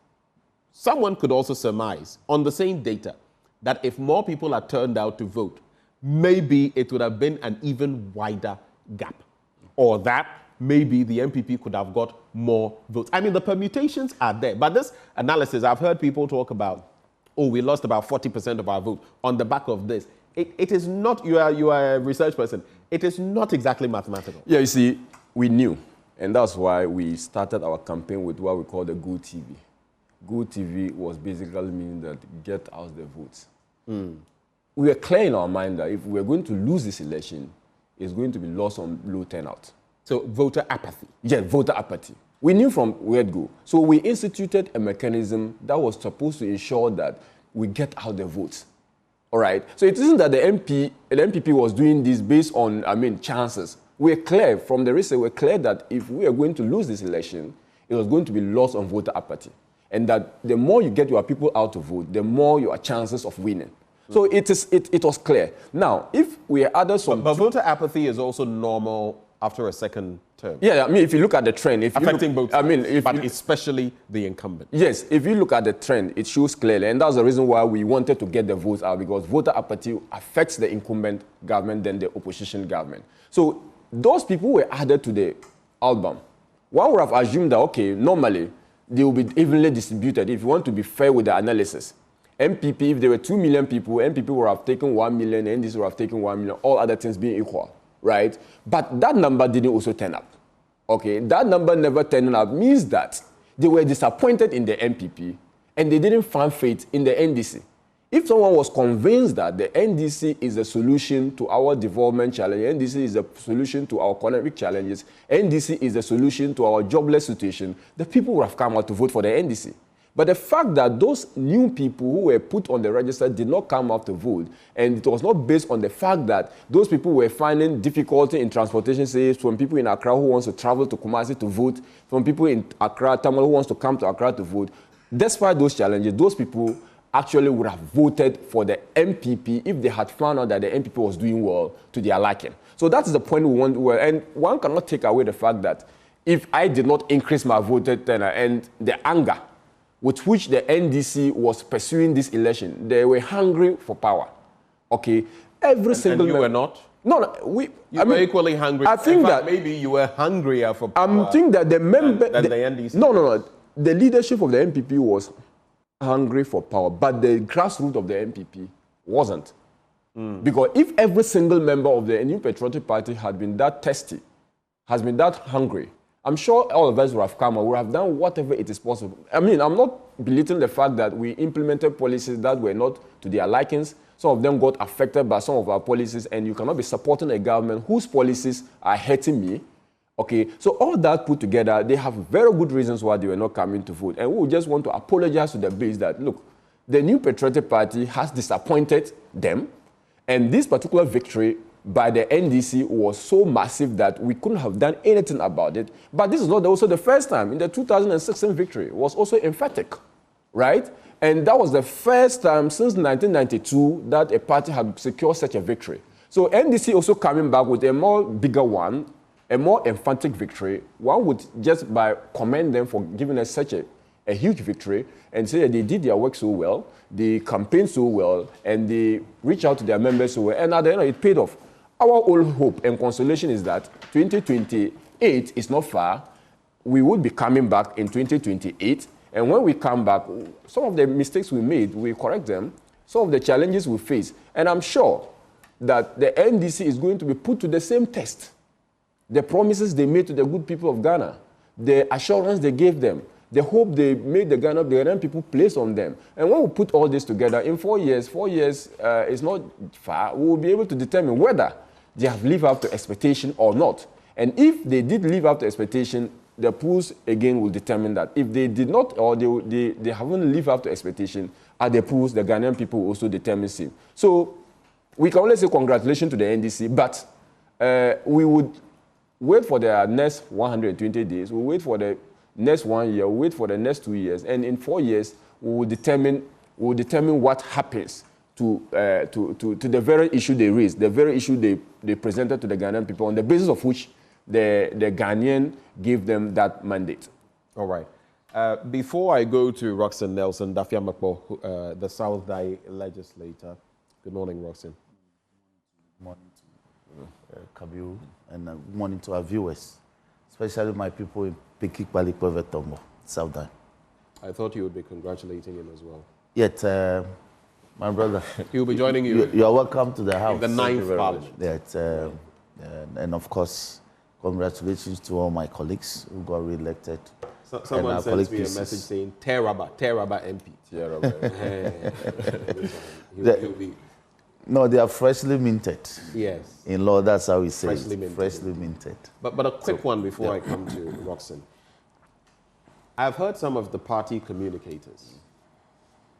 Someone could also surmise on the same data that if more people are turned out to vote, maybe it would have been an even wider gap, or that maybe the MPP could have got more votes. I mean, the permutations are there. But this analysis, I've heard people talk about, oh, we lost about 40% of our vote on the back of this. It is not, you are a research person, it is not exactly mathematical. Yeah, you see, we knew. And that's why we started our campaign with what we call the Good TV. Good TV was basically meaning that get out the votes. We were clear in our mind that if we were going to lose this election, it's going to be lost on low turnout. So voter apathy. Yeah, voter apathy. We knew from where to go. So we instituted a mechanism that was supposed to ensure that we get out the votes. All right? So it isn't that the MPP was doing this based on, chances. We're clear from the research, we're clear that if we are going to lose this election, it was going to be lost on voter apathy. And that the more you get your people out to vote, the more your chances of winning. So it was clear. Now, if we added some... But voter apathy is also normal after a second term. Yeah, if you look at the trend... Affecting both sides, but especially the incumbent. Yes, if you look at the trend, it shows clearly. And that's the reason why we wanted to get the votes out, because voter apathy affects the incumbent government than the opposition government. So those people were added to the album. One would have assumed that, okay, normally, they will be evenly distributed if you want to be fair with the analysis. MPP, if there were 2 million people, MPP would have taken 1 million, NDC would have taken 1 million, all other things being equal, right? But that number didn't also turn up, okay? That number never turning up means that they were disappointed in the MPP and they didn't find faith in the NDC. If someone was convinced that the NDC is a solution to our development challenge, NDC is a solution to our economic challenges, NDC is a solution to our jobless situation, the people would have come out to vote for the NDC. But the fact that those new people who were put on the register did not come out to vote, and it was not based on the fact that those people were finding difficulty in transportation, say, from people in Accra who wants to travel to Kumasi to vote, from people in Accra, Tamale who wants to come to Accra to vote, despite those challenges, those people actually would have voted for the MPP if they had found out that the MPP was doing well to their liking. So that is the point we want. And one cannot take away the fact that if I did not increase my voter turnout and the anger with which the NDC was pursuing this election, they were hungry for power. Okay, every single. And you were not. No, you were equally hungry. I think that maybe you were hungrier for power. I think that the member than the NDC. No. The leadership of the MPP was hungry for power, but the grassroots of the MPP wasn't. Because if every single member of the New Patriotic Party had been that thirsty, has been that hungry, I'm sure all of us would have come and would have done whatever it is possible. I mean, I'm not belittling the fact that we implemented policies that were not to their likings. Some of them got affected by some of our policies, and you cannot be supporting a government whose policies are hurting me. Okay, so all that put together, they have very good reasons why they were not coming to vote. And we just want to apologize to the base that, look, the New Patriotic Party has disappointed them. And this particular victory by the NDC was so massive that we couldn't have done anything about it. But this is not also the first time. In the 2016 victory was also emphatic, right? And that was the first time since 1992 that a party had secured such a victory. So NDC also coming back with a more bigger one, a more emphatic victory. One would just by commend them for giving us such a huge victory and say that they did their work so well, they campaigned so well, and they reached out to their members so well. And at the end, it paid off. Our old hope and consolation is that 2028 is not far. We would be coming back in 2028. And when we come back, some of the mistakes we made, we correct them. Some of the challenges we face. And I'm sure that the NDC is going to be put to the same test. The promises they made to the good people of Ghana, the assurance they gave them, the hope they made the Ghanaian people place on them. And when we put all this together, in 4 years is not far, we will be able to determine whether they have lived up to expectation or not. And if they did live up to expectation, the polls again will determine that. If they did not, or they haven't lived up to expectation, at the polls, the Ghanaian people will also determine same. So we can only say congratulations to the NDC, but we would wait for the next 120 days, we'll wait for the next 1 year, we'll wait for the next 2 years, and in 4 years, we will determine what happens to the very issue they raised, the very issue they presented to the Ghanaian people, on the basis of which the Ghanaian gave them that mandate. All right. Before I go to Roxanne Nelson, Dafeamekpor, the South Dai legislator. Good morning, Roxanne. Good morning to Kabiru, and good morning to our viewers, especially my people in Pekik-Balikwe-Vetombo, South Dai. I thought you would be congratulating him as well. Yet, my brother. He'll be joining you. You are welcome to the house. In the 9th Parliament. Yet, and of course, congratulations to all my colleagues who got re-elected. Someone sent me a message saying, Teraba MP. No, they are freshly minted. Yes. In law, that's how we say freshly it. Minted. Freshly minted. But a quick one before I come to Roxanne. I've heard some of the party communicators,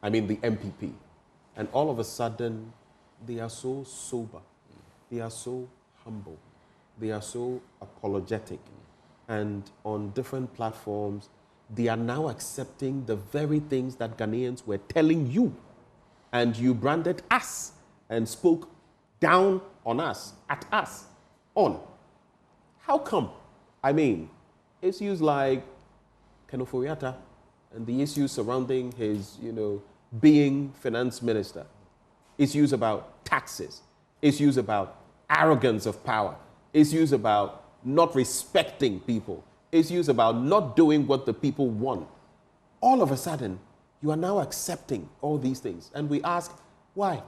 I mean the MPP, and all of a sudden, they are so sober, they are so humble, they are so apologetic, and on different platforms, they are now accepting the very things that Ghanaians were telling you, and you branded us and spoke down on us, at us, on. How come? I mean, issues like Kenoforiata and the issues surrounding his, being finance minister, issues about taxes, issues about arrogance of power, issues about not respecting people, issues about not doing what the people want. All of a sudden, you are now accepting all these things. And we ask, why?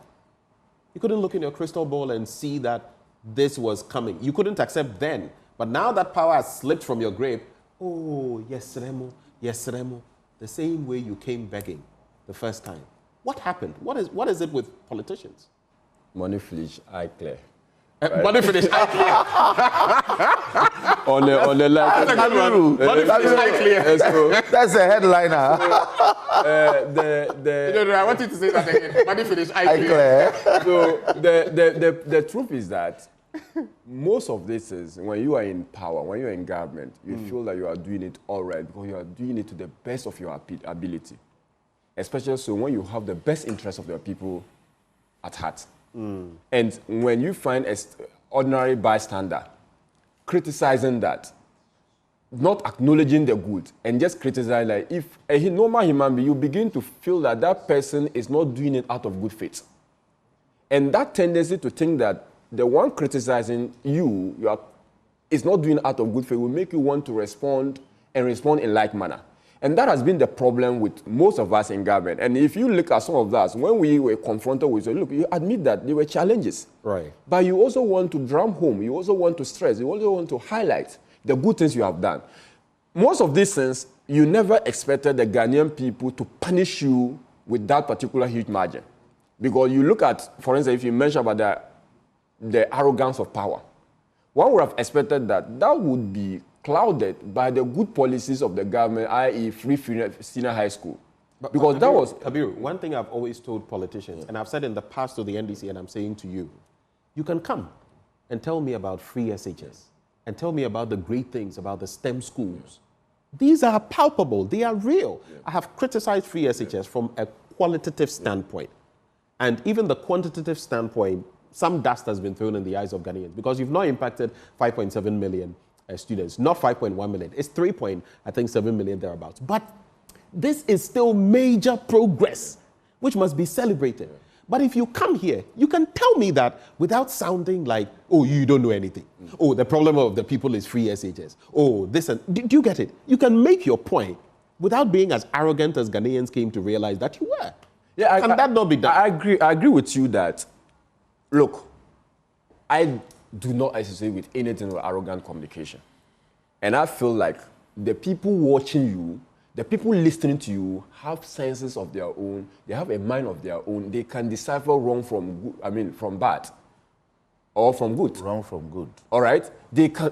You couldn't look in your crystal ball and see that this was coming. You couldn't accept then. But now that power has slipped from your grip, oh, yes, Remo, the same way you came begging the first time. What happened? What is it with politicians? Money finish, eye clear. Money finish, eye clear. on the left. That's a good one. Money finish, eye clear. That's a headliner. No, I want you to say that again. Money finish, eye clear. So the truth is that most of this is when you are in power, when you're in government, you feel that you are doing it all right because you are doing it to the best of your ability. especially so when you have the best interest of your people at heart. And when you find an ordinary bystander criticizing that, not acknowledging the good, and just criticizing, like if a normal human being, you begin to feel that that person is not doing it out of good faith. And that tendency to think that the one criticizing you is not doing it out of good faith will make you want to respond in like manner. And that has been the problem with most of us in government. And if you look at some of us, when we were confronted with, look, you admit that there were challenges. Right. But you also want to drum home. You also want to stress. You also want to highlight the good things you have done. Most of these things, you never expected the Ghanaian people to punish you with that particular huge margin. Because you look at, for instance, if you mention about the arrogance of power, one would have expected that would be clouded by the good policies of the government, i.e. free senior high school. Because that was... Kabiru, one thing I've always told politicians, and I've said in the past to the NDC, and I'm saying to you, you can come and tell me about free SHS, and tell me about the great things about the STEM schools. These are palpable. They are real. I have criticized free SHS from a qualitative standpoint. And even the quantitative standpoint, some dust has been thrown in the eyes of Ghanaians because you've not impacted 5.7 million students, not 5.1 million. It's 3.7 million thereabouts. But this is still major progress, which must be celebrated. But if you come here, you can tell me that without sounding like, oh, you don't know anything. Oh, the problem of the people is free SHS. Oh, this and... Do you get it? You can make your point without being as arrogant as Ghanaians came to realize that you were. Yeah, Can that not be done? I agree with you that, look, I do not associate with anything with arrogant communication. And I feel like the people watching you, the people listening to you have senses of their own. They have a mind of their own. They can decipher wrong from good, from bad, or from good. Wrong from good. All right. They can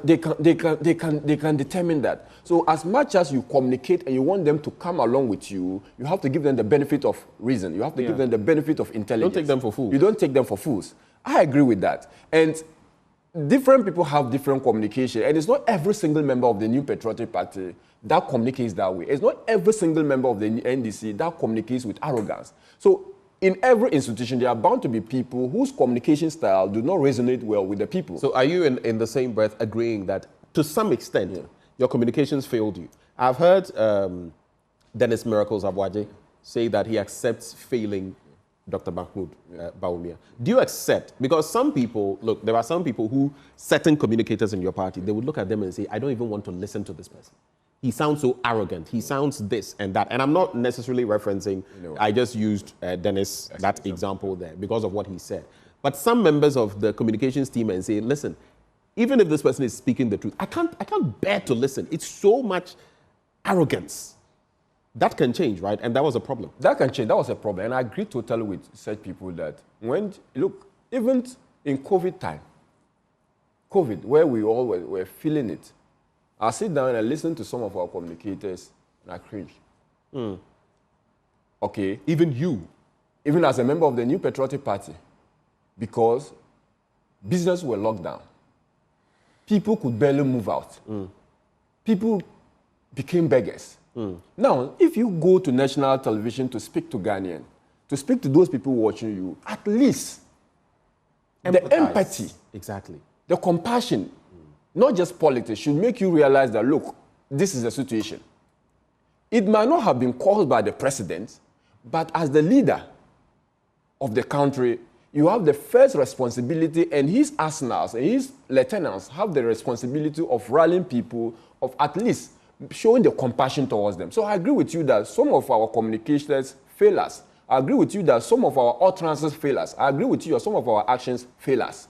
determine that. So as much as you communicate and you want them to come along with you, you have to give them the benefit of reason. You have to give them the benefit of intelligence. Don't take them for fools. You don't take them for fools. I agree with that. And different people have different communication, and it's not every single member of the New Patriotic Party that communicates that way. It's not every single member of the NDC that communicates with arrogance. So in every institution, there are bound to be people whose communication style do not resonate well with the people. So are you in the same breath agreeing that to some extent your communications failed you? I've heard Dennis Miracles Abwaje say that he accepts failing Dr. Mahmoud Bawumia. Do you accept? Because some people, look, there are some people who, certain communicators in your party, they would look at them and say, I don't even want to listen to this person. He sounds so arrogant. He sounds this and that. And I'm not necessarily referencing, I just used Dennis, that example there because of what he said. But some members of the communications team and say, listen, even if this person is speaking the truth, I can't bear to listen. It's so much arrogance. That can change, right? And that was a problem. That can change. That was a problem. And I agree totally with such people that when, look, even in COVID time, COVID, where we all were feeling it, I sit down and listen to some of our communicators and I cringe. Okay. Even you. Even as a member of the New Patriotic Party, because businesses were locked down. People could barely move out. People became beggars. Now, if you go to national television to speak to Ghanaians, to speak to those people watching you, at least the empathy, the compassion, not just politics, should make you realize that, look, this is the situation. It might not have been caused by the president, but as the leader of the country, you have the first responsibility, and his arsenals and his lieutenants have the responsibility of rallying people, of at least showing the compassion towards them. So I agree with you that some of our communicators fail us. I agree with you that some of our utterances fail us. I agree with you that some of our actions fail us.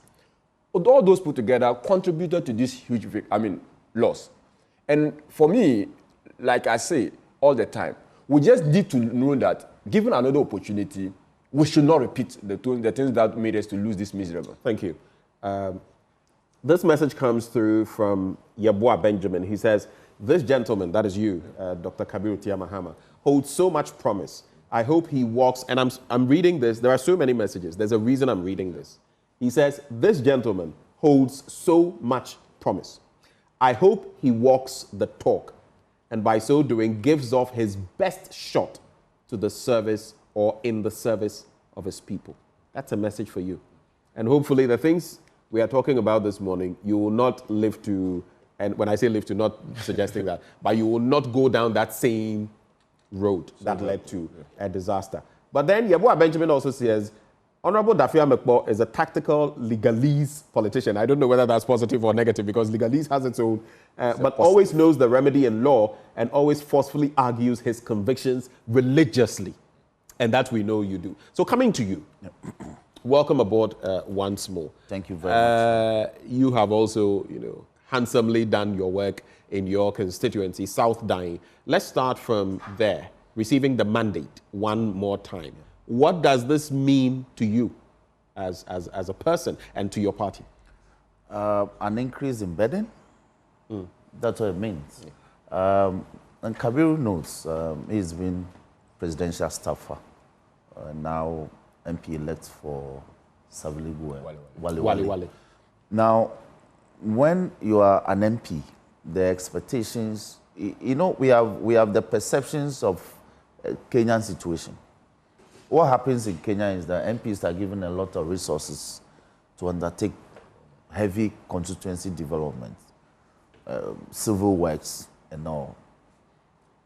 But all those put together contributed to this huge, loss. And for me, like I say all the time, we just need to know that given another opportunity, we should not repeat the things that made us to lose this miserable. Thank you. This message comes through from Yabua Benjamin. He says, this gentleman, that is you, Dr. Kabiru Mahama, holds so much promise. I hope he walks, and I'm reading this. There are so many messages. There's a reason I'm reading this. He says, this gentleman holds so much promise. I hope he walks the talk, and by so doing, gives off his best shot to the service or in the service of his people. That's a message for you. And hopefully the things we are talking about this morning, you will not live to, and when I say live to, not suggesting that, but you will not go down that same road that led to a disaster. But then Yeboah Benjamin also says, Honorable Dafeamekpor is a tactical legalese politician. I don't know whether that's positive or negative because legalese has its own, but always knows the remedy in law and always forcefully argues his convictions religiously. And that we know you do. So coming to you, welcome aboard once more. Thank you very much. You have also, handsomely done your work in your constituency, South Dying. Let's start from there, receiving the mandate one more time. What does this mean to you as a person and to your party? An increase in burden. That's what it means. And Kabiru knows he's been presidential staffer, now MP-elect for Savilibu Wale. Now, when you are an MP, the expectations, we have the perceptions of Kenyan situation. What happens in Kenya is that MPs are given a lot of resources to undertake heavy constituency development, civil works and all.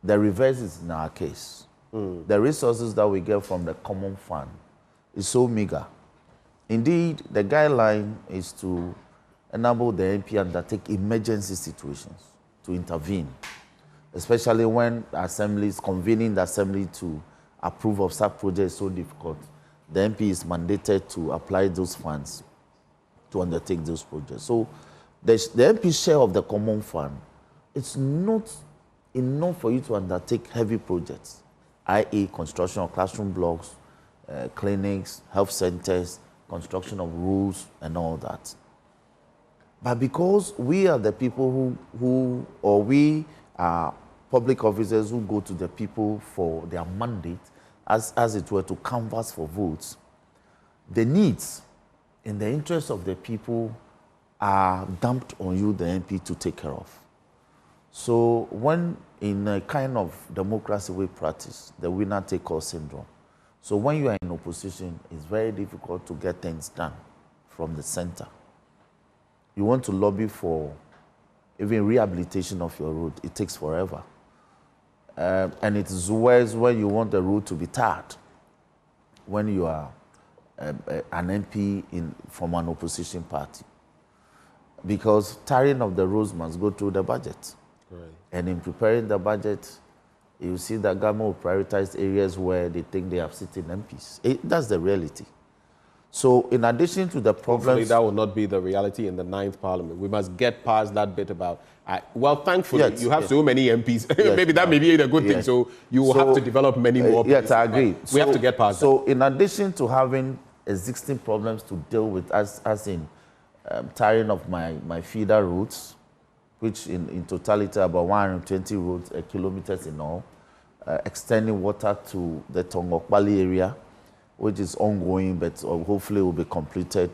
The reverse is in our case. The resources that we get from the common fund is so meager. Indeed, the guideline is to enable the MP undertake emergency situations to intervene, especially when convening the assembly to approve of such projects is so difficult. The MP is mandated to apply those funds to undertake those projects. So the MP share of the common fund, it's not enough for you to undertake heavy projects, i.e. construction of classroom blocks, clinics, health centers, construction of roads and all that. But because we are the people we are public officers who go to the people for their mandate, as it were, to canvass for votes, the needs in the interest of the people are dumped on you, the MP, to take care of. So when in a kind of democracy we practice, the winner take all syndrome. So when you are in opposition, it's very difficult to get things done from the center. You want to lobby for even rehabilitation of your road, it takes forever. And it is worse when you want the road to be tarred, when you are an MP from an opposition party. Because tarring of the roads must go through the budget. Right. And in preparing the budget, you see that government will prioritize areas where they think they have sitting MPs. That's the reality. So in addition to the problems... Hopefully that will not be the reality in the 9th Parliament. We must get past that bit about... well, thankfully, you have so many MPs. Maybe that may be a good thing. So you will have to develop many more. Yes, I agree. We have to get past that. So in addition to having existing problems to deal with, as in tiring of my feeder routes, which in totality about 120 roads, kilometers in all, extending water to the Tongokbali area, which is ongoing, but hopefully will be completed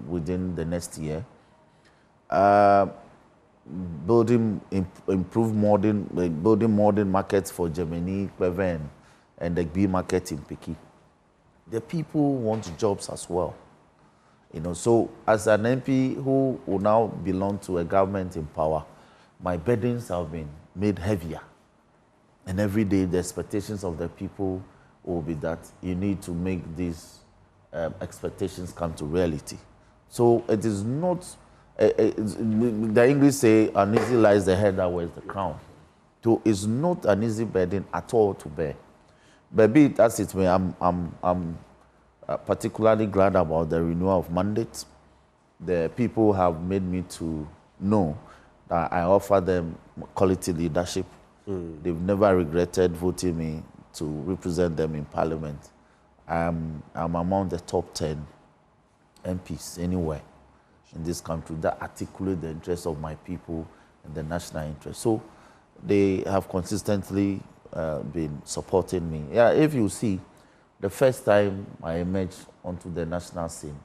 within the next year. Building modern markets for Germany, Beven, and the B market in Piki. The people want jobs as well. So as an MP who will now belong to a government in power, my burdens have been made heavier. And every day the expectations of the people will be that you need to make these expectations come to reality. So it is not, the English say, uneasy lies the head that wears the crown. So it's not an easy burden at all to bear. But be it as it may, I'm particularly glad about the renewal of mandates. The people have made me to know that I offer them quality leadership. They've never regretted voting me to represent them in Parliament. I'm among the top 10 MPs anywhere in this country that articulate the interests of my people and the national interest. So they have consistently been supporting me. Yeah, if you see, the first time I emerged onto the national scene,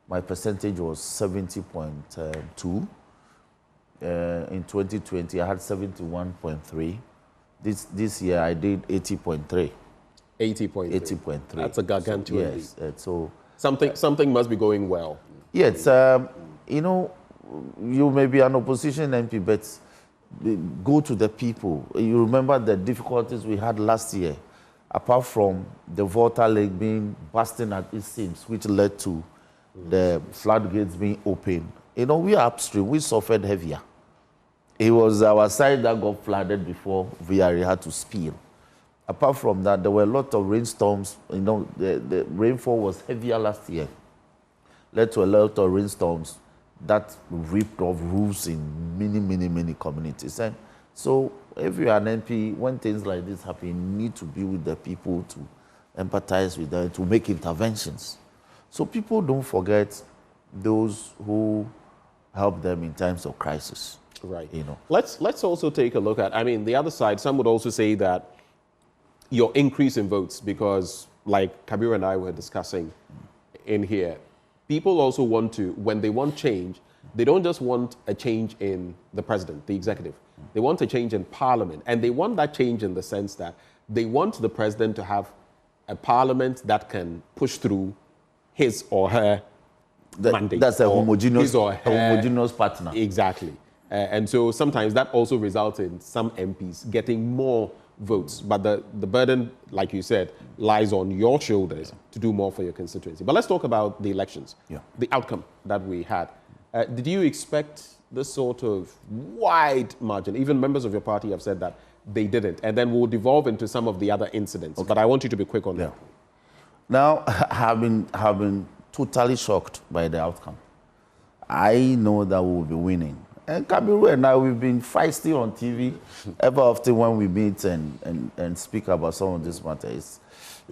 my percentage was 70.2. In 2020, I had 71.3. This year, I did 80.3. 80.3. 80.3. That's a gargantuan lead. Yes. So something must be going well. Yes. You know, you may be an opposition MP, but go to the people. You remember the difficulties we had last year, apart from the Volta Lake being busting at its seams, which led to the floodgates being open. You know, we are upstream. We suffered heavier. It was our side that got flooded before VRA had to spill. Apart from that, there were a lot of rainstorms. You know, the rainfall was heavier last year. Led to a lot of rainstorms that ripped off roofs in many communities. And so if you're an MP, when things like this happen, you need to be with the people to empathize with them, to make interventions. So people don't forget those who help them in times of crisis. Right. You know. Let's also take a look at, I mean, the other side, some would also say that your increase in votes, because like Kabir and I were discussing in here, people also want to, when they want change, they don't just want a change in the president, the executive. They want a change in parliament. And they want that change in the sense that they want the president to have a parliament that can push through his or her mandate. That's a homogeneous partner. Exactly. And so sometimes that also results in some MPs getting more votes. But the burden, like you said, lies on your shoulders to do more for your constituency. But let's talk about the elections, the outcome that we had. Did you expect this sort of wide margin? Even members of your party have said that they didn't. And then we'll devolve into some of the other incidents. Okay. But I want you to be quick on that. Now, have been totally shocked by the outcome. I know that we will be winning. And Kabiru and I, we've been feisty on TV ever often when we meet and speak about some of this matter. He's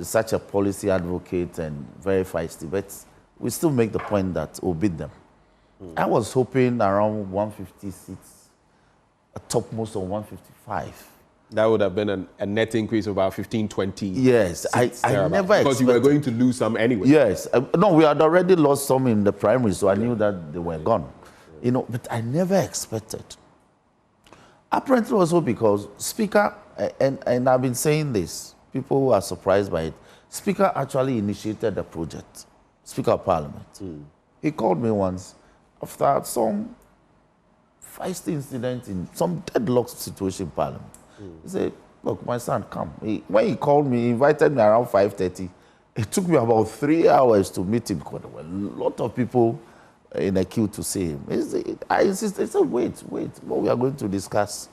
such a policy advocate and very feisty, but we still make the point that we'll beat them. I was hoping around 150 seats, a topmost of 155. That would have been a net increase of about 15, 20. Yes, I never expected. Because you were going to lose some anyway. Yes. No, we had already lost some in the primary, so I knew that they were gone. You know, but I never expected. Apparently also because Speaker, and I've been saying this, people who are surprised by it, Speaker actually initiated the project, Speaker of Parliament. He called me once after some feisty incident in some deadlock situation in Parliament. He said, look, my son, come. When he called me, he invited me around 5:30. It took me about 3 hours to meet him because there were a lot of people in a queue to see him. I insisted, I said, wait, what we are going to discuss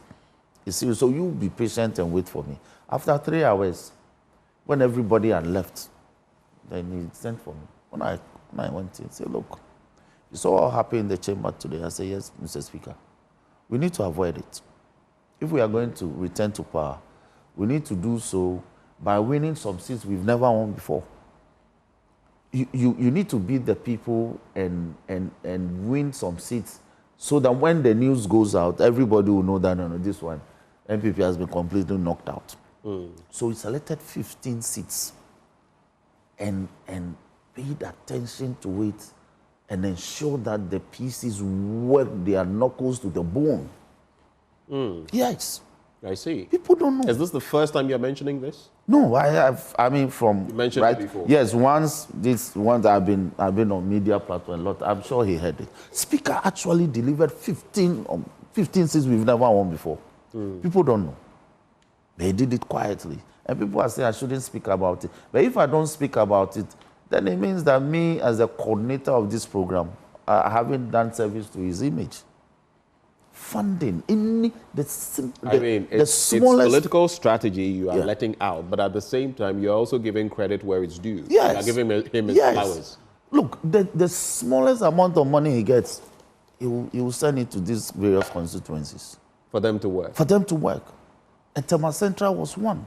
is serious. So you be patient and wait for me. After 3 hours, when everybody had left, then he sent for me. When I went in, he said, look, you saw what happened in the chamber today. I said, yes, Mr. Speaker. We need to avoid it. If we are going to return to power, we need to do so by winning some seats we've never won before. You need to beat the people and win some seats so that when the news goes out, everybody will know that, no, this one, MPP has been completely knocked out. So we selected 15 seats and paid attention to it and ensure that the PCs work their knuckles to the bone. Yes. I see. People don't know. Is this the first time you're mentioning this? No, I mean, from... You mentioned it before. Yes, once I've been on media platform a lot. I'm sure he heard it. Speaker actually delivered 15 seats we've never won before. People don't know. They did it quietly. And people are saying I shouldn't speak about it. But if I don't speak about it, then it means that me, as a coordinator of this program, I haven't done service to his image. Funding in it's political strategy you are letting out, but at the same time you're also giving credit where it's due. Yes. You're giving him his flowers. Look, the smallest amount of money he gets, he will send it to these various constituencies for them to work. And Tema Central was one.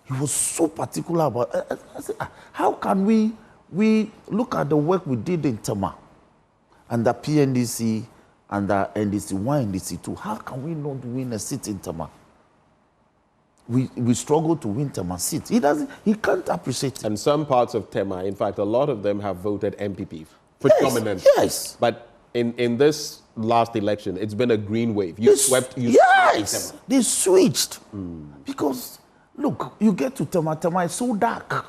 He was so particular about. I said, how can we look at the work we did in Tema and the PNDC? And the NDC 1, NDC 2, how can we not win a seat in Tema? We struggle to win Tema seat. He can't appreciate it. And some parts of Tema, in fact, a lot of them have voted MPP, predominantly. Yes. But in this last election, it's been a green wave. You swept Yes, they switched. Because Look, you get to Tema, it's so dark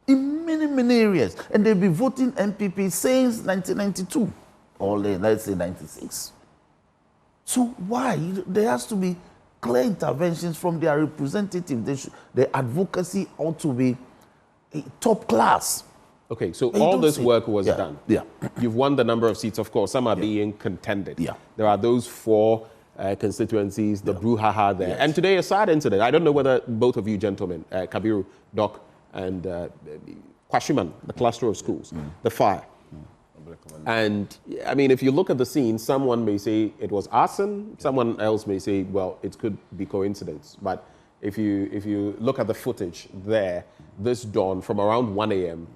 in many, many areas. And they've been voting MPP since 1992, or let's say 96. So why? There has to be clear interventions from their representatives. The advocacy ought to be top class. Okay, so all this work was done. Yeah. You've won the number of seats, of course. Some are being contended. Yeah. There are those 4 constituencies, the brouhaha there. Yes. And today, a sad incident. I don't know whether both of you gentlemen, Kabiru, Doc, and Kwashiman, the cluster of schools, the fire. And, I mean, if you look at the scene, someone may say it was arson. Someone else may say, well, it could be coincidence. But if you look at the footage there, this dawn from around 1 a.m.,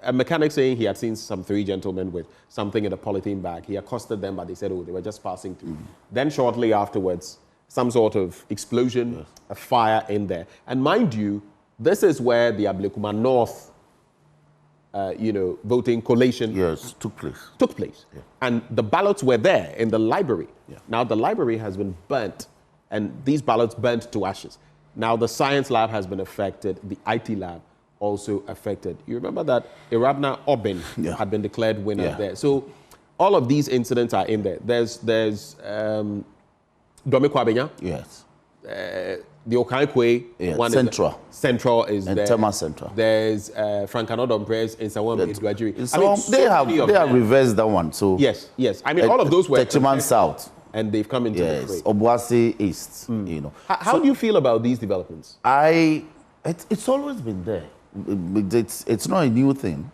a mechanic saying he had seen some 3 gentlemen with something in a polythene bag. He accosted them, but they said, oh, they were just passing through. Then shortly afterwards, some sort of explosion, a fire in there. And mind you, this is where the Ablekuma North, voting collation took place. Yeah. And the ballots were there in the library. Yeah. Now the library has been burnt, and these ballots burnt to ashes. Now the science lab has been affected, the IT lab also affected. You remember that Irabna Obin had been declared winner there. So all of these incidents are in there. There's Dome Kwabenya. Yes. The Okankwe one Central is and there. Tema Central. There's Frankano Dompres in Sawam Graduate. So they have reversed that one. So yes. I mean, all of those were Techiman South, and they've come into the fray. Obuasi East. How do you feel about these developments? It's always been there. It's not a new thing,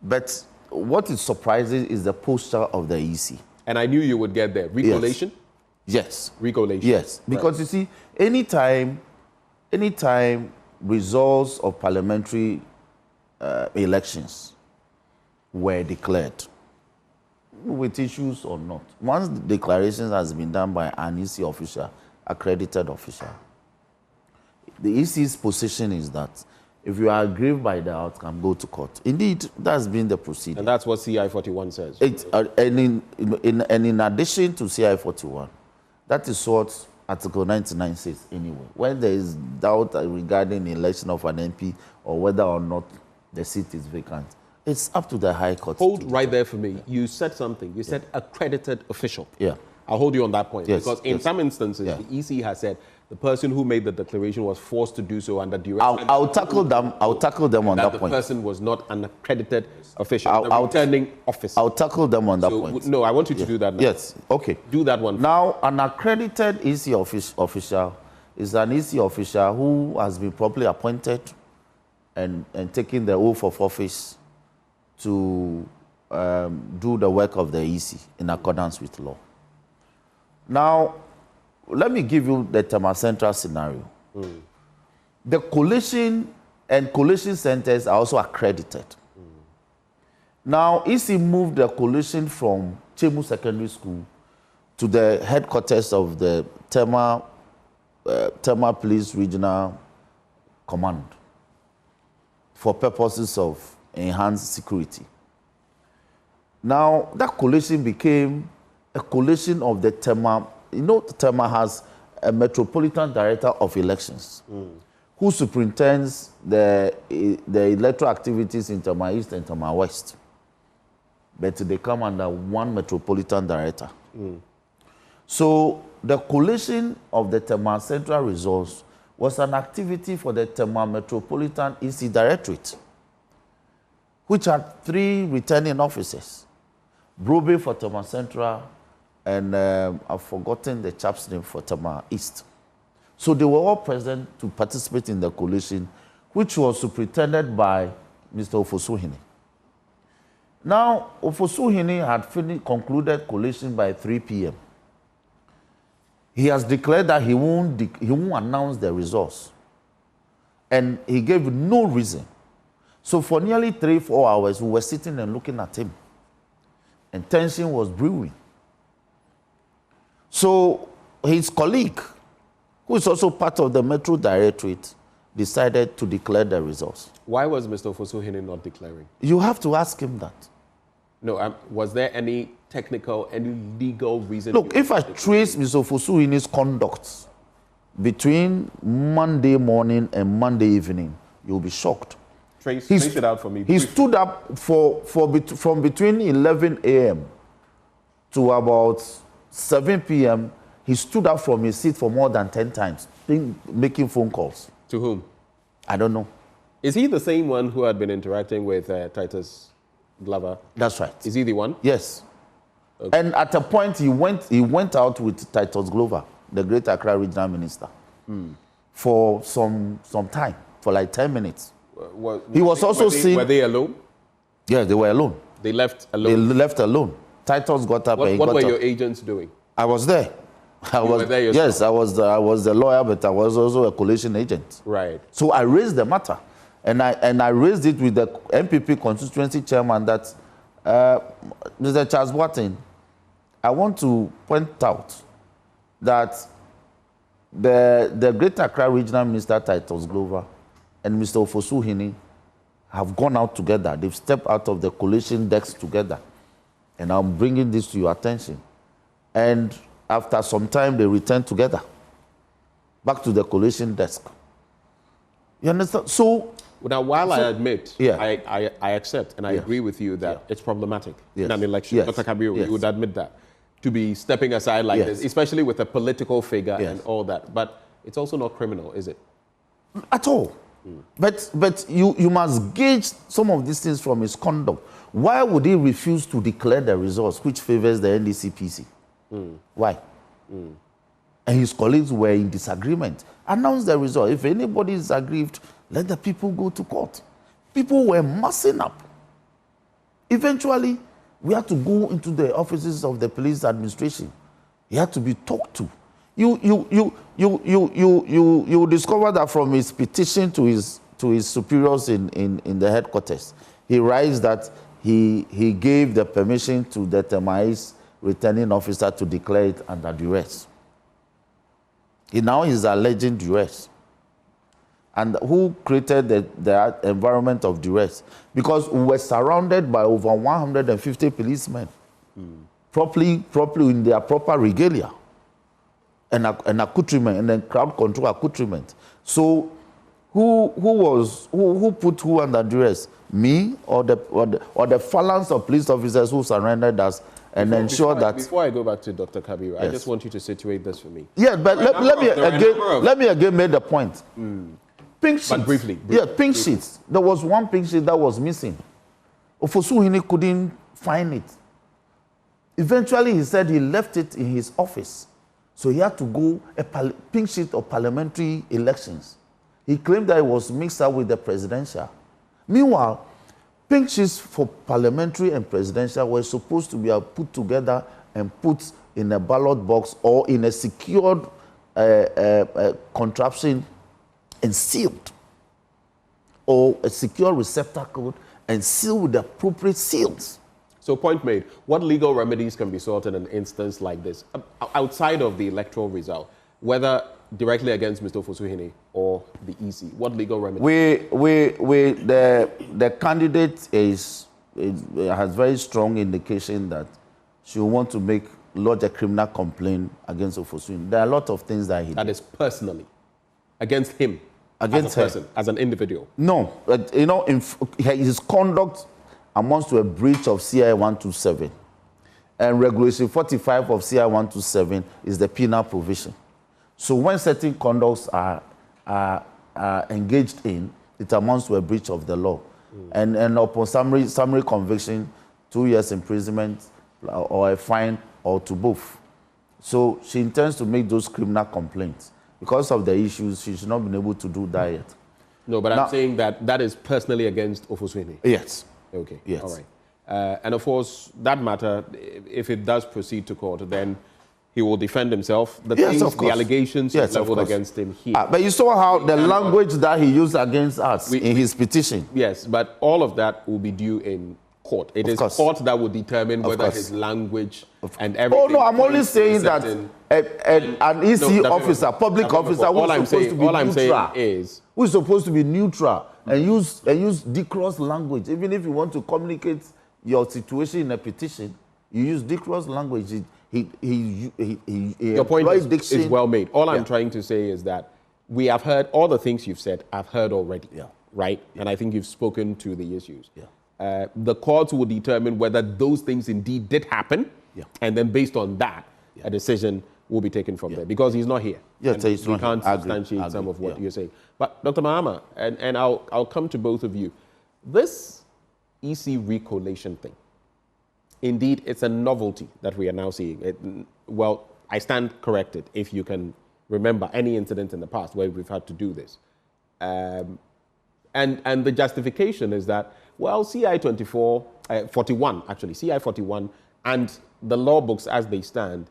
but what is surprising is the posture of the EC. And I knew you would get there. Recollation? Yes. Recollation. Yes, because you see, anytime results of parliamentary elections were declared, with issues or not, once the declaration has been done by an EC official, accredited official, the EC's position is that if you are aggrieved by the outcome, go to court. Indeed, that's been the procedure. And that's what CI 41 says. And in addition to CI 41, that is what Article 99 says anyway. When there is doubt regarding the election of an MP or whether or not the seat is vacant, it's up to the High Court. Hold right there for me. You said something. You said accredited official. Yeah. I'll hold you on that point. Yes, because in some instances, the EC has said the person who made the declaration was forced to do so under duress. I'll tackle them on that point. The person was not an accredited official, a returning officer. I'll tackle them on that point. No, I want you to do that now. Yes, okay. Do that one. Now, an accredited EC official is an EC official who has been properly appointed and taking the oath of office to do the work of the EC in accordance with law. Now, let me give you the Tema Central scenario. The coalition and coalition centers are also accredited. Now, EC moved the coalition from Chemu Secondary School to the headquarters of the Tema Police Regional Command for purposes of enhanced security. Now, that coalition became a coalition of the Tema. You know, Tema has a Metropolitan Director of Elections who superintends the electoral activities in Tema East and Tema West. But they come under one Metropolitan Director. So the coalition of the Tema Central Resource was an activity for the Tema Metropolitan EC Directorate, which had 3 returning officers, Brobe for Tema Central, and I've forgotten the chap's name for Tema East. So they were all present to participate in the coalition, which was superintended by Mr. Ofosuhene. Now, Ofosuhene had concluded coalition by 3 p.m. He has declared that he won't announce the results. And he gave no reason. So for nearly 3-4 hours, we were sitting and looking at him. And tension was brewing. So his colleague, who is also part of the Metro Directorate, decided to declare the results. Why was Mr. Ofosuhene not declaring? You have to ask him that. No, was there any technical, any legal reason? Look, if I trace Mr. Ofosuhene's conduct between Monday morning and Monday evening, you'll be shocked. Trace it out for me. He stood up from between 11 a.m. to about 7 p.m. He stood up from his seat for more than 10 times, making phone calls. To whom? I don't know. Is he the same one who had been interacting with Titus Glover? That's right. Is he the one? Yes. Okay. And at a point, he went out with Titus Glover, the Greater Accra Regional Minister, for some time, for like 10 minutes. He was also seen. Were they alone? Yes, they were alone. They left alone? They left alone. Titus got up and he got up. What were your agents doing? I was there. You were there yourself? Yes, I was the lawyer, but I was also a coalition agent. Right. So I raised the matter, and I raised it with the MPP constituency chairman that, Mr. Charles Boateng, I want to point out that the Greater Accra Regional Minister Titus Glover and Mr. Ofosu-Hini have gone out together. They've stepped out of the coalition decks together. And I'm bringing this to your attention. And after some time, they returned together, back to the coalition desk. You understand? So, now, while I admit, yeah. I accept and I agree with you that it's problematic in an Yes. election. Yes. Dr. Kabiru, Yes. you would admit that, to be stepping aside like Yes. this, especially with a political figure Yes. and all that. But it's also not criminal, is it? At all. But you must gauge some of these things from his conduct. Why would he refuse to declare the results, which favors the NDC PC? Why? And his colleagues were in disagreement. Announce the result. If anybody is aggrieved, let the people go to court. People were massing up. Eventually, we had to go into the offices of the police administration. He had to be talked to. You discover that from his petition to his superiors in the headquarters, he writes that he gave the permission to the Temais returning officer to declare it under duress. He now is alleging duress. And who created the environment of duress? Because we were surrounded by over 150 policemen, properly in their proper regalia and accoutrement, and then crowd control accoutrement. So who put who under duress? Me or the phalanx of police officers who surrounded us and ensure that... Before I go back to Dr. Kabiru, I Yes. just want you to situate this for me. Yeah, but let me again make the point. Pink sheets. But briefly. Yeah, pink sheets. There was one pink sheet that was missing. Ofosu-Hini couldn't find it. Eventually, he said he left it in his office. So he had to go a pink sheet of parliamentary elections. He claimed that it was mixed up with the presidential. Meanwhile, pink sheets for parliamentary and presidential were supposed to be put together and put in a ballot box or in a secured contraption and sealed, or a secure receptacle and sealed with the appropriate seals. So point made. What legal remedies can be sought in an instance like this, outside of the electoral result, whether directly against Mr. Ofosu-Hini or the EC? What legal remedies? The candidate has very strong indication that she will want to lodge a criminal complaint against Ofosu-Hini. There are a lot of things that he did. That is personally against him, against as a person, as an individual. No, his conduct amounts to a breach of CI 127, and Regulation 45 of CI 127 is the penal provision. So when certain conducts are engaged in, it amounts to a breach of the law, and upon summary conviction, 2 years imprisonment or a fine or to both. So she intends to make those criminal complaints. Because of the issues, she should not have been able to do that yet. No, but I'm saying that is personally against Ofosu-Hini. Yes. Okay. Yes. All right. And of course, that matter, if it does proceed to court, then he will defend himself. The allegations leveled against him here. But you saw how the language that he used against us in his petition. Yes, but all of that will be due in court. It is court that will determine whether his language and everything... Oh, no, I'm only saying that an EC officer, public officer, who is supposed to be neutral and use decorous language. Even if you want to communicate your situation in a petition, you use decorous language. Your point is well made. All I'm trying to say is that we have heard all the things you've said, I've heard already, right? Yeah. And I think you've spoken to the issues. Yeah. The courts will determine whether those things indeed did happen, and then based on that, a decision will be taken from there, because he's not here. Yeah, so we can't substantiate some of what you're saying. But Dr. Mahama, and I'll come to both of you. This EC recollation thing, indeed, it's a novelty that we are now seeing. Well, I stand corrected if you can remember any incident in the past where we've had to do this. And the justification is that, well, CI 41, CI 41, and the law books as they stand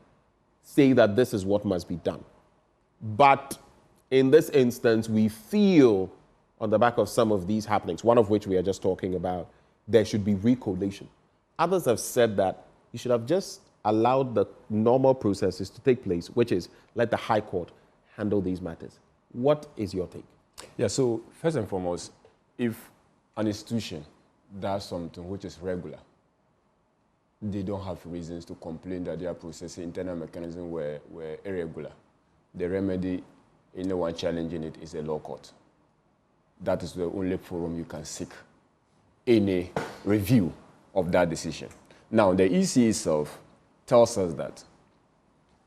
say that this is what must be done. But in this instance, we feel on the back of some of these happenings, one of which we are just talking about, there should be recollation. Others have said that you should have just allowed the normal processes to take place, which is let the High Court handle these matters. What is your take? Yeah, so first and foremost, if an institution does something which is regular, they don't have reasons to complain that their process, internal mechanisms were irregular. The remedy, anyone challenging it, is a law court. That is the only forum you can seek any review of that decision. Now, the EC itself tells us that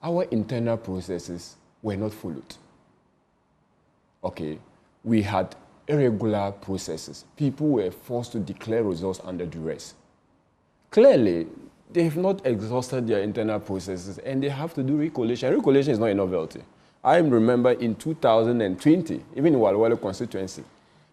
our internal processes were not followed. Okay, we had irregular processes. People were forced to declare results under duress. Clearly, they have not exhausted their internal processes and they have to do recollation. Recollation is not a novelty. I remember in 2020, even in Walwale constituency,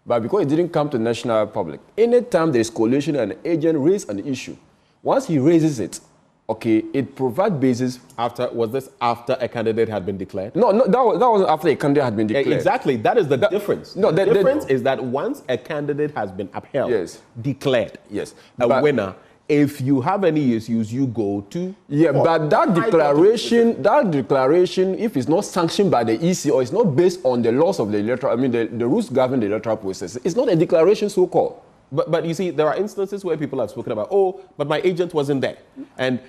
but because it didn't come to the national public, anytime there is collation and an agent raises an issue, once he raises it, okay, it provides basis. Was this after a candidate had been declared? No, that wasn't after a candidate had been declared. Exactly, that is the difference. No, the difference is that once a candidate has been upheld, declared, a winner, if you have any issues, you go to court. But that declaration, if it's not sanctioned by the EC or it's not based on the laws of the electoral, the rules governing the electoral process, it's not a declaration so-called. But you see, there are instances where people have spoken about, oh, but my agent wasn't there, and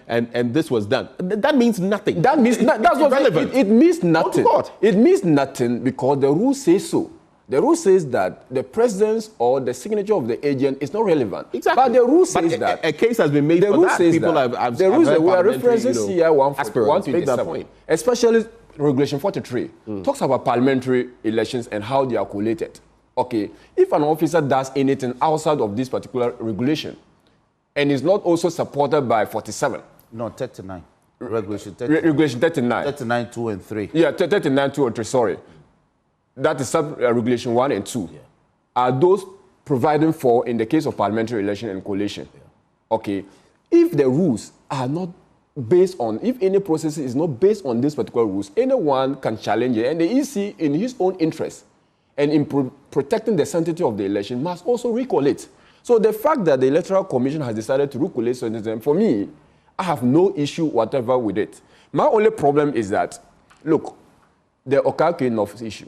this was done. That means nothing. That means that's what it means nothing. It means nothing because the rule says so. The rule says that the presence or the signature of the agent is not relevant. Exactly. But the rule says that a case has been made the for rule that. Says people that. have the rules that we are referencing CI 127, especially Regulation 43, talks about parliamentary elections and how they are collated. Okay, if an officer does anything outside of this particular regulation and is not also supported by 47. No, 39. Regulation 39. Regulation 39. 39, 2 and 3. Yeah, 39, 2 and 3, sorry. That is sub-regulation 1 and 2. Yeah. Are those providing for in the case of parliamentary election and collation? Yeah. Okay, if the rules are not based on, if any process is not based on these particular rules, anyone can challenge it, and the EC, in his own interest, and in protecting the sanctity of the election, must also recollate. So the fact that the Electoral Commission has decided to recollate certain, for me, I have no issue whatever with it. My only problem is that, look, the Okankwe North issue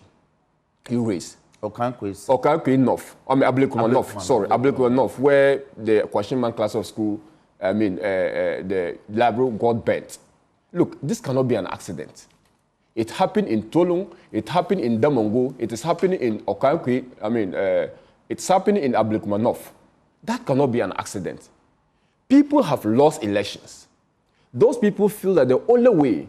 you raised. Okankwe North. Ablekuma North. Sorry, Ablekuma North, where the Kwashiman class of school, the library got burnt. Look, this cannot be an accident. It happened in Tolung, it happened in Damongo, it is happening in Okankwe, it's happening in Ablekuma North. That cannot be an accident. People have lost elections. Those people feel that the only way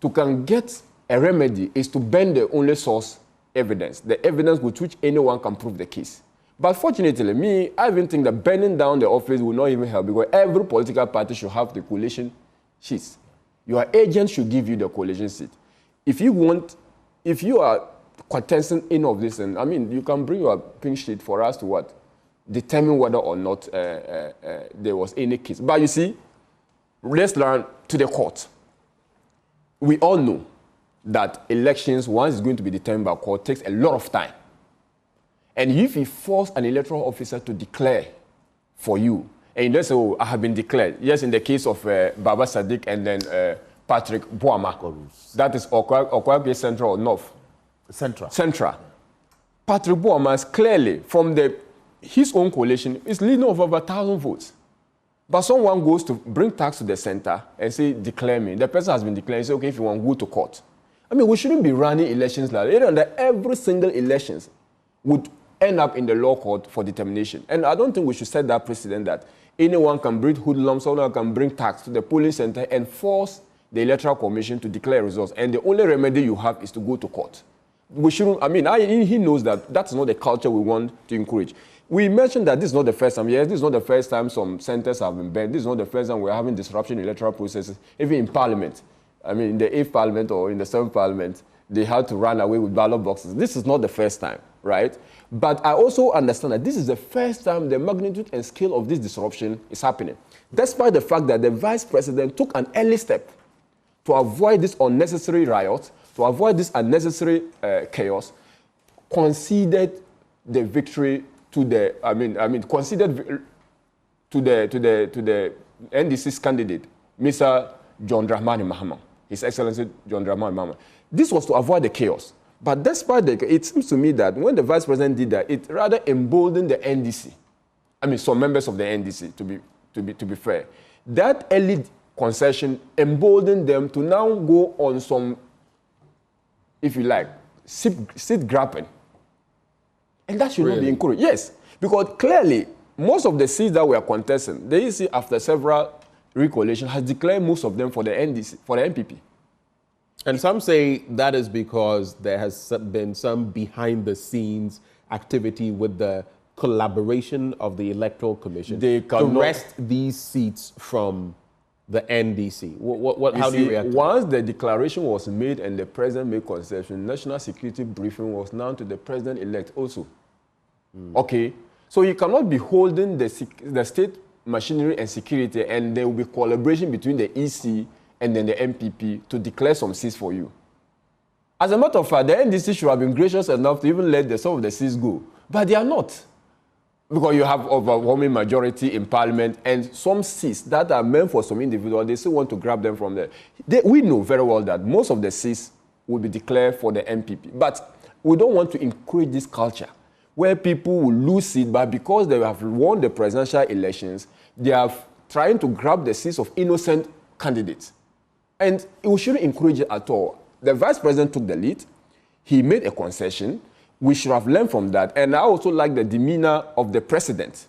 to can get a remedy is to burn the only source evidence, the evidence with which anyone can prove the case. But fortunately, I even think that burning down the office will not even help because every political party should have the coalition sheets. Your agent should give you the coalition sheet. If you are contesting any of this, and you can bring your pink sheet for us to determine whether or not there was any case. But you see, let's learn to the court. We all know that elections, once it's going to be determined by court, takes a lot of time. And if you force an electoral officer to declare for you, and you just say, oh, I have been declared. Yes, in the case of Baba Sadiq and then Patrick Boama. That is Okwagwe Central or North? Central. Patrick Boama is clearly, from his own coalition, is leading of over 1,000 votes. But someone goes to bring tax to the center and say, declare me. The person has been declared, say, okay, if you want, go to court. I mean, we shouldn't be running elections like that. Every single elections would end up in the law court for determination. And I don't think we should set that precedent that anyone can bring hoodlums, someone can bring tax to the polling center and force the Electoral Commission to declare results. And the only remedy you have is to go to court. We shouldn't, I mean, he knows that that's not the culture we want to encourage. We mentioned that this is not the first time. Yes, this is not the first time some centers have been banned. This is not the first time we're having disruption in electoral processes, even in Parliament. I mean, in the 8th Parliament or in the 7th Parliament, they had to run away with ballot boxes. This is not the first time, right? But I also understand that this is the first time the magnitude and scale of this disruption is happening, despite the fact that the Vice President took an early step to avoid this unnecessary riot, to avoid this unnecessary chaos, conceded the victory to the, conceded to the NDC's candidate, Mr. John Dramani Mahama, His Excellency John Dramani Mahama. This was to avoid the chaos. But despite it seems to me that when the Vice President did that, it rather emboldened the NDC. I mean, some members of the NDC, to be fair. That early concession emboldened them to now go on some, if you like, seat grabbing. And that should not be encouraged. Yes, because clearly, most of the seats that we are contesting, the EC, after several recoalition, has declared most of them for the NDC, for the MPP. And some say that is because there has been some behind-the-scenes activity with the collaboration of the Electoral Commission to wrest these seats from the NDC. How do you react to that? Once the declaration was made and the President made concession, national security briefing was now to the President-elect also. Okay? So you cannot be holding the state machinery and security, and there will be collaboration between the EC and then the MPP to declare some seats for you. As a matter of fact, the NDC should have been gracious enough to even let some of the seats go. But they are not. Because you have overwhelming majority in Parliament and some seats that are meant for some individuals, they still want to grab them from there. We know very well that most of the seats will be declared for the MPP. But we don't want to encourage this culture where people will lose seats, but because they have won the presidential elections, they are trying to grab the seats of innocent candidates. And we shouldn't encourage it at all. The Vice President took the lead. He made a concession. We should have learned from that. And I also like the demeanor of the President.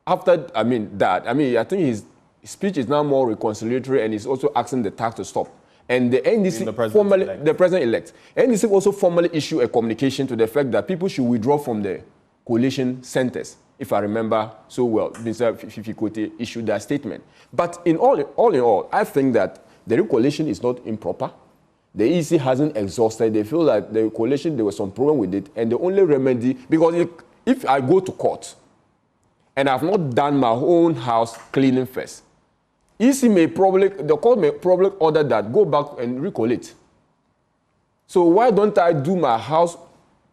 After, I think his speech is now more reconciliatory, and he's also asking the tax to stop. And the NDC, the President-elect, NDC also formally issued a communication to the effect that people should withdraw from the coalition centers. If I remember so well, Mr. Fifi Kote issued that statement. But in all, I think that the coalition is not improper. The EC hasn't exhausted. They feel like the coalition, there was some problem with it. And the only remedy, because if I go to court and I've not done my own house cleaning first, the court may probably order that, go back and recollate. So why don't I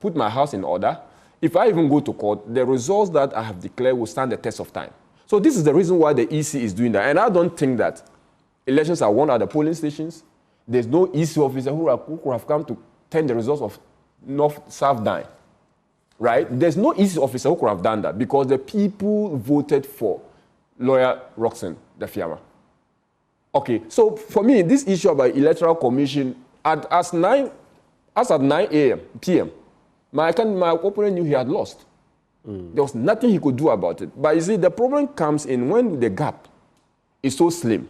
put my house in order? If I even go to court, the results that I have declared will stand the test of time. So this is the reason why the EC is doing that. And I don't think that elections are won at the polling stations. There's no EC officer who could have come to turn the results of North-South down, right? There's no EC officer who could have done that because the people voted for lawyer Roxanne Dafeamekpor. Okay, so for me, this issue about Electoral Commission, as at 9 p.m., my opponent knew he had lost. There was nothing he could do about it. But you see, the problem comes in when the gap is so slim.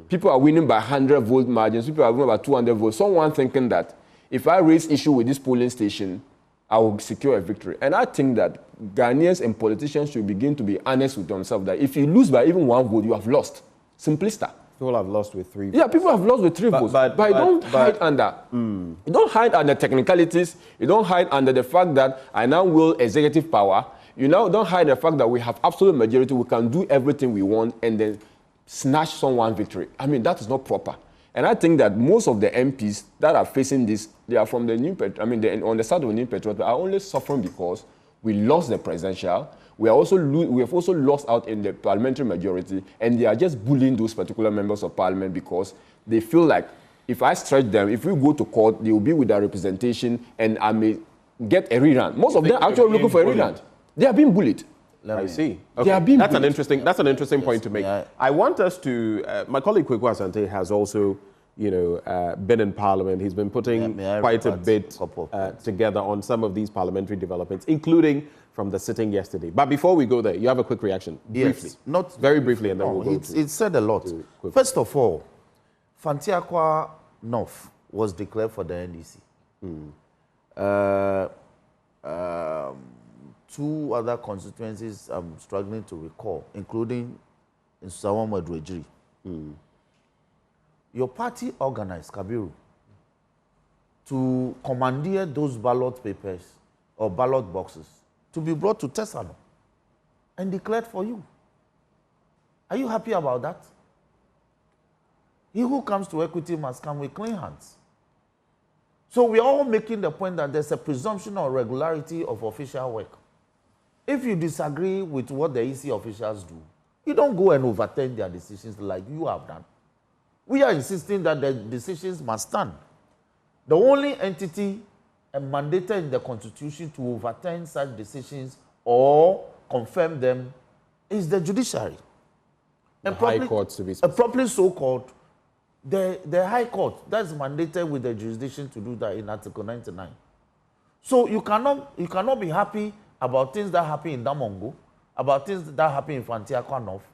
People are winning by 100-vote margins. People are winning by 200 votes. Someone thinking that if I raise issue with this polling station, I will secure a victory. And I think that Ghanaians and politicians should begin to be honest with themselves that if you lose by even 1 vote, you have lost. Simplistic. People have lost with 3 votes. Yeah, people have lost with 3 votes. But you don't hide under. You don't hide under technicalities. You don't hide under the fact that I now will executive power. You now don't hide the fact that we have absolute majority. We can do everything we want and then snatch someone victory. I mean, that is not proper. And I think that most of the MPs that are facing this, they are from the New on the side of the New Patriots, are only suffering because we lost the presidential. We have also lost out in the parliamentary majority, and they are just bullying those particular members of parliament because they feel like if I stretch them, if we go to court, they will be with their representation, and I may get a rerun. Most of them are actually looking for a rerun. They are being bullied. I see. Okay. That's an interesting point to make. I want us to. My colleague Kweku Asante has also, been in Parliament. He's been putting quite a bit together on some of these parliamentary developments, including from the sitting yesterday. But before we go there, you have a quick reaction, briefly. Yes, not very briefly, and then we'll go. It said a lot. First of all, Fantiakwa North was declared for the NDC. Two other constituencies I'm struggling to recall, including in Sawama Dwejiri. Your party organized, Kabiru, to commandeer those ballot papers or ballot boxes to be brought to Tesano and declared for you. Are you happy about that? He who comes to equity must come with clean hands. So we are all making the point that there's a presumption of regularity of official work. If you disagree with what the EC officials do, you don't go and overturn their decisions like you have done. We are insisting that the decisions must stand. The only entity mandated in the Constitution to overturn such decisions or confirm them is the judiciary. The High Court, to be specific. Properly so-called, the High Court, that's mandated with the jurisdiction to do that in Article 99. So you cannot be happy about things that happen in Damongo, about things that happen in Fantiakwa North,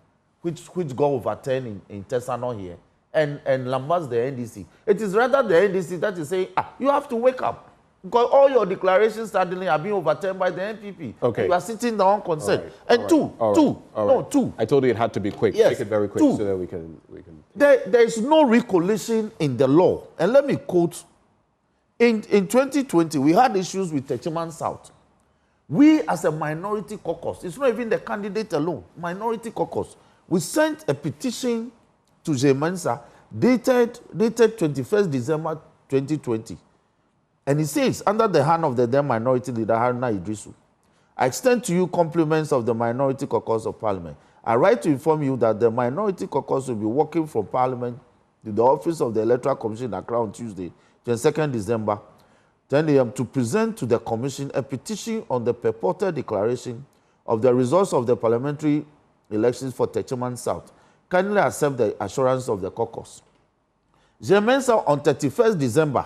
which got overturned in Tesano here, and lambasts the NDC. It is rather the NDC that is saying, you have to wake up. Because all your declarations suddenly are being overturned by the NPP. Okay. You are sitting down concerned. Right. And two. I told you it had to be quick. Yes. Make it very quick so that we can. There is no recollation in the law. And let me quote. In 2020, we had issues with Techiman South. We, as a minority caucus, it's not even the candidate alone, minority caucus, we sent a petition to Jemensa dated 21st December 2020. And it says, under the hand of the then minority leader, Haruna Idrisu, I extend to you compliments of the minority caucus of Parliament. I write to inform you that the minority caucus will be working from Parliament to the office of the Electoral Commission in Accra on Tuesday, 22nd December, 10 a.m. to present to the Commission a petition on the purported declaration of the results of the parliamentary elections for Techiman South. Kindly accept the assurance of the caucus. Jemensa on 31st December,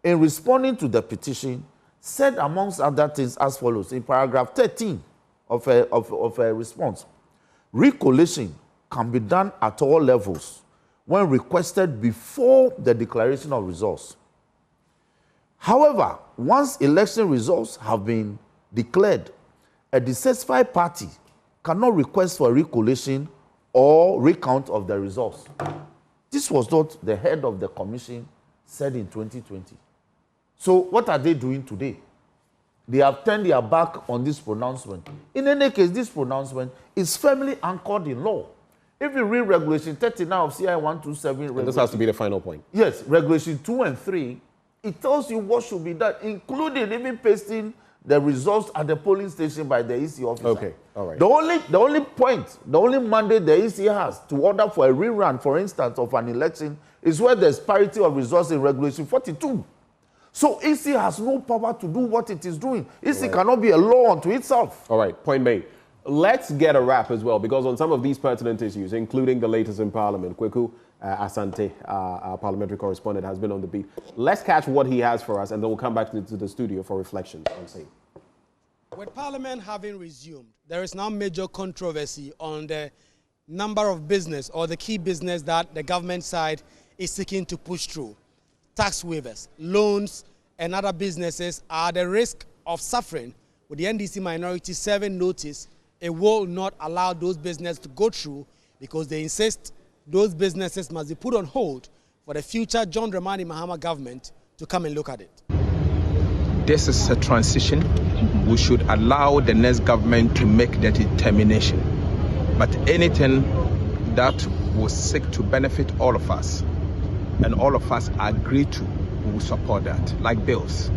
in responding to the petition, said amongst other things as follows in paragraph 13 of a response. Recollation can be done at all levels when requested before the declaration of results. However, once election results have been declared, a dissatisfied party cannot request for a recollation or recount of the results. This was what the head of the commission said in 2020. So what are they doing today? They have turned their back on this pronouncement. In any case, this pronouncement is firmly anchored in law. If you read Regulation 39 of CI 127... This has to be the final point. Yes, Regulation 2 and 3, it tells you what should be done, including even pasting the results at the polling station by the EC officer. Okay, all right. The only mandate the EC has to order for a rerun, for instance, of an election is where there's parity of results in Regulation 42. So EC has no power to do what it is doing. EC cannot be a law unto itself. All right, point made. Let's get a wrap as well, because on some of these pertinent issues, including the latest in Parliament, Kweku Asante, our parliamentary correspondent, has been on the beat. Let's catch what he has for us, and then we'll come back to the studio for reflections on same. With Parliament having resumed, there is now major controversy on the number of business or the key business that the government side is seeking to push through. Tax waivers, loans, and other businesses are the risk of suffering. With the NDC minority serving notice, it will not allow those businesses to go through because they insist those businesses must be put on hold for the future John Dramani Mahama government to come and look at it. This is a transition. We should allow the next government to make the determination. But anything that will seek to benefit all of us, and all of us agree to, we will support that, like bills,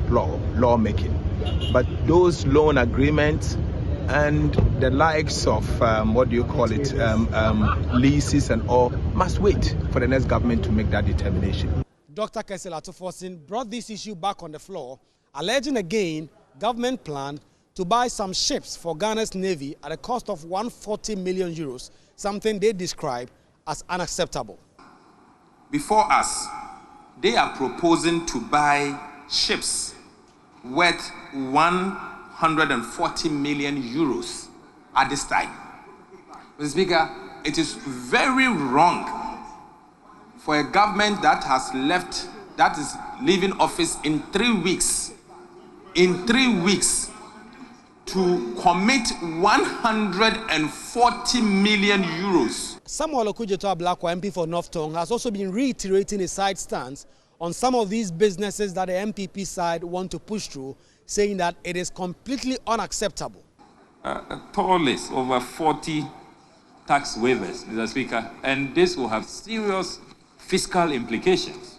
lawmaking. But those loan agreements and the likes of, leases and all, must wait for the next government to make that determination. Dr. Kesel Atufosin brought this issue back on the floor, alleging again government plan to buy some ships for Ghana's Navy at a cost of 140 million euros, something they describe as unacceptable. Before us, they are proposing to buy ships worth 140 million euros at this time. Mr. Speaker, it is very wrong for a government that is leaving office in 3 weeks, to commit 140 million euros. Samuel Okudzeto Ablakwa, MP for North Tongue, has also been reiterating his side stance on some of these businesses that the MPP side want to push through, saying that it is completely unacceptable. A tall list, over 40 tax waivers, Mr. Speaker, and this will have serious fiscal implications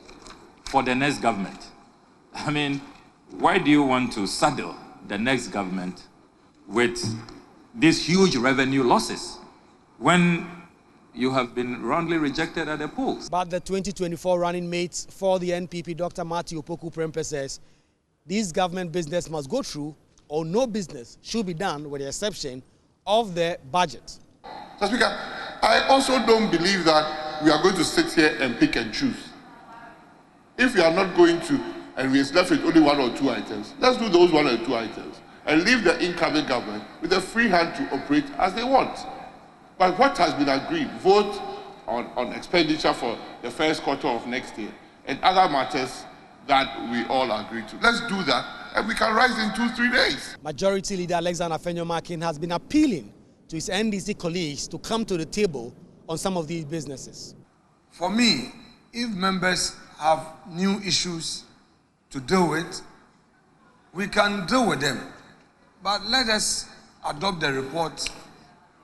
for the next government. I mean, why do you want to saddle the next government with these huge revenue losses when you have been roundly rejected at the polls? But the 2024 running mates for the NPP, Dr. Matthew Opoku Prempeh, says these government business must go through or no business should be done with the exception of the budget. Mr. Speaker, I also don't believe that we are going to sit here and pick and choose. If we are not going to, and we are left with only 1 or 2 items, let's do those 1 or 2 items and leave the incoming government with a free hand to operate as they want. But what has been agreed, vote on expenditure for the first quarter of next year and other matters that we all agree to. Let's do that and we can rise in 2-3 days. Majority Leader Alexander Afenyo-Markin has been appealing to his NDC colleagues to come to the table on some of these businesses. For me, if members have new issues to deal with, we can deal with them. But let us adopt the report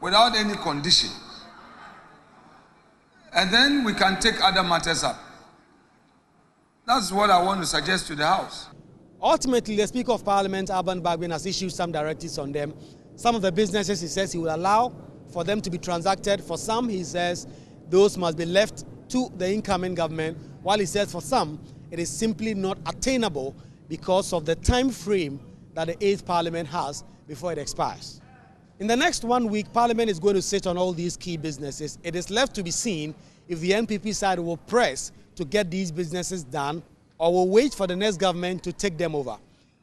without any condition. And then we can take other matters up. That's what I want to suggest to the House. Ultimately, the Speaker of Parliament, Alban Bagbin, has issued some directives on them. Some of the businesses, he says, he will allow for them to be transacted. For some, he says, those must be left to the incoming government, while he says for some, it is simply not attainable because of the time frame that the 8th Parliament has before it expires. In the next 1 week, Parliament is going to sit on all these key businesses. It is left to be seen if the NPP side will press to get these businesses done or will wait for the next government to take them over.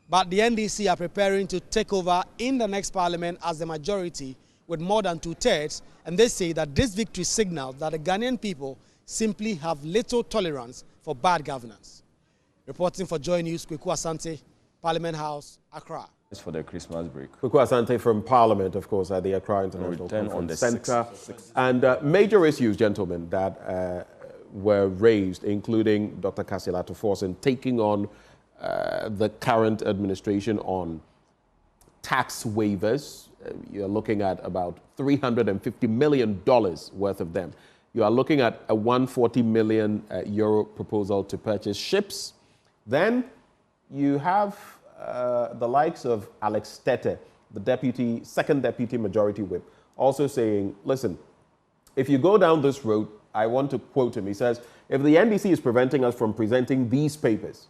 But the NDC are preparing to take over in the next Parliament as the majority with more than 2/3, and they say that this victory signals that the Ghanaian people simply have little tolerance for bad governance. Reporting for Joy News, Kweku Asante, Parliament House, Accra. It's for the Christmas break. Kweku Asante from Parliament, of course, at the Accra International Conference Centre. And major issues, gentlemen, that were raised, including Dr. Kasilato Forson taking on the current administration on tax waivers. You're looking at about $350 million worth of them. You are looking at a 140 million euro proposal to purchase ships. Then you have the likes of Alex Tete, the second deputy majority whip, also saying, listen, if you go down this road, I want to quote him. He says, if the NDC is preventing us from presenting these papers,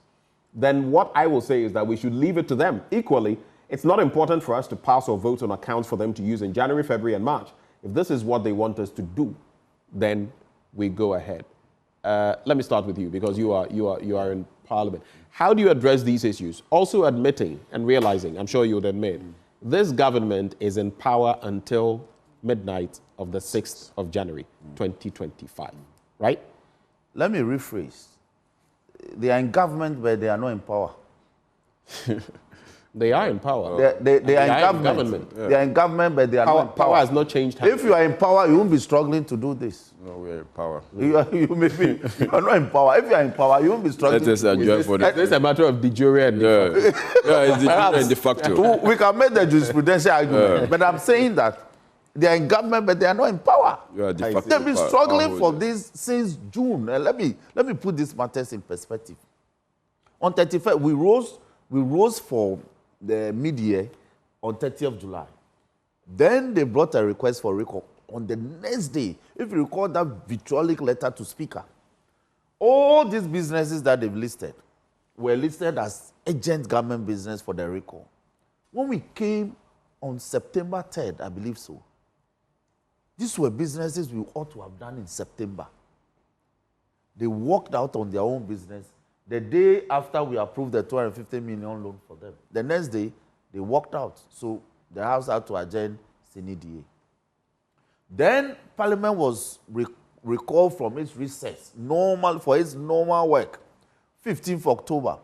then what I will say is that we should leave it to them. Equally, it's not important for us to pass or vote on accounts for them to use in January, February, and March. If this is what they want us to do, then we go ahead. Let me start with you because you are in Parliament. How do you address these issues? Also admitting and realizing, I'm sure you would admit, this government is in power until midnight of the 6th of January, 2025, right? Let me rephrase. They are in government, but they are not in power. They are in power. They are in government. Yeah. They are in government, but they are not in power. Power has not changed. If you are in power, you won't be struggling to do this. No, we are in power. You are not in power. If you are in power, you won't be struggling. Let us adjourn for this. It's a matter of de jure and yeah, it's de jure and de facto. We can make the jurisprudential argument, but I'm saying that they are in government, but they are not in power. They've been struggling for this since June. Let me put these matters in perspective. On 31st, we rose for the mid-year on 30th of July. Then they brought a request for recall on the next day. If you recall that vitriolic letter to Speaker, all these businesses that they've listed were listed as agent government business for the recall. When we came on September 3rd, I believe so, these were businesses we ought to have done in September. They walked out on their own business the day after we approved the 250 million loan for them. The next day, they walked out. So the House had to adjourn CNDA. Then Parliament was recalled from its recess, for its normal work, 15th October.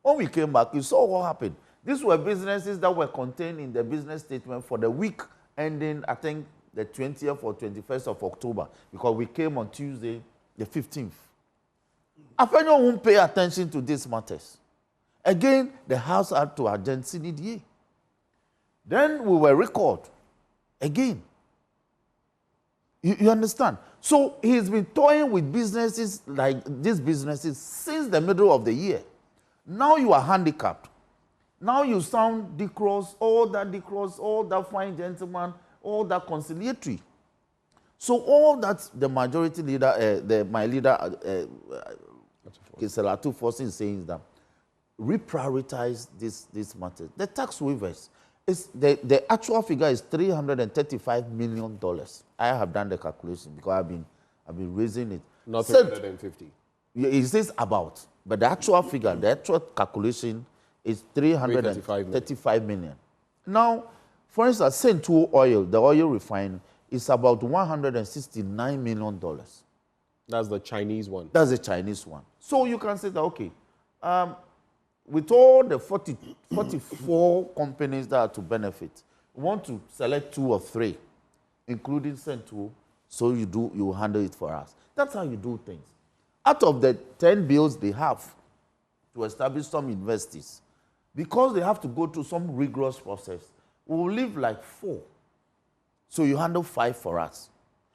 When we came back, we saw what happened. These were businesses that were contained in the business statement for the week ending, I think, the 20th or 21st of October, because we came on Tuesday, the 15th. Afenyo won't pay attention to these matters. Again, the House had to adjourn CNDA. Then we were recalled again. You understand? So he's been toying with businesses like these businesses since the middle of the year. Now you are handicapped. Now you sound decorous, all that fine gentleman, all that conciliatory. So all that the majority leader, my leader, Kisela Atufosi is saying is that reprioritize this matter. The tax waivers, the actual figure is $335 million. I have done the calculation because I've been raising it. Not 350. It says about, but the actual figure, the actual calculation is $335 million. Now, for instance, Central Oil, the oil refining, is about $169 million. That's the Chinese one. That's the Chinese one. So you can say that, okay, with all the 44 companies that are to benefit, we want to select 2 or 3, including Central, so you handle it for us. That's how you do things. Out of the 10 bills they have to establish some investees, because they have to go through some rigorous process, we will leave like 4. So you handle 5 for us.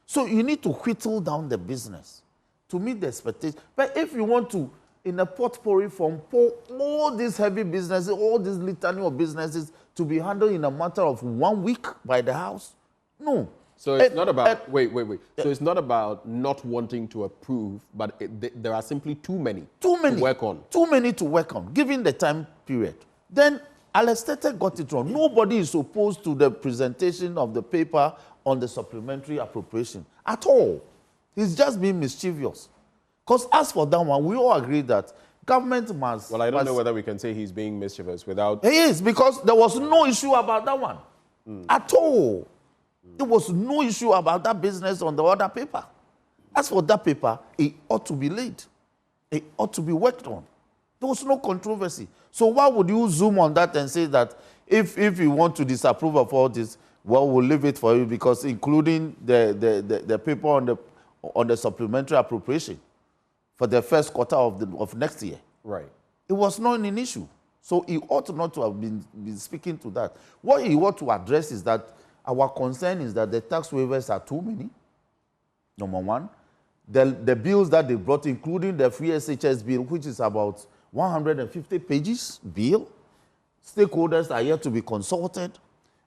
So you need to whittle down the business to meet the expectations. But if you want to, in a potpourri form, pour all these heavy businesses, all these litany of businesses to be handled in a matter of 1 week by the House, no. So it's not about, wait. So it's not about not wanting to approve, but there are simply too many to work on. Too many to work on, given the time period. Then Alestete got it wrong. Nobody is opposed to the presentation of the paper on the supplementary appropriation at all. He's just being mischievous. Because as for that one, we all agree that government must... Well, I don't know whether we can say he's being mischievous without... He is, because there was no issue about that one at all. There was no issue about that business on the other paper. As for that paper, it ought to be laid. It ought to be worked on. There was no controversy. So why would you zoom on that and say that if you want to disapprove of all this, well, we'll leave it for you, because including the paper on the supplementary appropriation for the first quarter of next year. Right. It was not an issue. So he ought not to have been speaking to that. What he ought to address is that our concern is that the tax waivers are too many, number one. The bills that they brought, including the free SHS bill, which is about 150 pages bill. Stakeholders are yet to be consulted.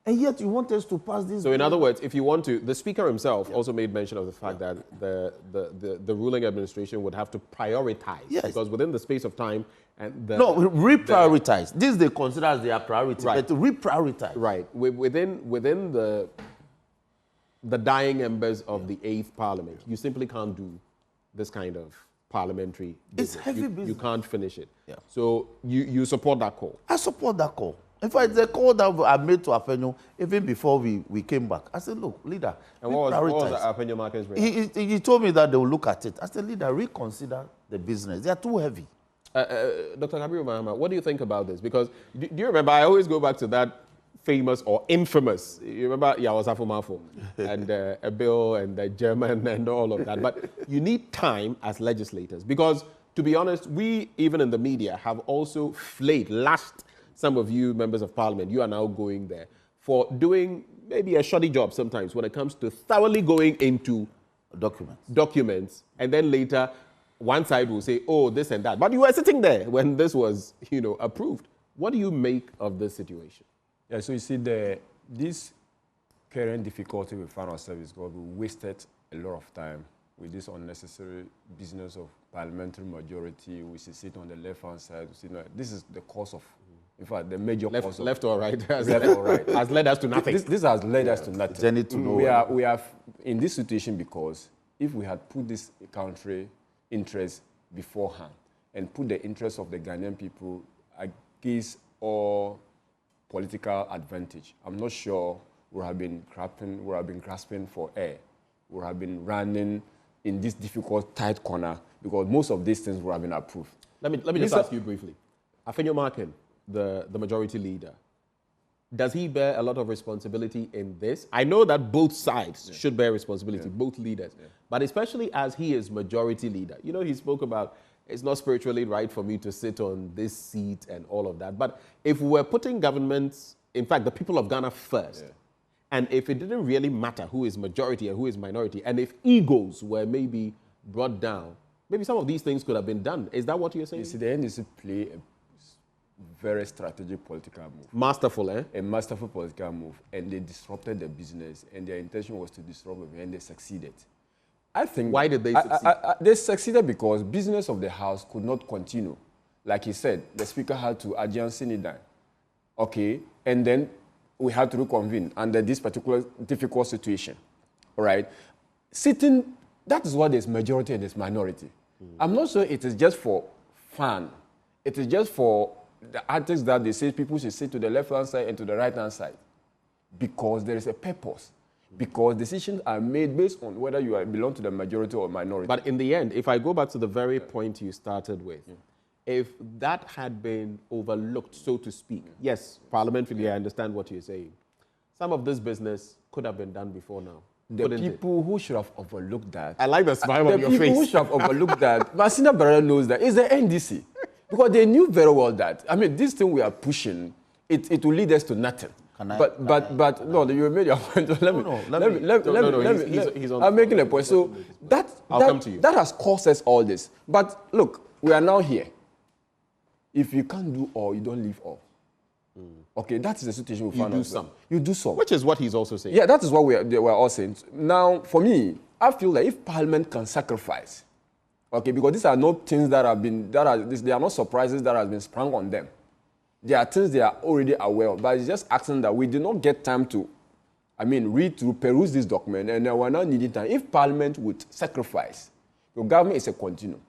And yet you want us to pass this So in other words, if you want to, the Speaker himself also made mention of the fact that the ruling administration would have to prioritize. Yes. Because within the space of time... No, reprioritize. This they consider as their priority, right. But to reprioritize. Right. Within the dying embers of the 8th Parliament, you simply can't do this kind of parliamentary business. It's heavy business. You can't finish it. Yeah. So you support that call? I support that call. In fact, the call that I made to Afenyo, even before we came back, I said, look, leader, and what was Afenyo Market's reaction? He told me that they will look at it. I said, leader, reconsider the business. They are too heavy. Dr. Kabiru Mahama, what do you think about this? Because do you remember, I always go back to that famous or infamous, you remember Yawasafo Mafo and a bill and the German and all of that. But you need time as legislators, because to be honest, we, even in the media, have also lashed some of you members of parliament. You are now going there for doing maybe a shoddy job sometimes when it comes to thoroughly going into documents, and then later one side will say, oh, this and that. But you were sitting there when this was, approved. What do you make of this situation? Yeah, so you see, this current difficulty we found ourselves is because we wasted a lot of time with this unnecessary business of parliamentary majority. We sit on the left-hand side. This is the cause of In fact, the major cause left or right has led us to nothing. This has led us to nothing. We are in this situation because if we had put this country interest beforehand and put the interests of the Ghanaian people against all political advantage, I'm not sure we have been grasping for air. We have been running in this difficult, tight corner because most of these things would have been approved. Let me just ask you briefly. Afenyo Markin, the majority leader, does he bear a lot of responsibility in this? I know that both sides should bear responsibility, both leaders, but especially as he is majority leader. You know, he spoke about it's not spiritually right for me to sit on this seat and all of that. But if we're putting governments, in fact, the people of Ghana first, and if it didn't really matter who is majority and who is minority, and if egos were maybe brought down, maybe some of these things could have been done. Is that what you're saying? You see, the NDC play a very strategic political move. Masterful, eh? A masterful political move. And they disrupted the business, and their intention was to disrupt it, and they succeeded. I think... Why did they succeed? They succeeded because business of the House could not continue. Like he said, the Speaker had to adjourn Senate down. Okay, and then we had to reconvene under this particular difficult situation. All right? Sitting, that is what there's majority and there's minority. I'm not sure it is just for fun. It is just for the artists that they say people should sit to the left-hand side and to the right-hand side. Because there is a purpose. Because decisions are made based on whether you belong to the majority or minority. But in the end, if I go back to the very point you started with, if that had been overlooked, so to speak, yes, parliamentary, I understand what you're saying. Some of this business could have been done before now. The people who should have overlooked that. I like the smile on your face. The people who should have overlooked that, Masina Barra knows that, is the NDC. Because they knew very well that, I mean, this thing we are pushing, it will lead us to nothing. No, you made your point. I'm making a point. So that has caused us all this. But look, we are now here. If you can't do all, you don't leave all. Okay, that is the situation we found ourselves. You do some. Which is what he's also saying. Yeah, that is what we're all saying. Now, for me, I feel that if Parliament can sacrifice, okay, because these are not things that have been, they are not surprises that have been sprung on them. There are things they are already aware of, but it's just asking that we do not get time to, read through, peruse this document, and we're now needing time. If Parliament would sacrifice, the government is a continuum.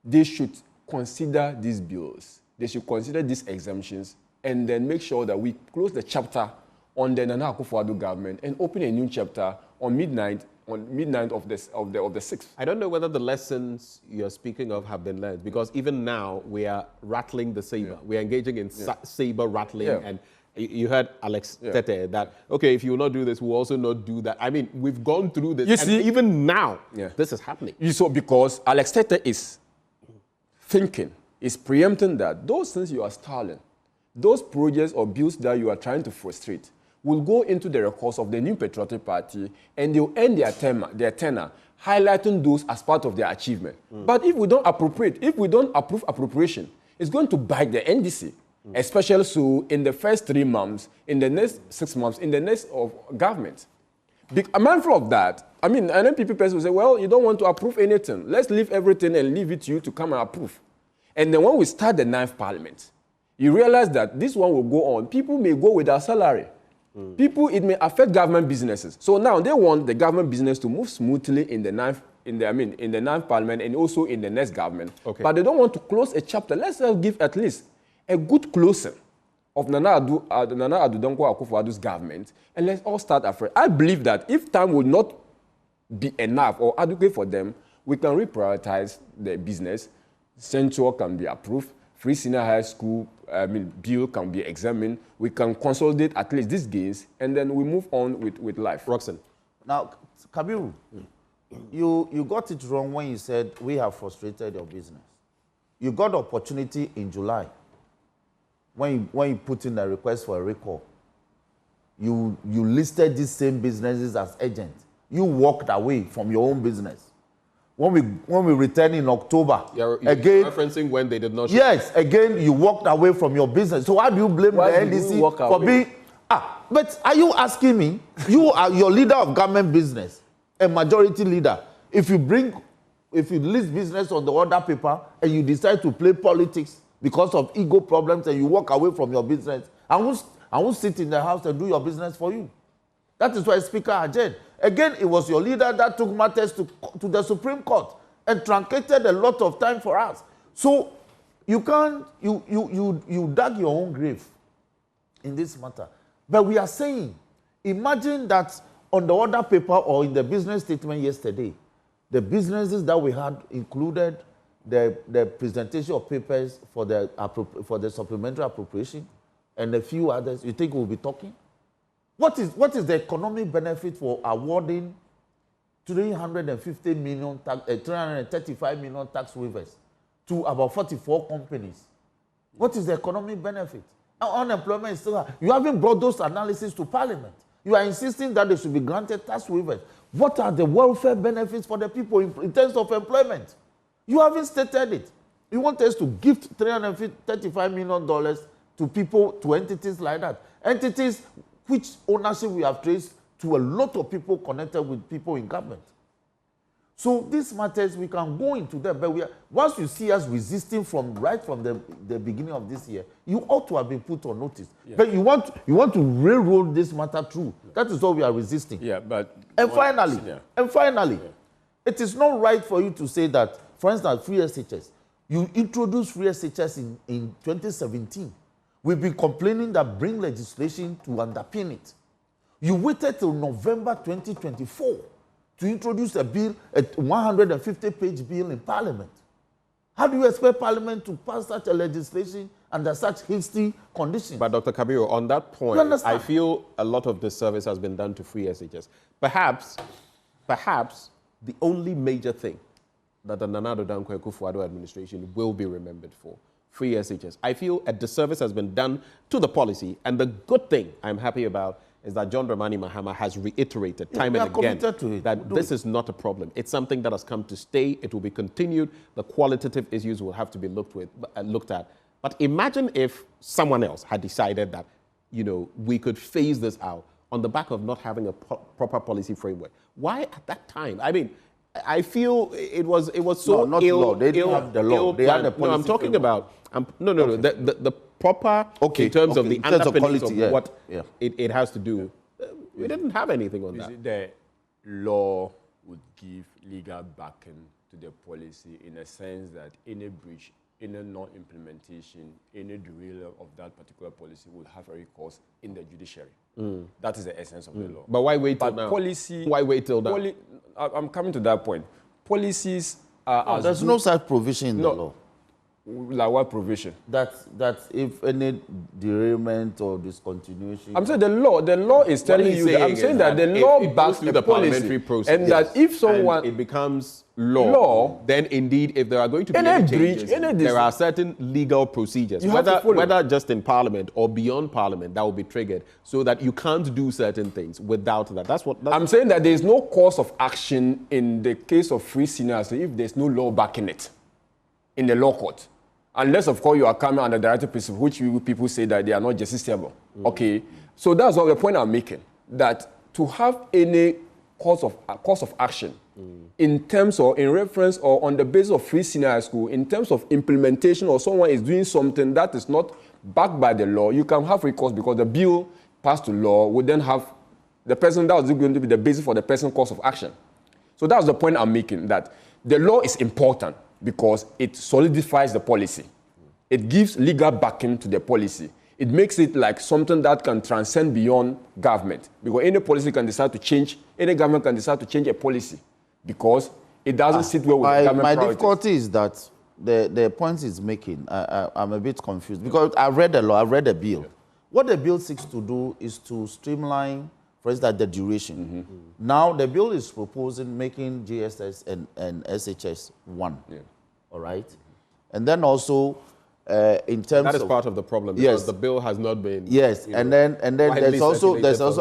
They should consider these bills. They should consider these exemptions, and then make sure that we close the chapter on the Nana Akufo-Addo government and open a new chapter on midnight of the 6th. I don't know whether the lessons you're speaking of have been learned, because even now we are rattling the saber. We are engaging in saber rattling, and you heard Alex Tete that, okay, if you will not do this, we'll also not do that. I mean, we've gone through this, and even now, this is happening. Because Alex Tete is thinking, is preempting that those things you are stalling, those projects or bills that you are trying to frustrate, will go into the records of the new Patriotic Party, and they'll end their tenure, highlighting those as part of their achievement. But if we don't approve appropriation, it's going to bite the NDC, especially so in the first 3 months, in the next 6 months, in the next of government. I'm mindful of that. And then people will say, well, you don't want to approve anything. Let's leave everything and leave it to you to come and approve. And then when we start the 9th Parliament, you realize that this one will go on. People may go without salary. It may affect government businesses. So now they want the government business to move smoothly in the 9th Parliament and also in the next government. Okay. But they don't want to close a chapter. Let's give at least a good closing of Nana Addo Dankwa Akufo-Addo's government, and let's all start afresh. I believe that if time will not be enough or adequate for them, we can reprioritize the business. Central can be approved. Free senior high school bill can be examined. We can consolidate at least these gains, and then we move on with life. Roxanne. Now, Kabiru, you got it wrong when you said we have frustrated your business. You got the opportunity in July when you put in a request for a recall. You listed these same businesses as agents. You walked away from your own business. When we return in October, you're again referencing when they did not. Yes, again you walked away from your business. So why do you blame the NDC for being? But are you asking me? You are your leader of government business, a majority leader. If you list business on the order paper and you decide to play politics because of ego problems and you walk away from your business, I won't sit in the house and do your business for you. That is why Speaker adjourned. Again, it was your leader that took matters to the Supreme Court and truncated a lot of time for us. So you can't, you dug your own grave in this matter. But we are saying, imagine that on the order paper or in the business statement yesterday, the businesses that we had included the presentation of papers for the supplementary appropriation and a few others. You think we'll be talking? What is the economic benefit for awarding 350 million, 335 million tax waivers to about 44 companies? What is the economic benefit? Unemployment is still high. You haven't brought those analyses to Parliament. You are insisting that they should be granted tax waivers. What are the welfare benefits for the people in terms of employment? You haven't stated it. You want us to gift $335 million to people, to entities like that. Entities which ownership we have traced to a lot of people connected with people in government. So these matters, we can go into them, but once you see us resisting right from the beginning of this year, you ought to have been put on notice. Yeah. But you want to railroad this matter through. Yeah. That is what we are resisting. Yeah, but finally, it is not right for you to say that, for instance, free SHS. You introduced free SHS in 2017. We've been complaining that bring legislation to underpin it. You waited till November 2024 to introduce a bill, a 150-page bill in Parliament. How do you expect Parliament to pass such a legislation under such hasty conditions? But Dr. Kabiru, on that point, I feel a lot of disservice has been done to free SHS. Perhaps the only major thing that the Nana Addo Dankwa Akufo-Addo administration will be remembered for, free SHS. I feel a disservice has been done to the policy, and the good thing I'm happy about is that John Dramani Mahama has reiterated time and again that this is not a problem. It's something that has come to stay. It will be continued. The qualitative issues will have to be looked at. But imagine if someone else had decided that, we could phase this out on the back of not having a proper policy framework. Why at that time? I mean, I feel it was so not ill. Law. They didn't have the law. They had the policy. No, I'm talking about the proper in terms of the underpinnings of what it has to do. We didn't have anything on that. The law would give legal backing to the policy in a sense that any breach, any non-implementation, any derailment of that particular policy would have a recourse in the judiciary. That is the essence of the law. But why wait till now? Why wait till now? I'm coming to that point. Policies are... there's no such provision in the law. Like what provision? That if any derailment or discontinuation... I'm saying the law is telling you that. I'm saying that the law backs the parliamentary process. And that if someone... And it becomes law, then indeed, if there are going to be any changes, there are certain legal procedures, whether just in Parliament or beyond Parliament, that will be triggered so that you can't do certain things without that. I'm saying that there is no cause of action in the case of free seniors if there's no law backing it in the law court. Unless, of course, you are coming under directive principle, which people say that they are not justiciable. Okay? So that's what the point I'm making, that to have any cause of action in terms or in reference or on the basis of free senior high school, in terms of implementation or someone is doing something that is not backed by the law, you can have recourse because the bill passed to law would then have the person that was going to be the basis for the person's cause of action. So that's the point I'm making, that the law is important because it solidifies the policy. It gives legal backing to the policy. It makes it like something that can transcend beyond government. Because any policy can decide to change, any government can decide to change a policy because it doesn't sit well with the government My priorities. difficulty is that the point he's making, I'm a bit confused because I read the law, I read the bill. What the bill seeks to do is to streamline, for instance, the duration. Now, the bill is proposing making GSS and SHS one. All right? And then also, in terms that is part of the problem because the bill has not been. Yes, and then there's also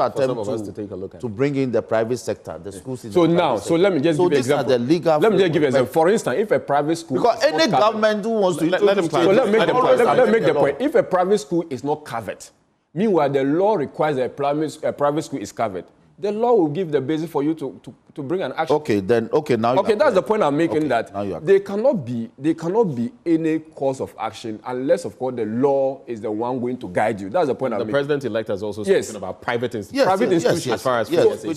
attempt to bring in the private sector, the schools. So now, let me just give an example. Let me just give an example. For instance, if a private school, because any government who wants to let me make the point. If a private school is not covered, meanwhile the law requires that a private school is covered, the law will give the basis for you to bring an action. Okay, then, now okay, that's the point I'm making, okay, that there cannot be any cause of action unless, of course, the law is the one going to guide you. That's the point I'm making. The president-elect has also spoken about private institutions. Private institutions. As far as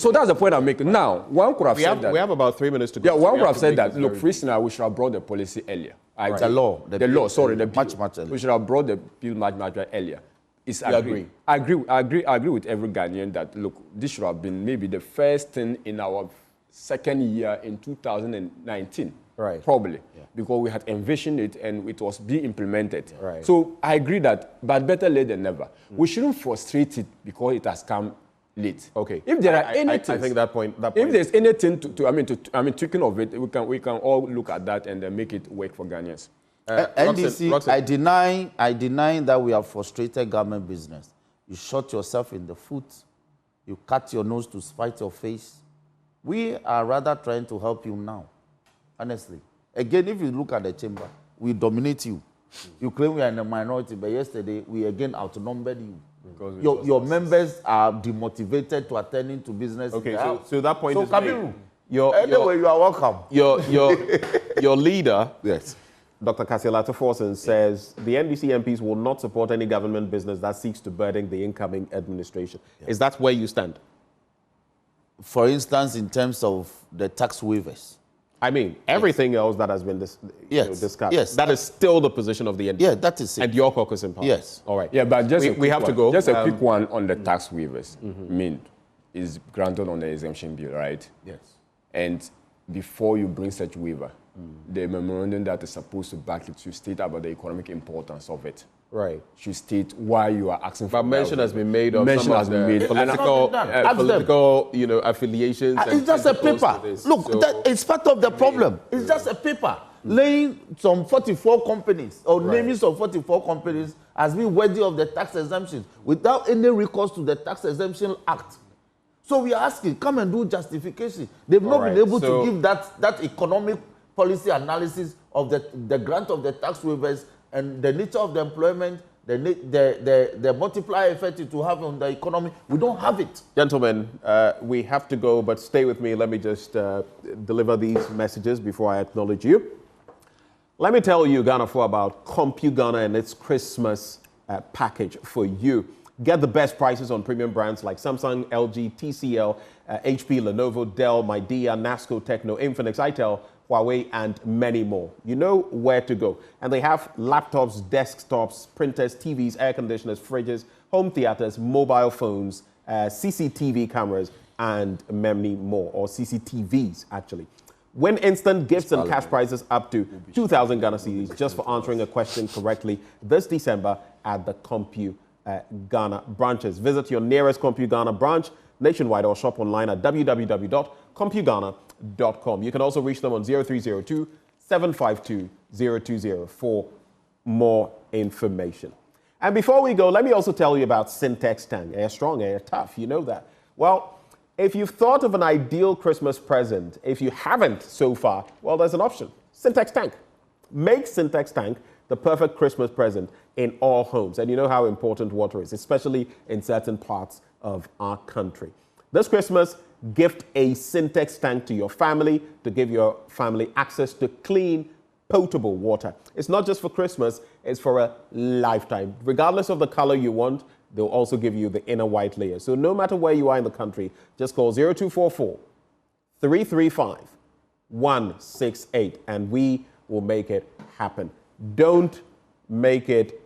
so that's the point I'm making. Now, one could have said that. We have about 3 minutes to go. Yeah, one could have said that, look, for instance, we should have brought the policy earlier. Right. The law. The law, sorry, the bill. Much earlier. We should have brought the bill much earlier. I agree with every Ghanaian that, look, this should have been maybe the first thing in our second year in 2019. Right. Probably. Yeah. Because we had envisioned it and it was being implemented. Right. So I agree that, but better late than never. We shouldn't frustrate it because it has come late. Okay. If there are anything, I think that point. If there's anything tweaking of it, we can all look at that and then make it work for Ghanaians. NDC, Roxanne. I deny that we have frustrated government business. You shot yourself in the foot. You cut your nose to spite your face. We are rather trying to help you now, honestly. Again, if you look at the chamber, we dominate you. You claim we are in a minority, but yesterday we again outnumbered you. Your members are demotivated to attending to business. Okay, so that point is Kabiru, anyway, you are welcome. Your leader, yes, Dr. Kasilato Forson, says the NDC MPs will not support any government business that seeks to burden the incoming administration. Yeah. Is that where you stand? For instance, in terms of the tax waivers. I mean, everything else that has been discussed. Yes. That is still the position of the NDC. Yeah, that is it. And your caucus in Parliament. Yes. All right. Yeah, but just we have to go. Just a quick one on the tax waivers. I mean, is granted on the exemption bill, right? Yes. And before you bring such waiver, the memorandum that is supposed to back it should state about the economic importance of it. Right. Should state why you are asking for. But mention has been made of mention some has of been made. political, affiliations. It's just a paper. Look, it's part of the problem. It's just a paper. Laying some 44 companies or naming some 44 companies as being worthy of the tax exemption without any recourse to the Tax Exemption Act. So we are asking, come and do justification. They've not been able to give that economic policy analysis of the grant of the tax waivers and the nature of the employment, the multiplier effect it will have on the economy. We don't have it. Gentlemen, we have to go, but stay with me. Let me just deliver these messages before I acknowledge you. Let me tell you, Ghana, about CompuGhana and its Christmas package for you. Get the best prices on premium brands like Samsung, LG, TCL, HP, Lenovo, Dell, Midea, Nasco, Techno, Infinix, itel, Huawei, and many more. You know where to go. And they have laptops, desktops, printers, TVs, air conditioners, fridges, home theaters, mobile phones, CCTV cameras, and many more, or CCTVs, actually. Win instant gifts and cash prizes up to 2,000 Ghana cedis just for answering a question correctly this December at the CompuGhana branches. Visit your nearest CompuGhana branch nationwide or shop online at www.compughana.com. You can also reach them on 0302 752 020 for more information. And before we go, let me also tell you about Syntex Tank. Air strong, air tough, you know that. Well, if you've thought of an ideal Christmas present, if you haven't so far, well, there's an option. Syntex Tank. Make Syntex Tank the perfect Christmas present in all homes. And you know how important water is, especially in certain parts of our country. This Christmas, gift a Syntex tank to your family to give your family access to clean, potable water. It's not just for Christmas, it's for a lifetime. Regardless of the color you want, they'll also give you the inner white layer. So no matter where you are in the country, just call 0244 335 168 and we will make it happen. Don't make it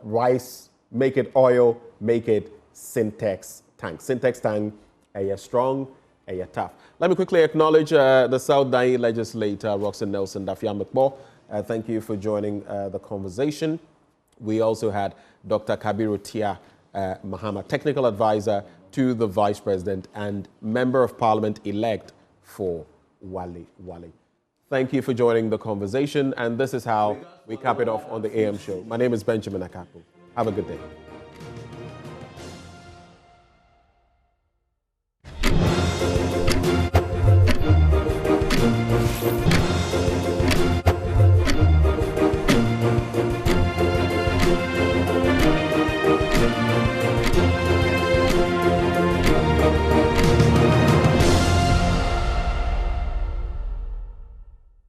rice, make it oil, make it Syntex Tank. Syntex Tank, a strong, a tough. Let me quickly acknowledge the South Dai legislator, Roxanne Nelson Dafeamekpor. Thank you for joining the conversation. We also had Dr. Kabiru Tia Mahama, technical advisor to the Vice President and Member of Parliament-elect for Wale. Thank you for joining the conversation, and this is how we cap it off on the AM show. My name is Benjamin Akapo. Have a good day.